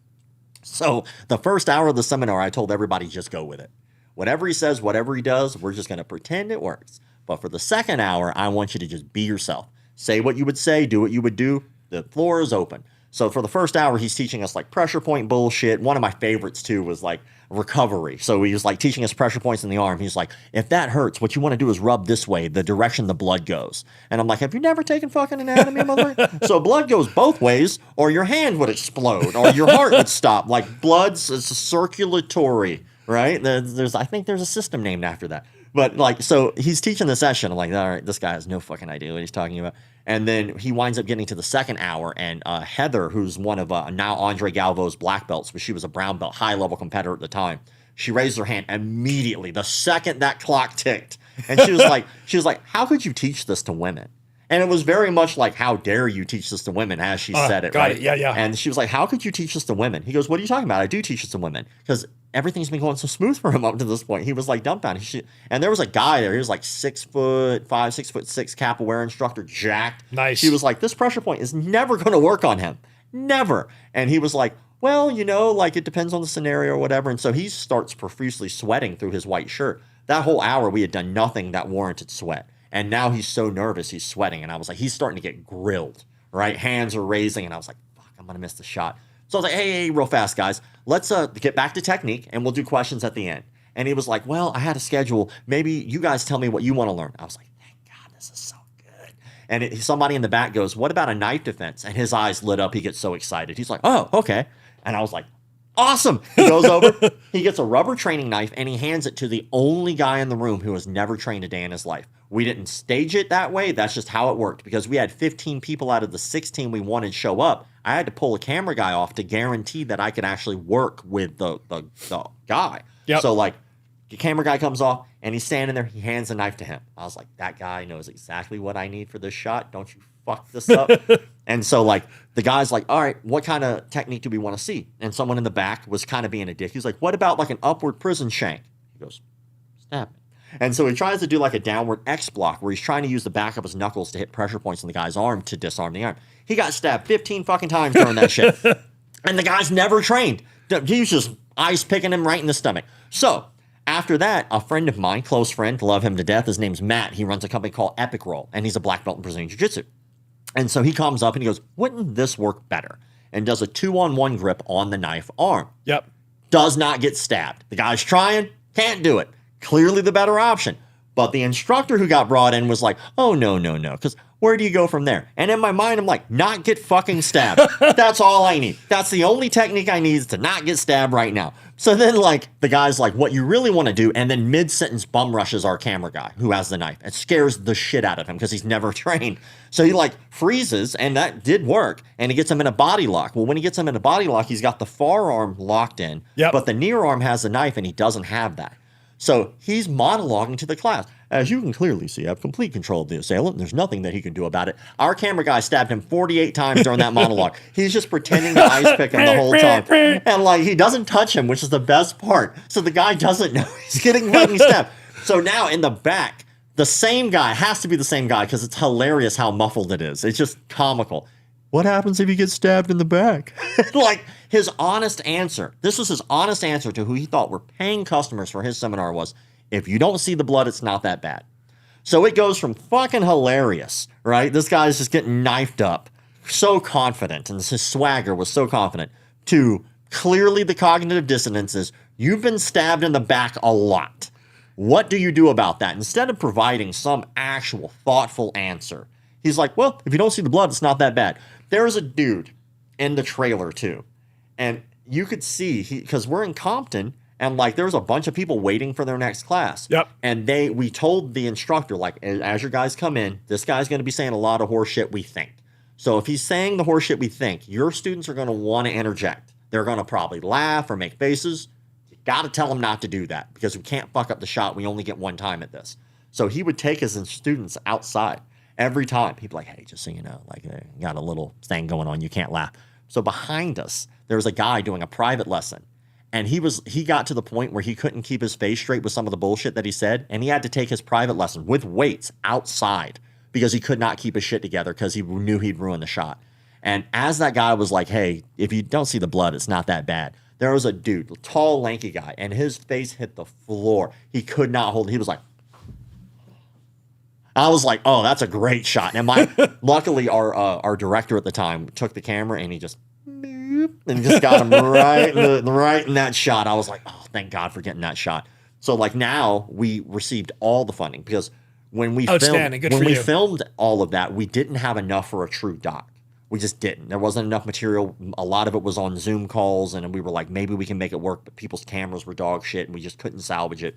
So the first hour of the seminar, I told everybody just go with it. Whatever he says, whatever he does, we're just going to pretend it works. But for the second hour, I want you to just be yourself. Say what you would say, do what you would do. The floor is open. So for the first hour, he's teaching us like pressure point bullshit. One of my favorites too was like recovery. So he was like teaching us pressure points in the arm. He's like, if that hurts, what you want to do is rub this way, the direction the blood goes. And I'm like, have you never taken fucking anatomy, mother? So blood goes both ways, or your hand would explode, or your heart would stop. Like blood's circulatory, right? I think there's a system named after that. But like, so he's teaching the session. I'm like, all right, this guy has no fucking idea what he's talking about. And then he winds up getting to the second hour, and Heather, who's one of now Andre Galvo's black belts, but she was a brown belt, high-level competitor at the time, she raised her hand immediately the second that clock ticked. And she was like, how could you teach this to women? And it was very much like, how dare you teach this to women, as she said it, got right? it. Yeah. And she was like, how could you teach this to women? He goes, what are you talking about? I do teach this to women. Because everything's been going so smooth for him up to this point. He was like dumbfounded. And there was a guy there. He was like 6'5", 6'6" capoeira instructor, jacked. Nice. He was like, this pressure point is never going to work on him. Never. And he was like, well, like it depends on the scenario or whatever. And so he starts profusely sweating through his white shirt. That whole hour, we had done nothing that warranted sweat. And now he's so nervous, he's sweating. And I was like, he's starting to get grilled, right? Hands are raising. And I was like, fuck, I'm going to miss the shot. So I was like, hey, real fast, guys. Let's get back to technique, and we'll do questions at the end. And he was like, well, I had a schedule. Maybe you guys tell me what you want to learn. I was like, thank God, this is so good. And somebody in the back goes, what about a knife defense? And his eyes lit up. He gets so excited. He's like, oh, okay. And I was like, awesome. He goes over, he gets a rubber training knife, and he hands it to the only guy in the room who has never trained a day in his life. We didn't stage it that way. That's just how it worked, because we had 15 people out of the 16 we wanted show up. I had to pull a camera guy off to guarantee that I could actually work with the guy. Yep. So like the camera guy comes off and he's standing there. He hands a knife to him. I was like, that guy knows exactly what I need for this shot. Don't you fuck this up. And so like the guy's like, all right, what kind of technique do we want to see? And someone in the back was kind of being a dick. He's like, what about like an upward prison shank? He goes, stab me. And so he tries to do like a downward X block where he's trying to use the back of his knuckles to hit pressure points in the guy's arm to disarm the arm. He got stabbed 15 fucking times during that shit. And the guy's never trained. He was just ice picking him right in the stomach. So after that, a friend of mine, close friend, love him to death. His name's Matt. He runs a company called Epic Roll, and he's a black belt in Brazilian Jiu-Jitsu. And so he comes up and he goes, wouldn't this work better? And does a 2-on-1 grip on the knife arm. Yep. Does not get stabbed. The guy's trying, can't do it. Clearly the better option. But the instructor who got brought in was like, oh, no, no, no. Because where do you go from there? And in my mind, I'm like, not get fucking stabbed. That's all I need. That's the only technique I need is to not get stabbed right now. So then, like, the guy's like, what you really want to do, and then mid-sentence bum rushes our camera guy who has the knife. It scares the shit out of him because he's never trained. So he, like, freezes, and that did work, and he gets him in a body lock. Well, when he gets him in a body lock, he's got the forearm locked in, but the near arm has the knife, and he doesn't have that. So he's monologuing to the class. As you can clearly see, I have complete control of the assailant, and there's nothing that he can do about it. Our camera guy stabbed him 48 times during that monologue. He's just pretending to ice pick him the whole time. And, like, he doesn't touch him, which is the best part. So the guy doesn't know he's getting fucking stabbed. So now in the back, the same guy, has to be the same guy because it's hilarious how muffled it is. It's just comical. What happens if he gets stabbed in the back? Like, his honest answer, this was his honest answer to who he thought were paying customers for his seminar was, if you don't see the blood, it's not that bad. So it goes from fucking hilarious, right? This guy's just getting knifed up, so confident, and his swagger was so confident, to clearly the cognitive dissonance is, you've been stabbed in the back a lot. What do you do about that? Instead of providing some actual thoughtful answer, he's like, well, if you don't see the blood, it's not that bad. There's a dude in the trailer too. And you could see, because we're in Compton, and like there was a bunch of people waiting for their next class. Yep. And we told the instructor, like, as your guys come in, this guy's going to be saying a lot of horse shit we think. So if he's saying the horse shit we think, your students are going to want to interject. They're going to probably laugh or make faces. You got to tell them not to do that because we can't fuck up the shot. We only get one time at this. So he would take his students outside every time. He'd be like, hey, just so you know, like, got a little thing going on. You can't laugh. So behind us, there was a guy doing a private lesson. And he got to the point where he couldn't keep his face straight with some of the bullshit that he said. And he had to take his private lesson with weights outside because he could not keep his shit together because he knew he'd ruin the shot. And as that guy was like, hey, if you don't see the blood, it's not that bad. There was a dude, a tall, lanky guy, and his face hit the floor. He could not hold it. He was like, I was like, oh, that's a great shot. And luckily our director at the time took the camera and he just got him right in that shot. I was like, oh, thank God for getting that shot. So like now we received all the funding because when we filmed all of that, we didn't have enough for a true doc. We just didn't. There wasn't enough material. A lot of it was on Zoom calls, and we were like, maybe we can make it work, but people's cameras were dog shit, and we just couldn't salvage it.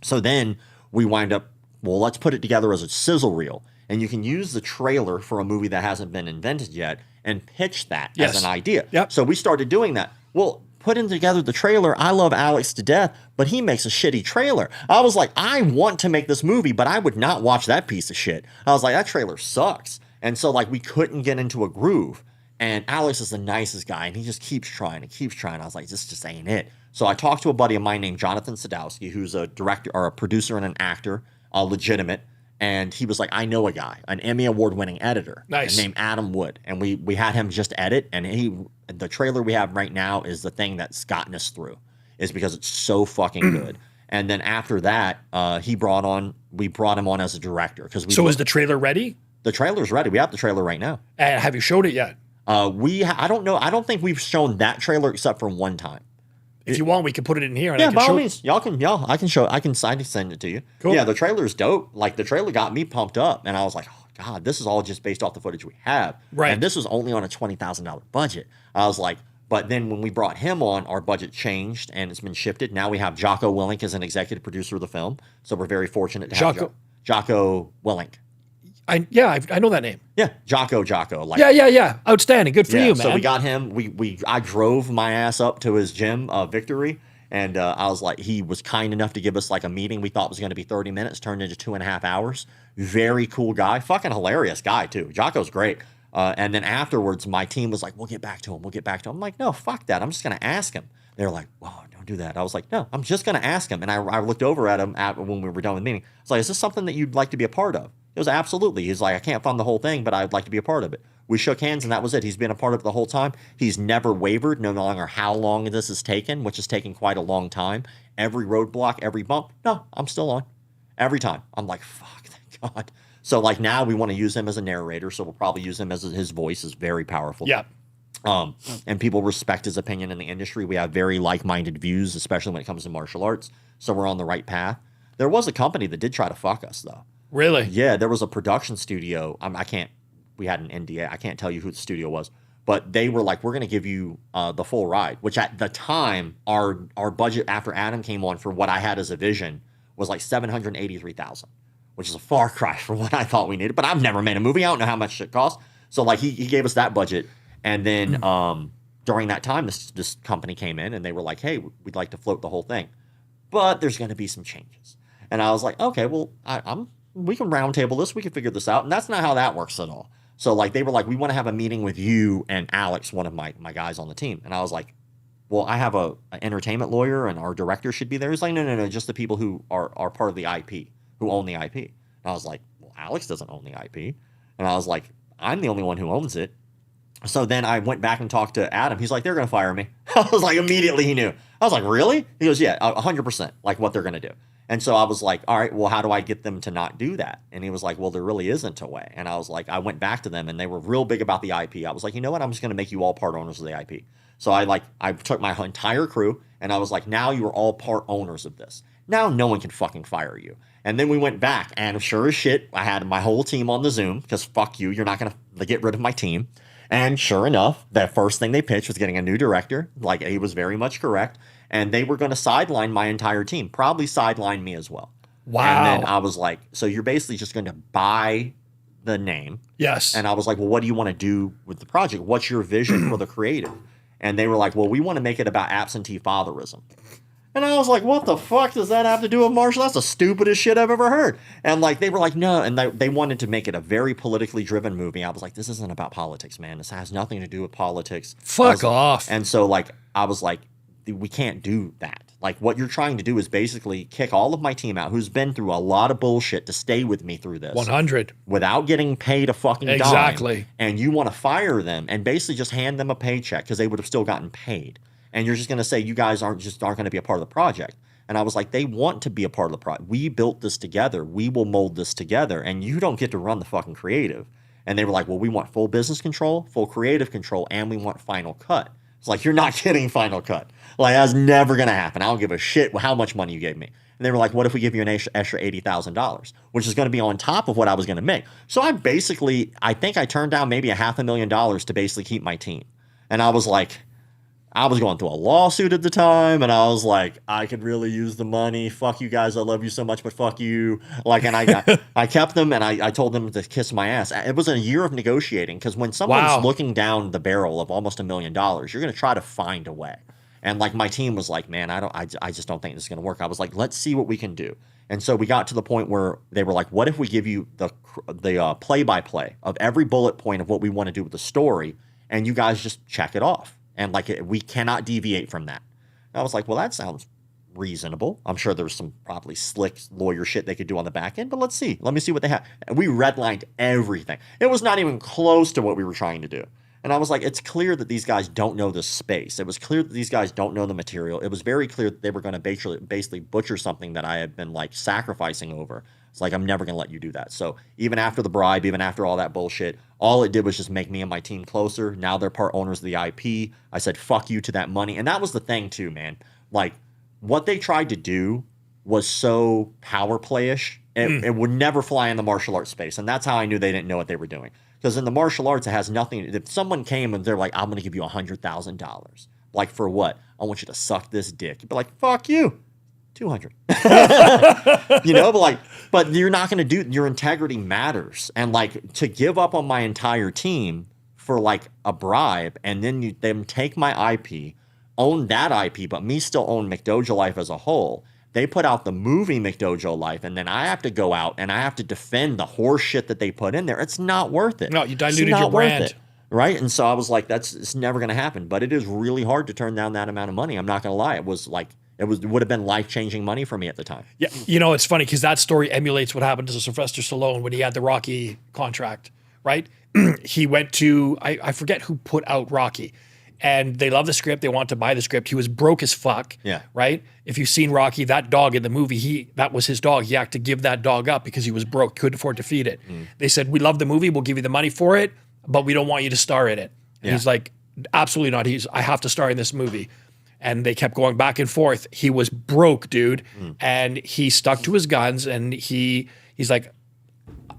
So then we wind up, well, let's put it together as a sizzle reel. And you can use the trailer for a movie that hasn't been invented yet and pitch that as an idea. Yep. So we started doing that. Well, putting together the trailer, I love Alex to death, but he makes a shitty trailer. I was like, I want to make this movie, but I would not watch that piece of shit. I was like, that trailer sucks. And so like we couldn't get into a groove. And Alex is the nicest guy, and he just keeps trying and keeps trying. I was like, this just ain't it. So I talked to a buddy of mine named Jonathan Sadowski, who's a director or a producer and an actor, legitimate. And he was like, I know a guy, an Emmy award-winning editor named Adam Wood. And we had him just edit. And the trailer we have right now is the thing that's gotten us through, is because it's so fucking good. And then after that, we brought him on as a director. So is the trailer ready? The trailer's ready. We have the trailer right now. And have you showed it yet? I don't know. I don't think we've shown that trailer except for one time. If you want, we can put it in here. And yeah, by all means, I can send it to you. Cool. Yeah, the trailer's dope. Like the trailer got me pumped up, and I was like, oh God, this is all just based off the footage we have. Right. And this was only on a $20,000 budget. I was like, but then when we brought him on, our budget changed and it's been shifted. Now we have Jocko Willink as an executive producer of the film, so we're very fortunate to have Jocko Willink. I know that name. Yeah, Jocko. Like, yeah. Outstanding. Good for you, man. So we got him. I drove my ass up to his gym, Victory, and I was like, he was kind enough to give us like a meeting we thought was going to be 30 minutes, turned into 2.5 hours. Very cool guy, fucking hilarious guy too. Jocko's great. And then afterwards, my team was like, we'll get back to him. I'm like, no, fuck that. I'm just going to ask him. They're like, whoa, don't do that. I was like, no, I'm just going to ask him. And I looked over at him when we were done with the meeting. I was like, is this something that you'd like to be a part of? It was absolutely. He's like, I can't fund the whole thing, but I'd like to be a part of it. We shook hands, and that was it. He's been a part of it the whole time. He's never wavered, no longer how long this has taken, which has taken quite a long time. Every roadblock, every bump, no, I'm still on. Every time. I'm like, fuck, thank God. So, like, now we want to use him as a narrator, so we'll probably use him as his voice is very powerful. Yeah. And people respect his opinion in the industry. We have very like-minded views, especially when it comes to martial arts. So we're on the right path. There was a company that did try to fuck us though. Really? Yeah, there was a production studio. We had an NDA. I can't tell you who the studio was, but they were like, we're going to give you the full ride, which at the time, our budget after Adam came on for what I had as a vision was like $783,000, which is a far cry from what I thought we needed. But I've never made a movie. I don't know how much it costs. So like he gave us that budget. And then during that time, this company came in and they were like, hey, we'd like to float the whole thing, but there's going to be some changes. And I was like, okay, well, we can roundtable this. We can figure this out. And that's not how that works at all. So like they were like, we want to have a meeting with you and Alex, one of my guys on the team. And I was like, well, I have an entertainment lawyer and our director should be there. He's like, no, just the people who are part of the IP, who own the IP. And I was like, well, Alex doesn't own the IP. And I was like, I'm the only one who owns it. So then I went back and talked to Adam. He's like, they're going to fire me. I was like, immediately he knew. I was like, really? He goes, yeah, 100%, like what they're going to do. And so I was like, all right, well, how do I get them to not do that? And he was like, well, there really isn't a way. And I was like, I went back to them and they were real big about the IP. I was like, you know what? I'm just going to make you all part owners of the IP. So I took my entire crew and I was like, now you are all part owners of this. Now no one can fucking fire you. And then we went back and sure as shit, I had my whole team on the Zoom because fuck you, you're not going to get rid of my team. And sure enough, the first thing they pitched was getting a new director. Like he was very much correct. And they were going to sideline my entire team, probably sideline me as well. Wow. And then I was like, so you're basically just going to buy the name. Yes. And I was like, well, what do you want to do with the project? What's your vision for the creative? And they were like, well, we want to make it about absentee fatherism. And I was like, what the fuck does that have to do with martial? That's the stupidest shit I've ever heard. And like, they were like, no. And they wanted to make it a very politically driven movie. I was like, this isn't about politics, man. This has nothing to do with politics. Fuck off. And so like, I was like, we can't do that. Like what you're trying to do is basically kick all of my team out who's been through a lot of bullshit to stay with me through this. 100. Without getting paid a fucking dime. Exactly. And you want to fire them and basically just hand them a paycheck because they would have still gotten paid. And you're just going to say you guys aren't going to be a part of the project. And I was like, they want to be a part of the project. We built this together. We will mold this together. And you don't get to run the fucking creative. And they were like, well, we want full business control, full creative control, and we want final cut. It's like, you're not getting final cut. Like, that's never going to happen. I don't give a shit how much money you gave me. And they were like, what if we give you an extra $80,000, which is going to be on top of what I was going to make? So I think I turned down maybe $500,000 to basically keep my team. And I was like, I was going through a lawsuit at the time, and I was like, I could really use the money. Fuck you guys. I love you so much, but fuck you. Like, and I kept them, and I told them to kiss my ass. It was a year of negotiating, because when someone's looking down the barrel of almost $1 million, you're going to try to find a way. And like my team was like, man, I just don't think this is going to work. I was like, let's see what we can do. And so we got to the point where they were like, what if we give you the play-by-play of every bullet point of what we want to do with the story, and you guys just check it off. And like we cannot deviate from that. And I was like, well, that sounds reasonable. I'm sure there's some probably slick lawyer shit they could do on the back end, but let's see. Let me see what they have. And we redlined everything. It was not even close to what we were trying to do. And I was like, it's clear that these guys don't know the space. It was clear that these guys don't know the material. It was very clear that they were going to basically butcher something that I had been like sacrificing over. It's like, I'm never going to let you do that. So even after the bribe, even after all that bullshit, all it did was just make me and my team closer. Now they're part owners of the IP. I said, fuck you to that money. And that was the thing too, man. Like what they tried to do was so power play-ish. It would never fly in the martial arts space. And that's how I knew they didn't know what they were doing. Because in the martial arts, it has nothing. If someone came and they're like, I'm going to give you $100,000. Like for what? I want you to suck this dick. You'd be like, fuck you. 200. But you're not going to do, your integrity matters. And like to give up on my entire team for like a bribe and then them take my IP, own that IP, but me still own McDojo Life as a whole. They put out the movie McDojo Life, and then I have to go out and I have to defend the horse shit that they put in there. It's not worth it. No, you diluted your brand. Right? And so I was like, it's never going to happen. But it is really hard to turn down that amount of money. I'm not going to lie. It would have been life-changing money for me at the time. Yeah, it's funny because that story emulates what happened to Sylvester Stallone when he had the Rocky contract, right? He went to, I forget who put out Rocky, and they loved the script. They wanted to buy the script. He was broke as fuck, right? If you've seen Rocky, that dog in the movie, that was his dog. He had to give that dog up because he was broke, couldn't afford to feed it. They said, we love the movie. We'll give you the money for it, but we don't want you to star in it. And he's like, absolutely not. I have to star in this movie. and they kept going back and forth. He was broke, dude, and he stuck to his guns, and he's like,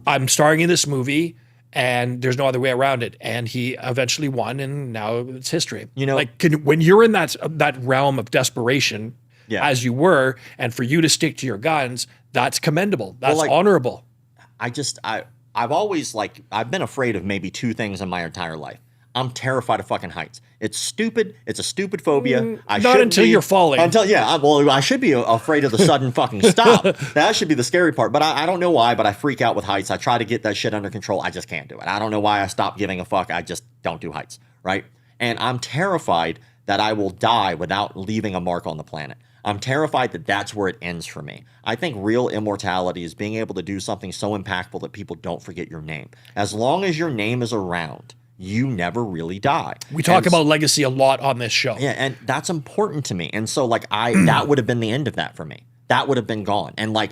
I'm starring in this movie, and there's no other way around it. And he eventually won, and now it's history. You know, like when you're in that realm of desperation, Yeah. as you were, and for you to stick to your guns, that's commendable. That's honorable. I've always I've been afraid of maybe two things in my entire life. I'm terrified of fucking heights. It's stupid. It's a stupid phobia. Not until you're falling. I should be afraid of the sudden fucking stop. That should be the scary part. But I don't know why, but I freak out with heights. I try to get that shit under control. I just can't do it. I don't know why I stopped giving a fuck. I just don't do heights, right? And I'm terrified that I will die without leaving a mark on the planet. I'm terrified that that's where it ends for me. I think real immortality is being able to do something so impactful that people don't forget your name. As long as your name is around, you never really die. We talk about legacy a lot on this show. Yeah, and that's important to me. And so that would have been the end of that for me. That would have been gone. And like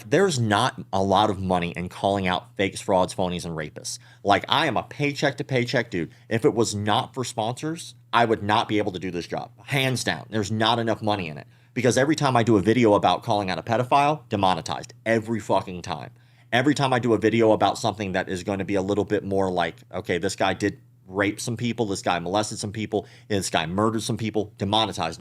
there's not a lot of money in calling out fakes, frauds, phonies, and rapists. Like, I am a paycheck to paycheck dude. If it was not for sponsors, I would not be able to do this job. Hands down. There's not enough money in it. Because every time I do a video about calling out a pedophile, demonetized. Every fucking time. Every time I do a video about something that is going to be a little bit more like, okay, this guy did rape some people, this guy molested some people, this guy murdered some people, demonetized.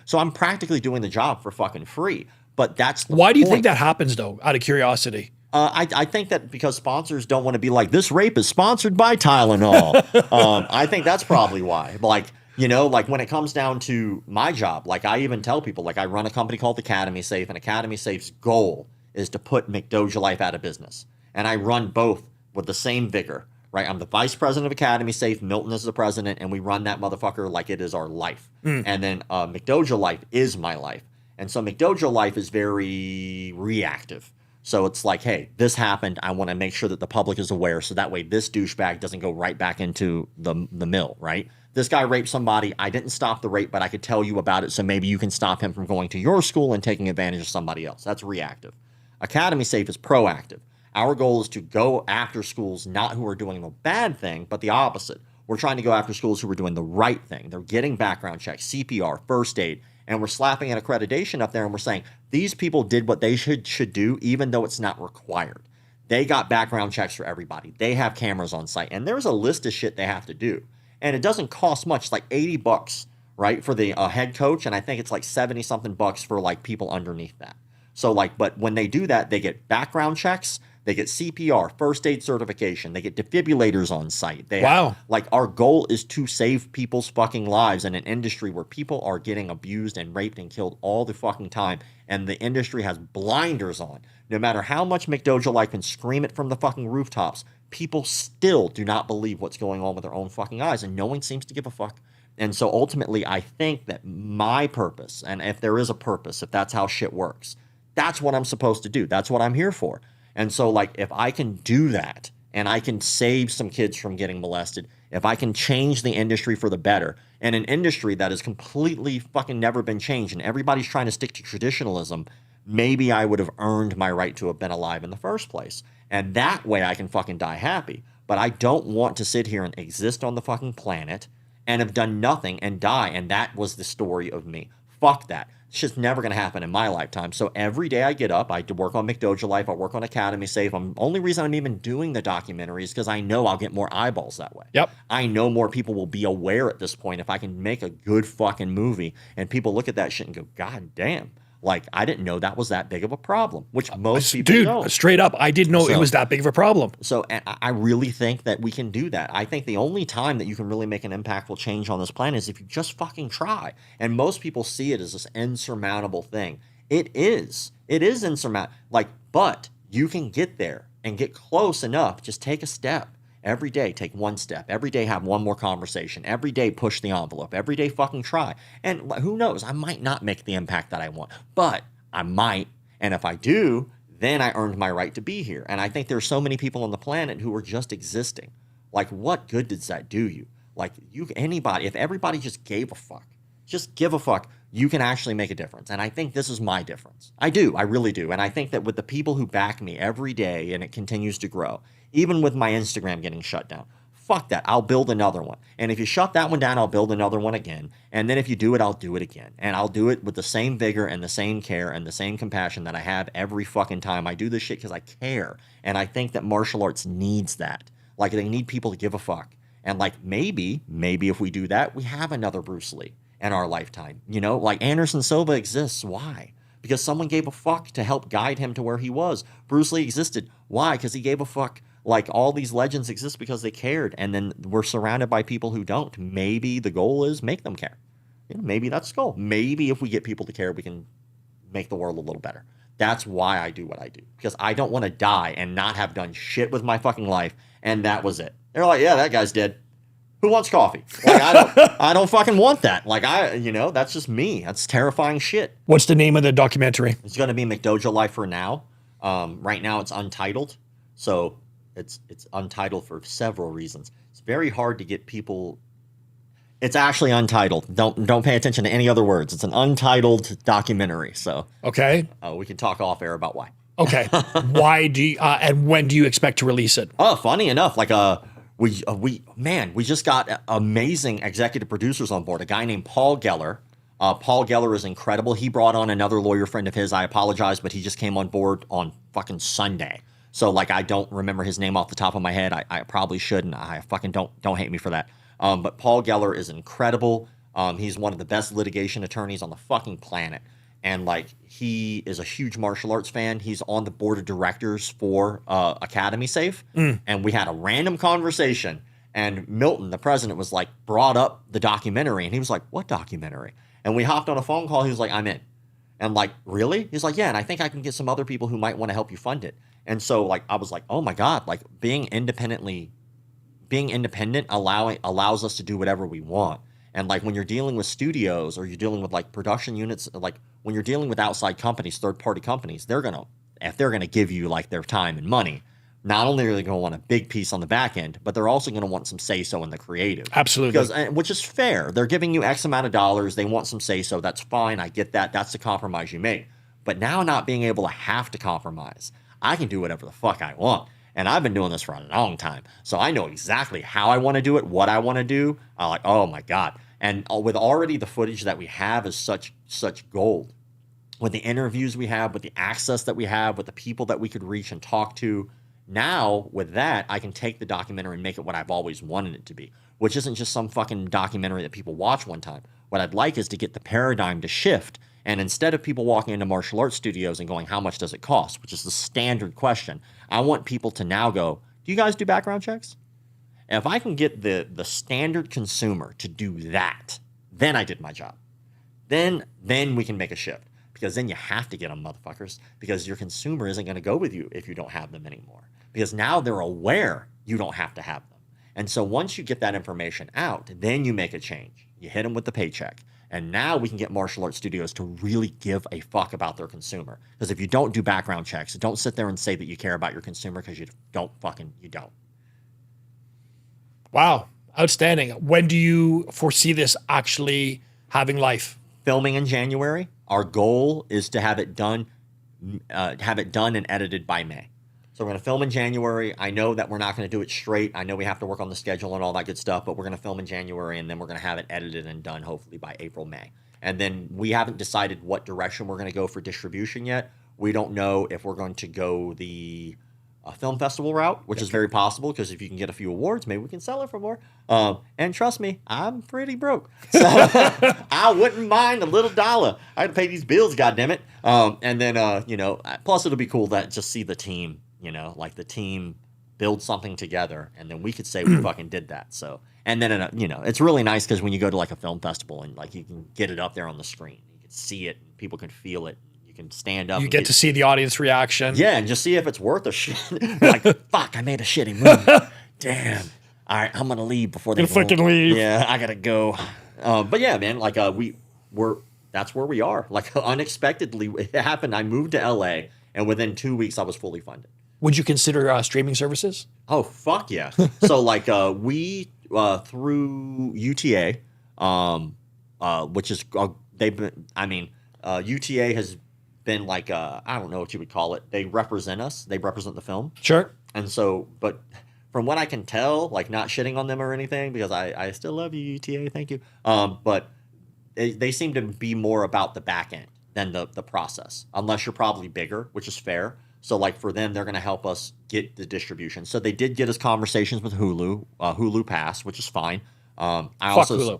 So I'm practically doing the job for fucking free. But that's the Why do you point. think that happens, though, out of curiosity? I think that because sponsors don't want to be like, this rape is sponsored by Tylenol. I think that's probably why. Like, you know, like when it comes down to my job, like I even tell people, like I run a company called Academy Safe, and Academy Safe's goal is to put McDojo Life out of business. And I run both with the same vigor, right? I'm the vice president of Academy Safe. Milton is the president, and we run that motherfucker like it is our life. And then McDojo Life is my life. And so McDojo Life is very reactive. So it's like, hey, this happened. I want to make sure that the public is aware, so that way this douchebag doesn't go right back into the mill, right? This guy raped somebody. I didn't stop the rape, but I could tell you about it, so maybe you can stop him from going to your school and taking advantage of somebody else. That's reactive. Academy Safe is proactive. Our goal is to go after schools not who are doing the bad thing, but the opposite. We're trying to go after schools who are doing the right thing. They're getting background checks, CPR, first aid, and we're slapping an accreditation up there, and we're saying these people did what they should do, even though it's not required. They got background checks for everybody. They have cameras on site, and there's a list of shit they have to do. And it doesn't cost much. It's like $80, right, for the head coach, and I think it's like 70 something bucks for like people underneath that. So like, but when they do that, they get background checks, they get CPR, first aid certification, they get defibrillators on site. Wow. Like, our goal is to save people's fucking lives in an industry where people are getting abused and raped and killed all the fucking time, and the industry has blinders on. No matter how much McDojo Life can scream it from the fucking rooftops, people still do not believe what's going on with their own fucking eyes, and no one seems to give a fuck. And so ultimately, I think that my purpose, and if there is a purpose, if that's how shit works, that's what I'm supposed to do. That's what I'm here for. And so, like, if I can do that, and I can save some kids from getting molested, if I can change the industry for the better, and an industry that has completely fucking never been changed, and everybody's trying to stick to traditionalism, maybe I would have earned my right to have been alive in the first place. And that way I can fucking die happy. But I don't want to sit here and exist on the fucking planet and have done nothing and die, and that was the story of me. Fuck that. It's just never going to happen in my lifetime. So every day I get up, I work on McDojo Life, I work on Academy Safe. Only reason I'm even doing the documentary is because I know I'll get more eyeballs that way. Yep. I know more people will be aware at this point if I can make a good fucking movie and people look at that shit and go, God damn. Like, I didn't know that was that big of a problem, which most people don't. Dude, straight up, I didn't know it was that big of a problem. So I really think that we can do that. I think the only time that you can really make an impactful change on this planet is if you just fucking try. And most people see it as this insurmountable thing. It is. It is insurmountable. Like, but you can get there and get close enough. Just take a step. Every day, take one step. Every day, have one more conversation. Every day, push the envelope. Every day, fucking try. And who knows? I might not make the impact that I want, but I might. And if I do, then I earned my right to be here. And I think there's so many people on the planet who are just existing. Like, what good does that do you? Like, anybody, if everybody just gave a fuck, just give a fuck, you can actually make a difference. And I think this is my difference. I do. I really do. And I think that with the people who back me every day, and it continues to grow, even with my Instagram getting shut down, fuck that. I'll build another one. And if you shut that one down, I'll build another one again. And then if you do it, I'll do it again. And I'll do it with the same vigor and the same care and the same compassion that I have every fucking time. I do this shit because I care. And I think that martial arts needs that. Like, they need people to give a fuck. And like, maybe if we do that, we have another Bruce Lee in our lifetime. You know, like Anderson Silva exists. Why? Because someone gave a fuck to help guide him to where he was. Bruce Lee existed. Why? Because he gave a fuck. Like, all these legends exist because they cared, and then we're surrounded by people who don't. Maybe the goal is make them care. You know, maybe that's the goal. Maybe if we get people to care, we can make the world a little better. That's why I do what I do, because I don't want to die and not have done shit with my fucking life, and that was it. They're like, yeah, that guy's dead. Who wants coffee? Like, I don't fucking want that. Like, that's just me. That's terrifying shit. What's the name of the documentary? It's going to be McDojo Life for now. Right now it's untitled. So it's untitled for several reasons. It's very hard to get people. It's actually untitled. Don't pay attention to any other words. It's an untitled documentary. So okay, we can talk off air about why. Okay, why do you, and when do you expect to release it? Oh, funny enough, like we just got amazing executive producers on board. A guy named Paul Geller. Paul Geller is incredible. He brought on another lawyer friend of his. I apologize, but he just came on board on fucking Sunday. So, like, I don't remember his name off the top of my head. I probably should, and I fucking don't hate me for that. But Paul Geller is incredible. He's one of the best litigation attorneys on the fucking planet. And, like, he is a huge martial arts fan. He's on the board of directors for Academy Safe. And we had a random conversation. And Milton, the president, was like, brought up the documentary. And he was like, what documentary? And we hopped on a phone call. He was like, I'm in. And like, really? He's like, yeah, and I think I can get some other people who might want to help you fund it. And so, like, I was like, oh my God, like, being independent allows us to do whatever we want. And like, when you're dealing with studios or you're dealing with like production units, like when you're dealing with outside companies, third-party companies, if they're gonna give you like their time and money, not only are they going to want a big piece on the back end, but they're also going to want some say-so in the creative. Absolutely. Which is fair. They're giving you X amount of dollars. They want some say-so. That's fine. I get that. That's the compromise you make. But now not being able to have to compromise, I can do whatever the fuck I want. And I've been doing this for a long time. So I know exactly how I want to do it, what I want to do. I'm like, oh my God. And with already the footage that we have is such gold. With the interviews we have, with the access that we have, with the people that we could reach and talk to, now, with that, I can take the documentary and make it what I've always wanted it to be, which isn't just some fucking documentary that people watch one time. What I'd like is to get the paradigm to shift, and instead of people walking into martial arts studios and going, how much does it cost, which is the standard question, I want people to now go, do you guys do background checks? And if I can get the standard consumer to do that, then I did my job. Then we can make a shift. Because then you have to get them, motherfuckers, because your consumer isn't going to go with you if you don't have them anymore. Because now they're aware you don't have to have them. And so once you get that information out, then you make a change. You hit them with the paycheck. And now we can get martial arts studios to really give a fuck about their consumer. Because if you don't do background checks, don't sit there and say that you care about your consumer, because you don't. Wow. Outstanding. When do you foresee this actually having life? Filming in January. Our goal is to have it done and edited by May. So we're going to film in January. I know that we're not going to do it straight. I know we have to work on the schedule and all that good stuff, but we're going to film in January, and then we're going to have it edited and done hopefully by April, May. And then we haven't decided what direction we're going to go for distribution yet. We don't know if we're going to go the film festival route, which is very possible, because if you can get a few awards, maybe we can sell it for more. And trust me, I'm pretty broke, so I wouldn't mind a little dollar. I had to pay these bills, goddammit. And then plus it'll be cool to just see the team, like the team build something together, and then we could say we fucking did that. So, and then it's really nice, because when you go to like a film festival and like you can get it up there on the screen, you can see it, and people can feel it. Can stand up. You get to see the audience reaction. Yeah, and just see if it's worth a shit. Like, fuck, I made a shitty movie. Damn. All right, I'm gonna leave before they fucking leave. Yeah, I gotta go. But yeah, man, like we're that's where we are. Like, unexpectedly, it happened. I moved to LA, and within 2 weeks, I was fully funded. Would you consider streaming services? Oh fuck yeah! So like we through UTA, which is they've been. I mean, UTA has been like I don't know what you would call it. They represent us. They represent the film. Sure. And so, but from what I can tell, like not shitting on them or anything, because I still love you, UTA, thank you. But they seem to be more about the back end than the process, unless you're probably bigger, which is fair. So like for them, they're going to help us get the distribution. So they did get us conversations with Hulu, Hulu Pass, which is fine. I also Hulu.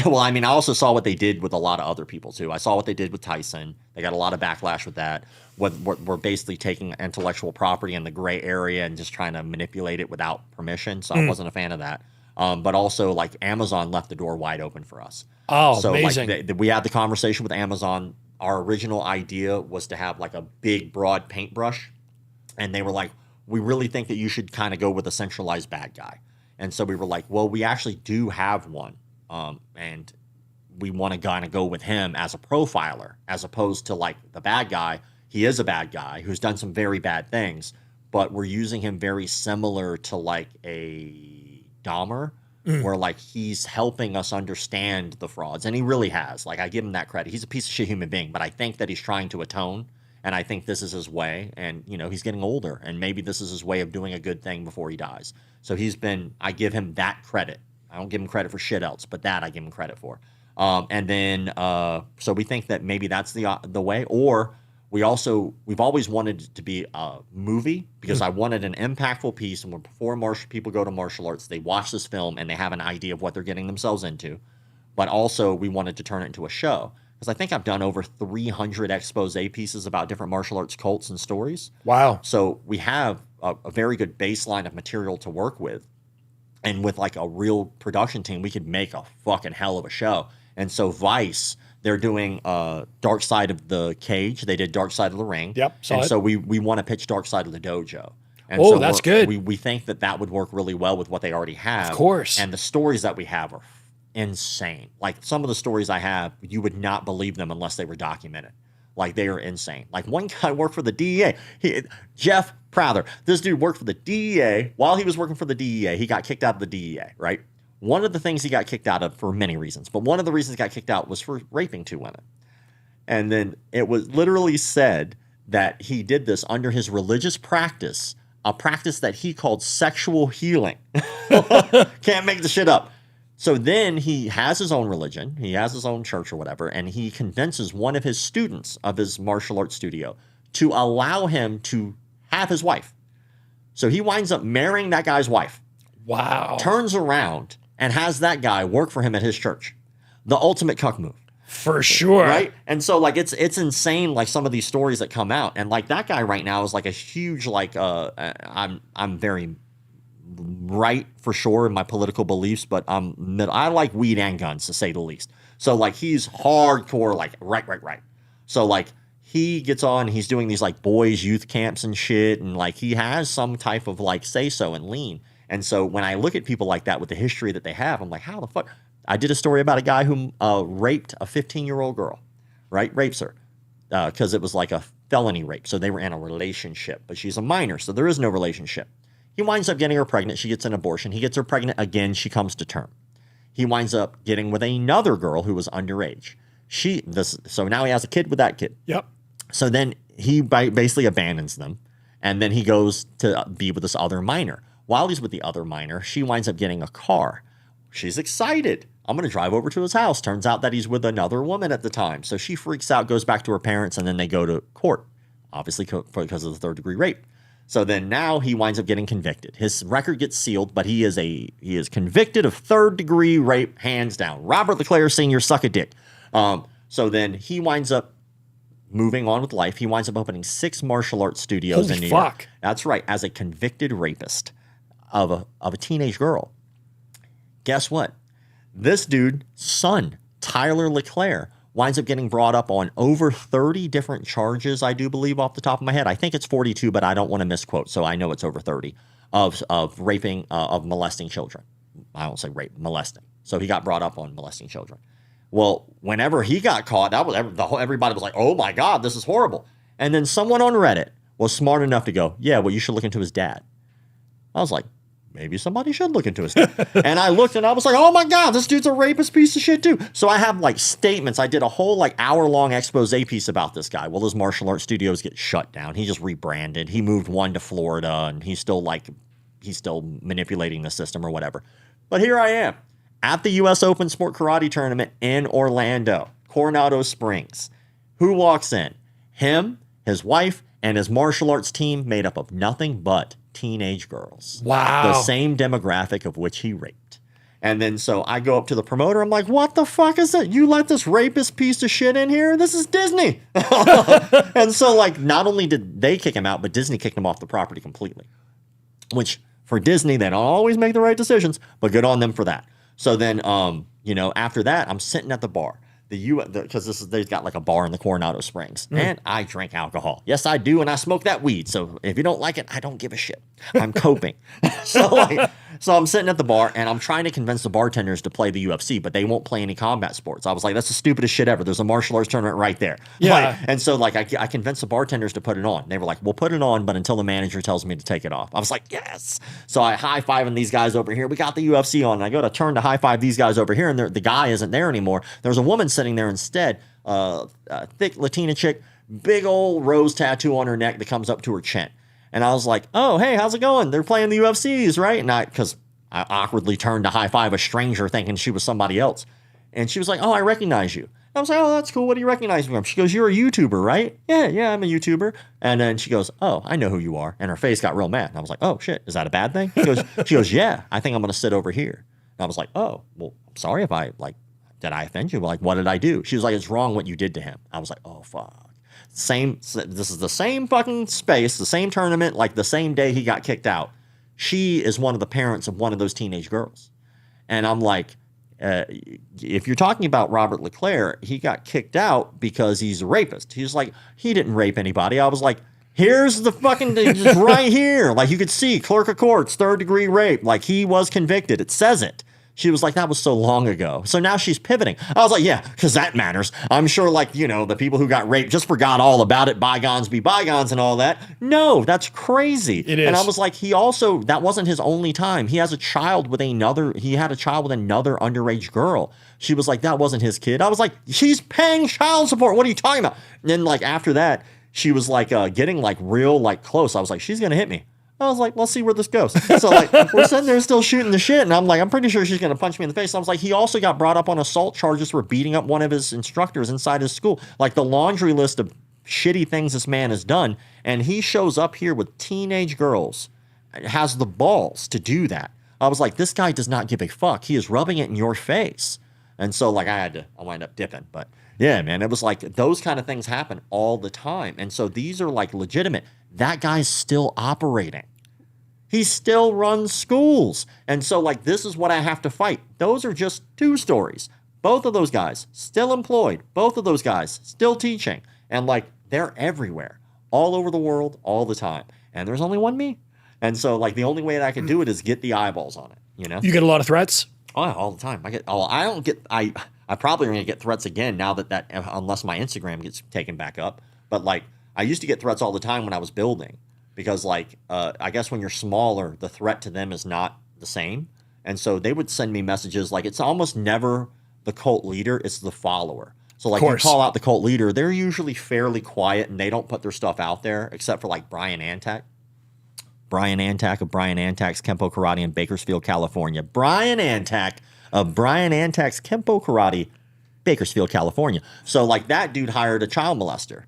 well, I mean, I also saw what they did with a lot of other people too. I saw what they did with Tyson. They got a lot of backlash with that. We're basically taking intellectual property in the gray area and just trying to manipulate it without permission. So I wasn't a fan of that. But also, like Amazon left the door wide open for us. Oh, so amazing! Like we had the conversation with Amazon. Our original idea was to have like a big, broad paintbrush, and they were like, "We really think that you should kind of go with a centralized bad guy." And so we were like, "Well, we actually do have one." And we want to kind of go with him as a profiler, as opposed to like the bad guy. He is a bad guy who's done some very bad things, but we're using him very similar to like a Dahmer, where like he's helping us understand the frauds. And he really has. Like I give him that credit. He's a piece of shit human being, but I think that he's trying to atone. And I think this is his way. And, you know, he's getting older. And maybe this is his way of doing a good thing before he dies. So I give him that credit. I don't give him credit for shit else, but that I give him credit for. And then, so we think that maybe that's the way. Or we've always wanted it to be a movie, because I wanted an impactful piece. And before people go to martial arts, they watch this film and they have an idea of what they're getting themselves into. But also we wanted to turn it into a show, because I think I've done over 300 expose pieces about different martial arts cults and stories. Wow. So we have a very good baseline of material to work with. And with like a real production team, we could make a fucking hell of a show. And so Vice, they're doing Dark Side of the Cage. They did Dark Side of the Ring. Yep. So we want to pitch Dark Side of the Dojo. And oh, so that's good. We think that would work really well with what they already have. Of course. And the stories that we have are insane. Like some of the stories I have, you would not believe them unless they were documented. Like they are insane. Like one guy worked for the DEA. Jeff Prather. This dude worked for the DEA. While he was working for the DEA, he got kicked out of the DEA, right? One of the things he got kicked out of for many reasons, but one of the reasons he got kicked out was for raping 2 women. And then it was literally said that he did this under his religious practice, a practice that he called sexual healing. Can't make the shit up. So then he has his own religion, he has his own church or whatever, and he convinces one of his students of his martial arts studio to allow him to have his wife. So he winds up marrying that guy's wife. Wow. Turns around and has that guy work for him at his church. The ultimate cuck move. For sure. Right? And so like it's insane, like some of these stories that come out. And like that guy right now is like a huge like I'm very right for sure in my political beliefs, but I like weed and guns, to say the least. So like he's hardcore like right. So like he gets on, he's doing these like boys youth camps and shit, and like he has some type of like say so and lean. And so when I look at people like that with the history that they have, I'm like, how the fuck? I did a story about a guy who raped a 15-year-old girl, right? Rapes her because it was like a felony rape. So they were in a relationship, but she's a minor, so there is no relationship. He winds up getting her pregnant. She gets an abortion. He gets her pregnant again. She comes to term. He winds up getting with another girl who was underage. So now he has a kid with that kid. Yep. So then he basically abandons them, and then he goes to be with this other minor. While he's with the other minor, she winds up getting a car. She's excited. I'm going to drive over to his house. Turns out that he's with another woman at the time. So she freaks out, goes back to her parents, and then they go to court, obviously because of the third-degree rape. So then now he winds up getting convicted. His record gets sealed, but he is convicted of third-degree rape, hands down. Robert LeClaire Sr., suck a dick. So then he winds up moving on with life. He winds up opening 6 martial arts studios in New York. That's right, as a convicted rapist of a teenage girl. Guess what? This dude's son, Tyler LeClaire, winds up getting brought up on over 30 different charges, I do believe, off the top of my head. I think it's 42, but I don't want to misquote, so I know it's over 30, of raping, of molesting children. I don't say rape, molesting. So he got brought up on molesting children. Well, whenever he got caught, everybody was like, oh my God, this is horrible. And then someone on Reddit was smart enough to go, yeah, well, you should look into his dad. I was like, maybe somebody should look into his dad. And I looked and I was like, oh my God, this dude's a rapist piece of shit too. So I have like statements. I did a whole like hour-long expose piece about this guy. Well, his martial arts studios get shut down. He just rebranded. He moved one to Florida, and he's still like, he's still manipulating the system or whatever. But here I am at the U.S. Open Sport Karate Tournament in Orlando, Coronado Springs. Who walks in? Him, his wife, and his martial arts team made up of nothing but teenage girls. Wow. The same demographic of which he raped. And then so I go up to the promoter. I'm like, what the fuck is it? You let this rapist piece of shit in here? This is Disney. And so like not only did they kick him out, but Disney kicked him off the property completely. Which for Disney, they don't always make the right decisions, but good on them for that. So then, after that, I'm sitting at the bar. Because they've got like a bar in the Coronado Springs, and I drink alcohol. Yes, I do, and I smoke that weed. So if you don't like it, I don't give a shit. I'm coping. So I'm sitting at the bar, and I'm trying to convince the bartenders to play the UFC, but they won't play any combat sports. I was like, that's the stupidest shit ever. There's a martial arts tournament right there. Yeah. And so I convinced the bartenders to put it on. They were like, we'll put it on, but until the manager tells me to take it off. I was like, yes. So I high-fiving these guys over here. We got the UFC on, and I go to turn to high-five these guys over here, and the guy isn't there anymore. There's a woman sitting there instead, a thick Latina chick, big old rose tattoo on her neck that comes up to her chin. And I was like, oh, hey, how's it going? They're playing the UFCs, right? And because I awkwardly turned to high five a stranger thinking she was somebody else. And she was like, oh, I recognize you. I was like, oh, that's cool. What do you recognize me from? She goes, you're a YouTuber, right? Yeah, I'm a YouTuber. And then she goes, oh, I know who you are. And her face got real mad. And I was like, oh, shit, is that a bad thing? She goes, yeah, I think I'm going to sit over here. And I was like, oh, well, I'm sorry if did I offend you? Like, what did I do? She was like, it's wrong what you did to him. I was like, oh, fuck. This is the same fucking space, the same tournament, like the same day he got kicked out. She is one of the parents of one of those teenage girls. And I'm like, if you're talking about Robert LeClaire, he got kicked out because he's a rapist. He's like, he didn't rape anybody. I was like, here's the fucking just right here. Like you could see clerk of courts, 3rd-degree rape. Like he was convicted. It says it. She was like, that was so long ago. So now she's pivoting. I was like, yeah, because that matters. I'm sure the people who got raped just forgot all about it. Bygones be bygones and all that. No, that's crazy. It is. And I was like, that wasn't his only time. He had a child with another underage girl. She was like, that wasn't his kid. I was like, she's paying child support. What are you talking about? And then after that, she was getting real close. I was like, she's going to hit me. I was like, let's see where this goes. So we're sitting there still shooting the shit. And I'm like, I'm pretty sure she's going to punch me in the face. I was like, he also got brought up on assault charges for beating up one of his instructors inside his school. Like the laundry list of shitty things this man has done. And he shows up here with teenage girls, has the balls to do that. I was like, this guy does not give a fuck. He is rubbing it in your face. And so I wind up dipping. But yeah, man, it was like those kind of things happen all the time. And so these are legitimate. That guy's still operating. He still runs schools. And so this is what I have to fight. Those are just 2 stories. Both of those guys still employed. Both of those guys still teaching. And they're everywhere, all over the world, all the time. And there's only one me. And so the only way that I can do it is get the eyeballs on it, You get a lot of threats? Oh, all the time. I probably am going to get threats again now that unless my Instagram gets taken back up. But I used to get threats all the time when I was building because I guess when you're smaller, the threat to them is not the same. And so they would send me messages it's almost never the cult leader, it's the follower. So you call out the cult leader, they're usually fairly quiet and they don't put their stuff out there except for Brian Antak. Brian Antak of Brian Antak's Kempo Karate in Bakersfield, California. Brian Antak of Brian Antak's Kempo Karate, Bakersfield, California. So that dude hired a child molester.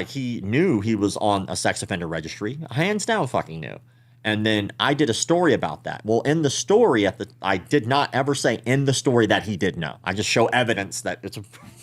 He knew he was on a sex offender registry. Hands down fucking knew. And then I did a story about that. Well, in the story, I did not ever say in the story that he did know. I just show evidence that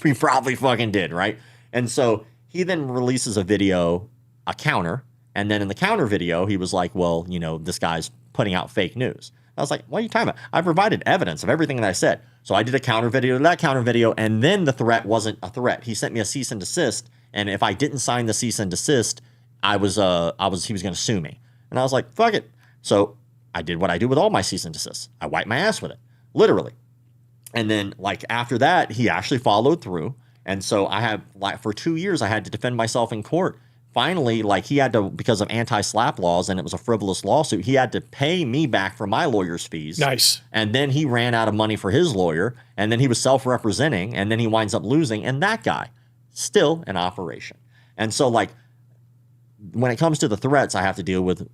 he probably fucking did, right? And so he then releases a video, a counter. And then in the counter video, he was like, well, this guy's putting out fake news. I was like, what are you talking about? I provided evidence of everything that I said. So I did a counter video to that counter video. And then the threat wasn't a threat. He sent me a cease and desist. And if I didn't sign the cease and desist, he was going to sue me. And I was like, fuck it. So I did what I do with all my cease and desists. I wiped my ass with it, literally. And then after that, he actually followed through. And so I had for 2 years, I had to defend myself in court. Finally, he had to, because of anti-SLAPP laws, and it was a frivolous lawsuit, he had to pay me back for my lawyer's fees. Nice. And then he ran out of money for his lawyer, and then he was self-representing, and then he winds up losing, and that guy, still in operation. And so, when it comes to the threats, I have to deal with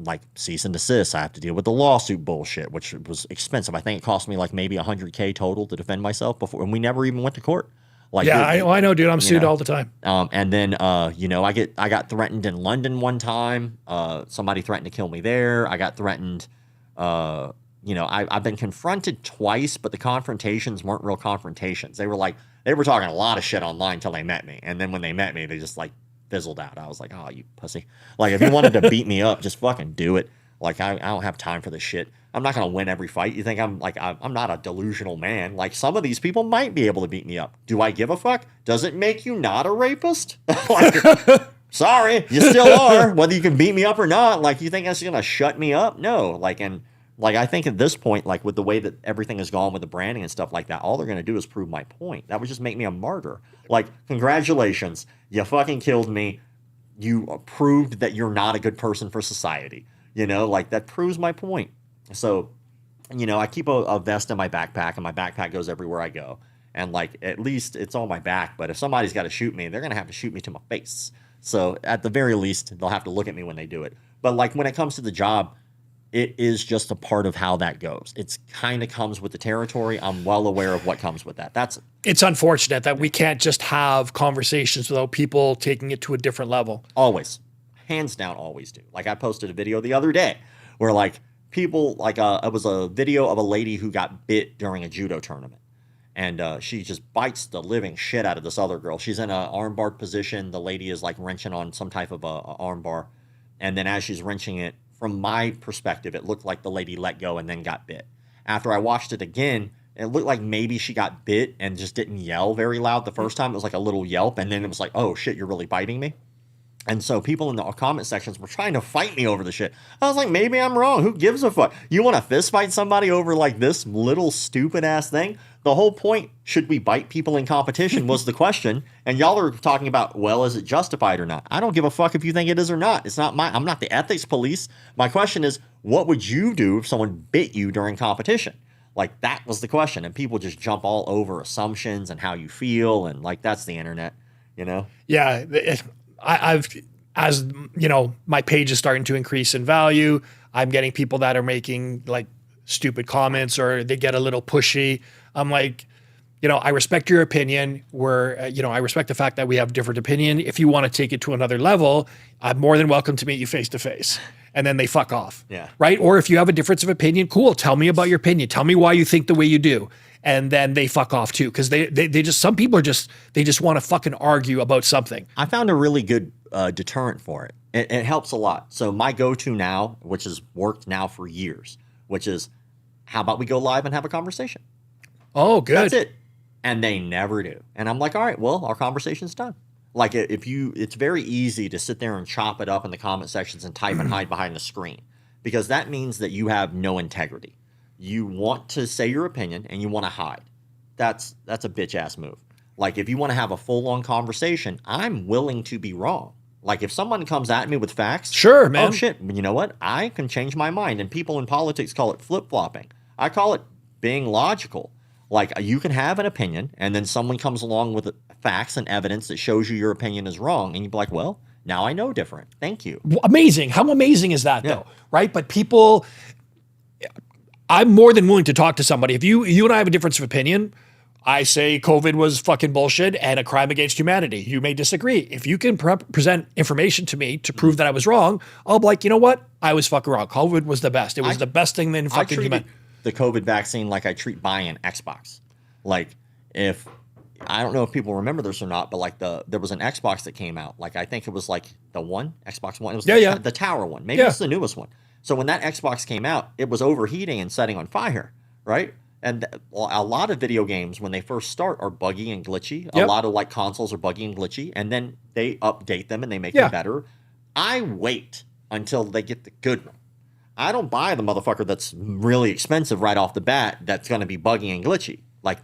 like cease and desist. I have to deal with the lawsuit bullshit, which was expensive. I think it cost me like maybe $100K total to defend myself before, and we never even went to court. Like, Yeah, I know, dude. I'm sued all the time. And then, I got threatened in London one time. Somebody threatened to kill me there. I got threatened. I've been confronted twice, but the confrontations weren't real confrontations. They were talking a lot of shit online until they met me. And then when they met me, they just like fizzled out. I was like, oh, you pussy. Like, if you wanted to beat me up, just fucking do it. Like, I don't have time for this shit. I'm not going to win every fight. You think I'm not a delusional man. Like, some of these people might be able to beat me up. Do I give a fuck? Does it make you not a rapist? Like, sorry, you still are, whether you can beat me up or not. Like, you think that's going to shut me up? No. Like, I think at this point, like, with the way that everything has gone with the branding and stuff like that, all they're going to do is prove my point. That would just make me a martyr. Like, congratulations. You fucking killed me. You proved that you're not a good person for society. Like, that proves my point. So, I keep a vest in my backpack, and my backpack goes everywhere I go. And, like, at least it's on my back. But if somebody's got to shoot me, they're going to have to shoot me to my face. So, at the very least, they'll have to look at me when they do it. But, like, when it comes to the job, it is just a part of how that goes. It's kind of comes with the territory. I'm well aware of what comes with that. It's unfortunate that we can't just have conversations without people taking it to a different level. Always. Hands down, always do. Like, I posted a video the other day where, like, people, like, it was a video of a lady who got bit during a judo tournament. And she just bites the living shit out of this other girl. She's in an armbar position. The lady is, like, wrenching on some type of a armbar. And then as she's wrenching it, from my perspective, it looked like the lady let go and then got bit. After I watched it again, it looked like maybe she got bit and just didn't yell very loud the first time. It was like a little yelp, and then it was like, oh, shit, you're really biting me? And so people in the comment sections were trying to fight me over the shit. I was like, maybe I'm wrong. Who gives a fuck? You want to fist fight somebody over like this little stupid ass thing? The whole point, should we bite people in competition, was the question. And y'all are talking about, well, is it justified or not? I don't give a fuck if you think it is or not. I'm not the ethics police. My question is, what would you do if someone bit you during competition? Like, that was the question. And people just jump all over assumptions and how you feel. And like, that's the internet, Yeah. I've, as you know, my page is starting to increase in value. I'm getting people that are making like stupid comments, or they get a little pushy. I'm like, I respect your opinion. I respect the fact that we have different opinion. If you want to take it to another level, I'm more than welcome to meet you face to face. And then they fuck off. Yeah. Right. Or if you have a difference of opinion, cool. Tell me about your opinion. Tell me why you think the way you do. And then they fuck off too. Cause they just, some people are just, they just want to fucking argue about something. I found a really good deterrent for it. It helps a lot. So my go-to now, which has worked now for years, which is, how about we go live and have a conversation? Oh, good. That's it. And they never do. And I'm like, all right, well, our conversation's done. Like, it's very easy to sit there and chop it up in the comment sections and type and hide behind the screen, because that means that you have no integrity. You want to say your opinion and you want to hide. That's a bitch ass move. Like, if you want to have a full on conversation, I'm willing to be wrong. Like, if someone comes at me with facts, sure, man. Oh shit, you know what? I can change my mind. And people in politics call it flip flopping. I call it being logical. Like, you can have an opinion, and then someone comes along with facts and evidence that shows you your opinion is wrong, and you'd be like, well, now I know different. Thank you. Amazing. How amazing is that, though? Right? But people, I'm more than willing to talk to somebody. If you and I have a difference of opinion, I say COVID was fucking bullshit and a crime against humanity. You may disagree. If you can present information to me to prove that I was wrong, I'll be like, you know what? I was fucking wrong. COVID was the best. It was the best thing in fucking humanity. The COVID vaccine like I treat buying an Xbox. Like, if I don't know if people remember this or not, but like there was an Xbox that came out. Like, I think it was like the Xbox One. It was the tower one. Maybe it's the newest one. So when that Xbox came out, it was overheating and setting on fire, right? And a lot of video games, when they first start, are buggy and glitchy. Yep. A lot of like consoles are buggy and glitchy, and then they update them and they make them better. I wait until they get the good one. I don't buy the motherfucker that's really expensive right off the bat that's going to be buggy and glitchy. Like,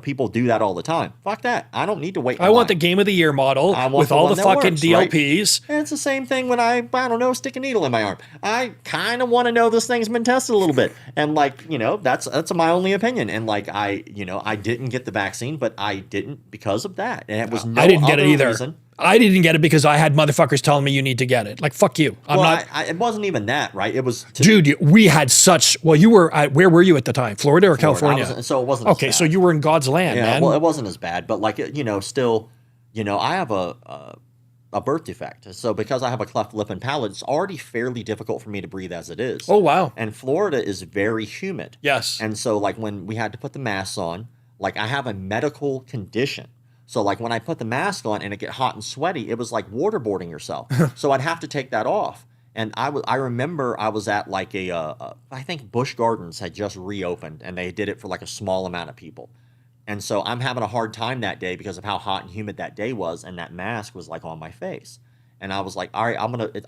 people do that all the time. Fuck that. I don't need to wait. I want the Game of the Year model with all the fucking works, DLPs. Right? And it's the same thing when I don't know, stick a needle in my arm. I kind of want to know this thing's been tested a little bit. And like, that's my only opinion. And like, I didn't get the vaccine, but I didn't because of that. And it was no I didn't get it either. Reason. I didn't get it because I had motherfuckers telling me you need to get it. Like, fuck you. I'm Well, not. it wasn't even that, right? It was Dude, we had such. Well, you were. Where were you at the time? Florida or California? So it wasn't. Okay, as so bad. you were in God's land, Yeah, man. well, it wasn't as bad, but like still, I have a birth defect. So because I have a cleft lip and palate, it's already fairly difficult for me to breathe as it is. Oh, wow. And Florida is very humid. Yes. And so like when we had to put the masks on, like I have a medical condition. So like when I put the mask on and it get hot and sweaty, it was like waterboarding yourself. So I'd have to take that off. And I remember I was at like I think Busch Gardens had just reopened and they did it for like a small amount of people. And so I'm having a hard time that day because of how hot and humid that day was, and that mask was like on my face. And I was like, all right,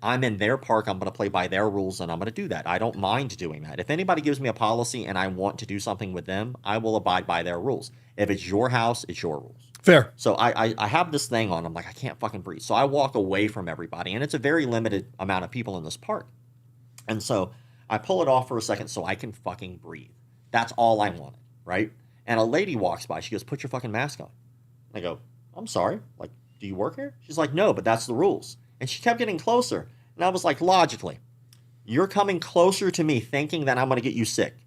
I'm in their park, I'm gonna play by their rules, and I'm gonna do that. I don't mind doing that. If anybody gives me a policy and I want to do something with them, I will abide by their rules. If it's your house, it's your rules. Fair. So I have this thing on, I'm like, I can't fucking breathe. So I walk away from everybody, and it's a very limited amount of people in this park. And so I pull it off for a second so I can fucking breathe. That's all I wanted, right? And a lady walks by. She goes, put your fucking mask on. I go, I'm sorry. Like, do you work here? She's like, no, but that's the rules. And she kept getting closer. And I was like, logically, you're coming closer to me thinking that I'm going to get you sick.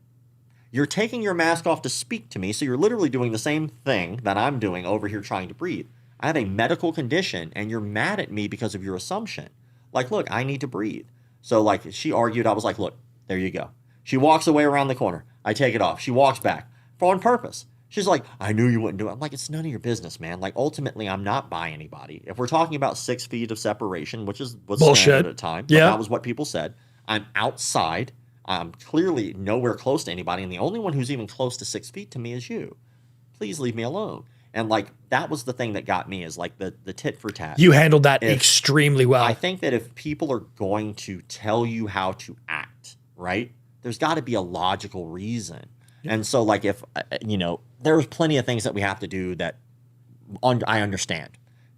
You're taking your mask off to speak to me. So you're literally doing the same thing that I'm doing over here trying to breathe. I have a medical condition and you're mad at me because of your assumption. Like, look, I need to breathe. So like she argued. I was like, look, there you go. She walks away around the corner. I take it off. She walks back. On purpose. She's like, I knew you wouldn't do it. I'm like, it's none of your business, man. Like, ultimately, I'm not by anybody. If we're talking about 6 feet of separation, which was bullshit standard at the time, yeah, that was what people said. I'm outside. I'm clearly nowhere close to anybody, and the only one who's even close to 6 feet to me is you. Please leave me alone. And like that was the thing that got me is like the tit for tat. You handled that extremely well. I think that if people are going to tell you how to act, right, there's got to be a logical reason. And so, like, if, there's plenty of things that we have to do that I understand.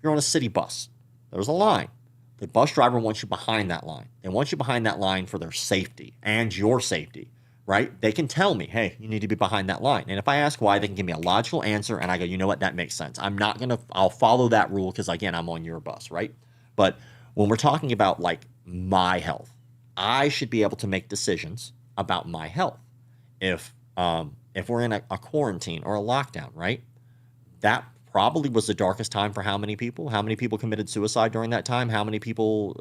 You're on a city bus. There's a line. The bus driver wants you behind that line. They want you behind that line for their safety and your safety, right? They can tell me, hey, you need to be behind that line. And if I ask why, they can give me a logical answer, and I go, you know what, that makes sense. I'll follow that rule because, again, I'm on your bus, right? But when we're talking about, like, my health, I should be able to make decisions about my health. If we're in a quarantine or a lockdown, right? That probably was the darkest time for how many people? How many people committed suicide during that time? How many people,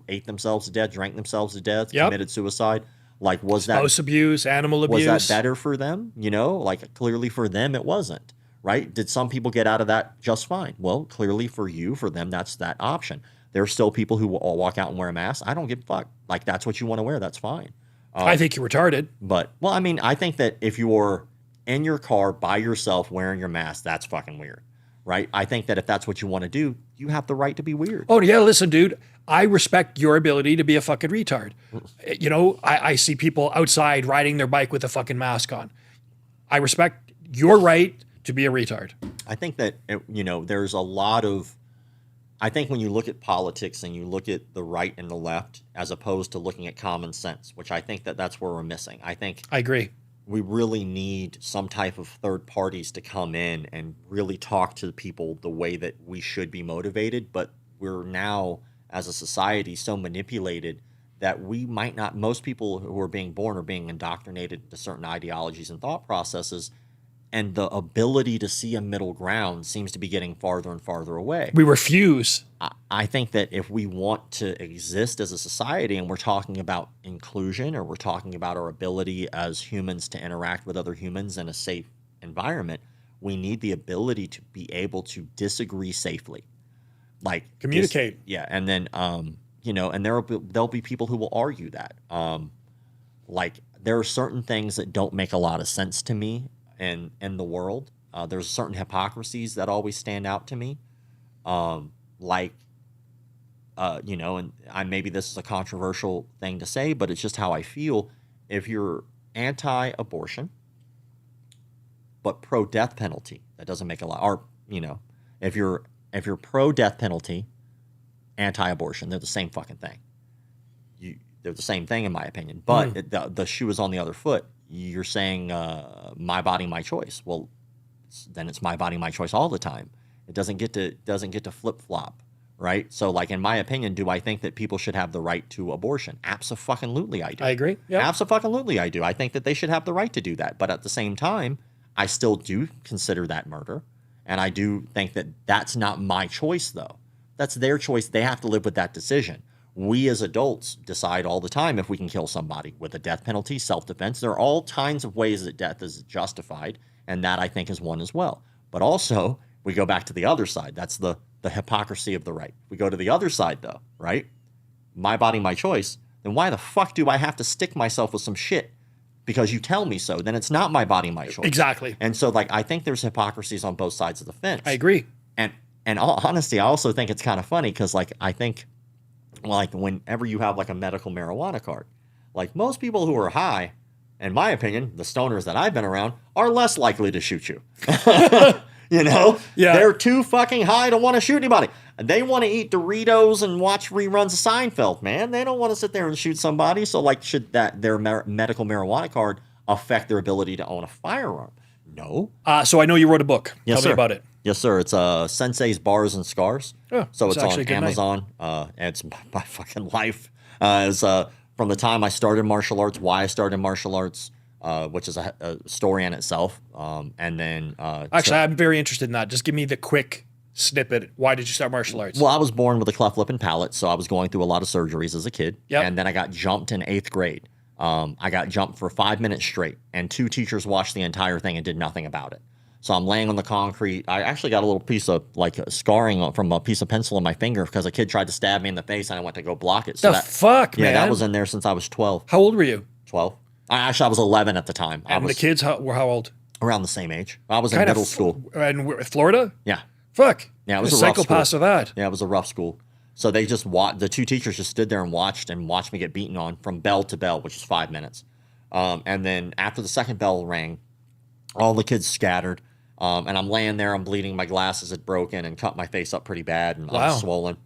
ate themselves to death, drank themselves to death, committed suicide? Like, was that spouse abuse, animal abuse? Was that better for them? Like clearly for them, it wasn't, right? Did some people get out of that just fine? Well, clearly for them, that's that option. There are still people who will walk out and wear a mask. I don't give a fuck. Like, that's what you want to wear. That's fine. I think you're retarded. But, well, I mean, I think that if you're in your car by yourself wearing your mask, that's fucking weird, right? I think that if that's what you want to do, you have the right to be weird. Oh, yeah, listen, dude, I respect your ability to be a fucking retard. I see people outside riding their bike with a fucking mask on. I respect your right to be a retard. I think that, there's a lot of, I think when you look at politics and you look at the right and the left, as opposed to looking at common sense, which I think that's where we're missing. I agree. We really need some type of third parties to come in and really talk to people the way that we should be motivated. But we're now, as a society, so manipulated that we might not, most people who are being born are being indoctrinated into certain ideologies and thought processes. And the ability to see a middle ground seems to be getting farther and farther away. We refuse. I think that if we want to exist as a society and we're talking about inclusion or we're talking about our ability as humans to interact with other humans in a safe environment, we need the ability to be able to disagree safely. Like communicate. And then, and there'll be people who will argue that. Like there are certain things that don't make a lot of sense to me in the world. There's certain hypocrisies that always stand out to me. And maybe this is a controversial thing to say, but it's just how I feel. If you're anti-abortion, but pro-death penalty, that doesn't make a lot. Or, if you're pro-death penalty, anti-abortion, they're the same fucking thing. They're the same thing in my opinion. But the shoe is on the other foot. You're saying my body, my choice. Well, then it's my body, my choice all the time. It doesn't get to flip flop, right? So, like in my opinion, do I think that people should have the right to abortion? Abso-fucking-lutely, I do. I agree. Yeah. Abso-fucking-lutely, I do. I think that they should have the right to do that. But at the same time, I still do consider that murder, and I do think that that's not my choice, though. That's their choice. They have to live with that decision. We as adults decide all the time if we can kill somebody with a death penalty, self-defense. There are all kinds of ways that death is justified, and that I think is one as well. But also, we go back to the other side. That's the hypocrisy of the right. We go to the other side, though, right? My body, my choice. Then why the fuck do I have to stick myself with some shit? Because you tell me so. Then it's not my body, my choice. Exactly. And so, like, I think there's hypocrisies on both sides of the fence. I agree. And honestly, I also think it's kind of funny because, like, I think, like, whenever you have, like, a medical marijuana card, like, most people who are high, in my opinion, the stoners that I've been around, are less likely to shoot you. You know? Yeah. They're too fucking high to want to shoot anybody. They want to eat Doritos and watch reruns of Seinfeld, man. They don't want to sit there and shoot somebody. So, like, should their medical marijuana card affect their ability to own a firearm? No. So I know you wrote a book. Yes, Tell sir. me about it. Yes, sir. It's Sensei's Bars and Scars. Oh, so it's it's actually on a good name. Amazon. It's my fucking life. It's from the time I started martial arts, why I started martial arts, which is a story in itself. And then Actually, I'm very interested in that. Just give me the quick snippet. Why did you start martial arts? well, I was born with a cleft lip and palate, so I was going through a lot of surgeries as a kid. Yep. And then I got jumped in 8th grade. I got jumped for 5 minutes straight, and 2 teachers watched the entire thing and did nothing about it. So I'm laying on the concrete. I actually got a little piece of, like, scarring from a piece of pencil in my finger because a kid tried to stab me in the face, and I went to go block it. So The fuck, yeah, man? that was in there since I was 12. How old were you? 12. I was 11 at the time. I And was the kids were how old? around the same age. I was in Kind of middle school. And Florida? Yeah. Fuck. Yeah, it was The a rough psychopaths school. of that. Yeah, it was a rough school. So they just the 2 teachers just stood there and watched me get beaten on from bell to bell, which is 5 minutes. And then after the second bell rang, all the kids scattered. And I'm laying there, I'm bleeding, my glasses had broken and cut my face up pretty bad, and I Wow. was swollen.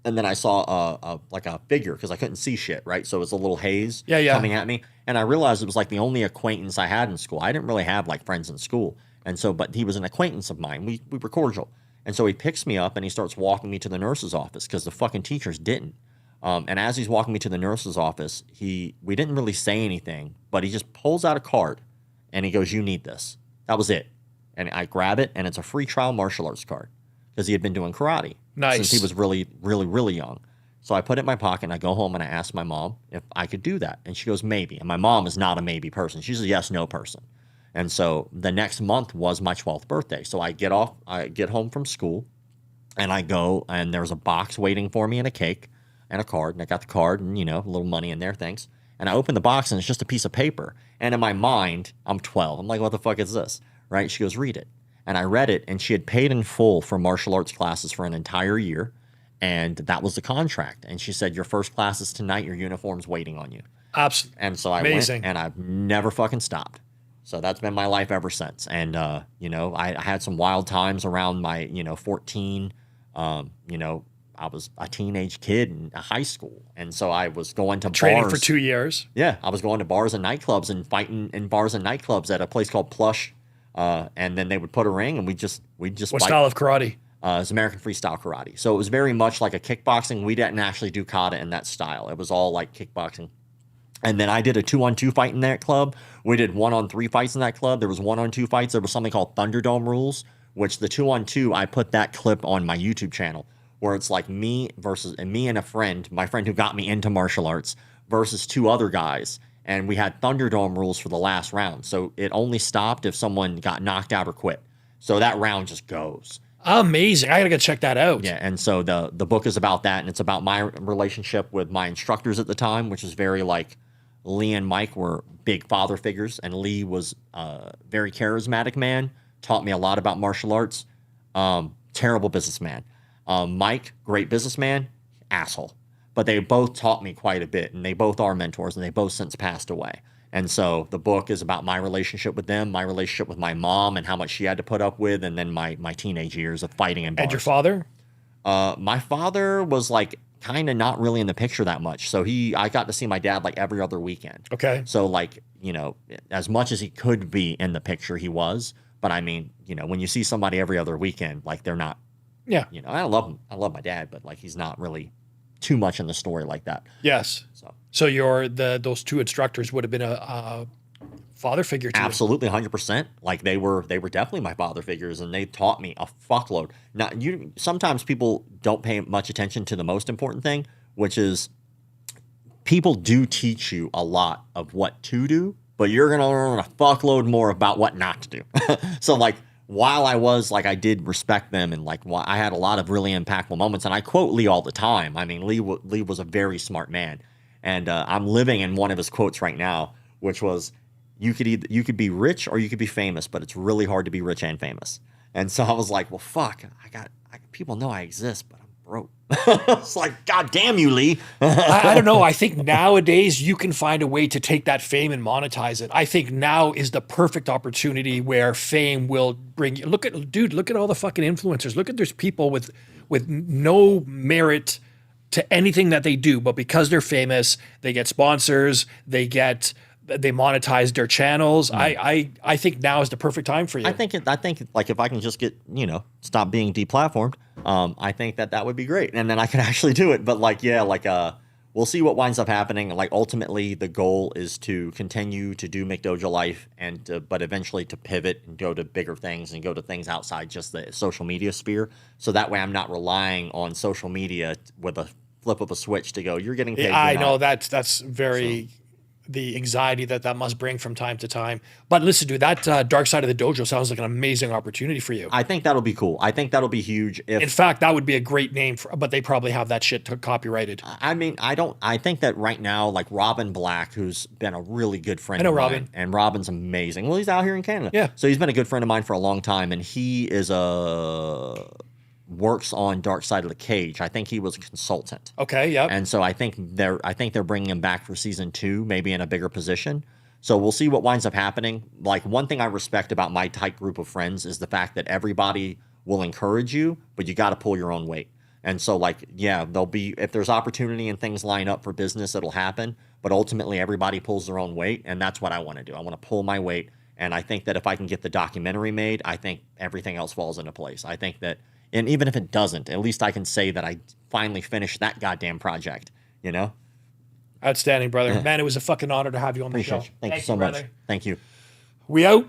And then I saw like a figure because I couldn't see shit, right? So it was a little haze Yeah. coming at me. And I realized it was like the only acquaintance I had in school. I didn't really have like friends in school. And so, but he was an acquaintance of mine. We were cordial. And so he picks me up and he starts walking me to the nurse's office because the fucking teachers didn't. And as he's walking me to the nurse's office, we didn't really say anything, but he just pulls out a card and he goes, "You need this." That was it. And I grab it, and it's a free trial martial arts card because he had been doing karate Nice. since he was really, really, really young. So I put it in my pocket, and I go home, and I ask my mom if I could do that. And she goes, "Maybe." And my mom is not a maybe person. She's a yes-no person. And so the next month was my 12th birthday. So I get home from school, and I go, and there's a box waiting for me and a cake and a card. And I got the card and, a little money in there, thanks. And I open the box, and it's just a piece of paper. And in my mind, I'm 12. I'm like, what the fuck is this? Right? She goes, "Read it." And I read it, and she had paid in full for martial arts classes for an entire year. And that was the contract. And she said, "Your first class is tonight. Your uniform's waiting on you." Absolutely. And so I Amazing. went, and I've never fucking stopped. So that's been my life ever since. And, I had some wild times around my, 14. I was a teenage kid in high school. And so I was going to Training bars. for 2 years. Yeah, I was going to bars and nightclubs and fighting in bars and nightclubs at a place called Plush. And then they would put a ring, and we'd just What fight. style of karate? It's American freestyle karate. So it was very much like a kickboxing. We didn't actually do kata in that style. It was all like kickboxing. And then I did a 2-on-2 fight in that club. We did 1-on-3 fights in that club. There was 1-on-2 fights. There was something called Thunderdome rules, which the 2-on-2, I put that clip on my YouTube channel, where it's like me and a friend, my friend who got me into martial arts, versus 2 other guys. And we had Thunderdome rules for the last round. So it only stopped if someone got knocked out or quit. So that round just goes. Amazing. I gotta go check that out. Yeah, and so the book is about that, and it's about my relationship with my instructors at the time, which is very like Lee and Mike were big father figures, and Lee was a very charismatic man, taught me a lot about martial arts. Terrible businessman. Mike, great businessman, asshole. But they both taught me quite a bit, and they both are mentors, and they both since passed away. And so the book is about my relationship with them, my relationship with my mom and how much she had to put up with, and then my teenage years of fighting in bars. And your father? My father was like kind of not really in the picture that much. So I got to see my dad like every other weekend. Okay. So like, as much as he could be in the picture, he was. But I mean, you know, when you see somebody every other weekend, like they're not, Yeah. you know, I love him. I love my dad, but like he's not really too much in the story like that. Yes. So Those two instructors would have been a father figure to you. absolutely 100%. Like they were definitely my father figures, and they taught me a fuckload. Now, sometimes people don't pay much attention to the most important thing, which is people do teach you a lot of what to do, but you're going to learn a fuckload more about what not to do. So like, while I did respect them, and like I had a lot of really impactful moments, and I quote Lee all the time. I mean, Lee was a very smart man, and I'm living in one of his quotes right now, which was, you could be rich or you could be famous, but it's really hard to be rich and famous. And so I was like, well, fuck, people know I exist, but I'm broke. It's like, God damn you, Lee. I don't know. I think nowadays you can find a way to take that fame and monetize it. I think now is the perfect opportunity where fame will bring you. Look at all the fucking influencers. Look at there's people with no merit to anything that they do, but because they're famous, they get sponsors, they monetize their channels. I think now is the perfect time for you. I think like if I can just get, you know, stop being deplatformed, I think that would be great, and then I can actually do it. But like, yeah, like we'll see what winds up happening. Like ultimately, the goal is to continue to do McDojo Life, but eventually to pivot and go to bigger things and go to things outside just the social media sphere. So that way, I'm not relying on social media with a flip of a switch to go, you're getting paid. I know that's very. The anxiety that must bring from time to time. But listen, dude, that Dark Side of the Dojo sounds like an amazing opportunity for you. I think that'll be cool. I think that'll be huge. In fact, that would be a great name, but they probably have that shit copyrighted. I mean, I think that right now, like Robin Black, who's been a really good friend of mine. Robin. And Robin's amazing. Well, he's out here in Canada. Yeah. So he's been a good friend of mine for a long time, and he works on Dark Side of the Cage. I think he was a consultant. Okay, yeah. And so I think they're bringing him back for season 2, maybe in a bigger position. So we'll see what winds up happening. Like, one thing I respect about my tight group of friends is the fact that everybody will encourage you, but you got to pull your own weight. And so, like, yeah, if there's opportunity and things line up for business, it'll happen. But ultimately, everybody pulls their own weight, and that's what I want to do. I want to pull my weight, and I think that if I can get the documentary made, I think everything else falls into place. I think that. And even if it doesn't, at least I can say that I finally finished that goddamn project, you know? Outstanding, brother. Man, it was a fucking honor to have you on the show. Thank you so much. Thank you. We out.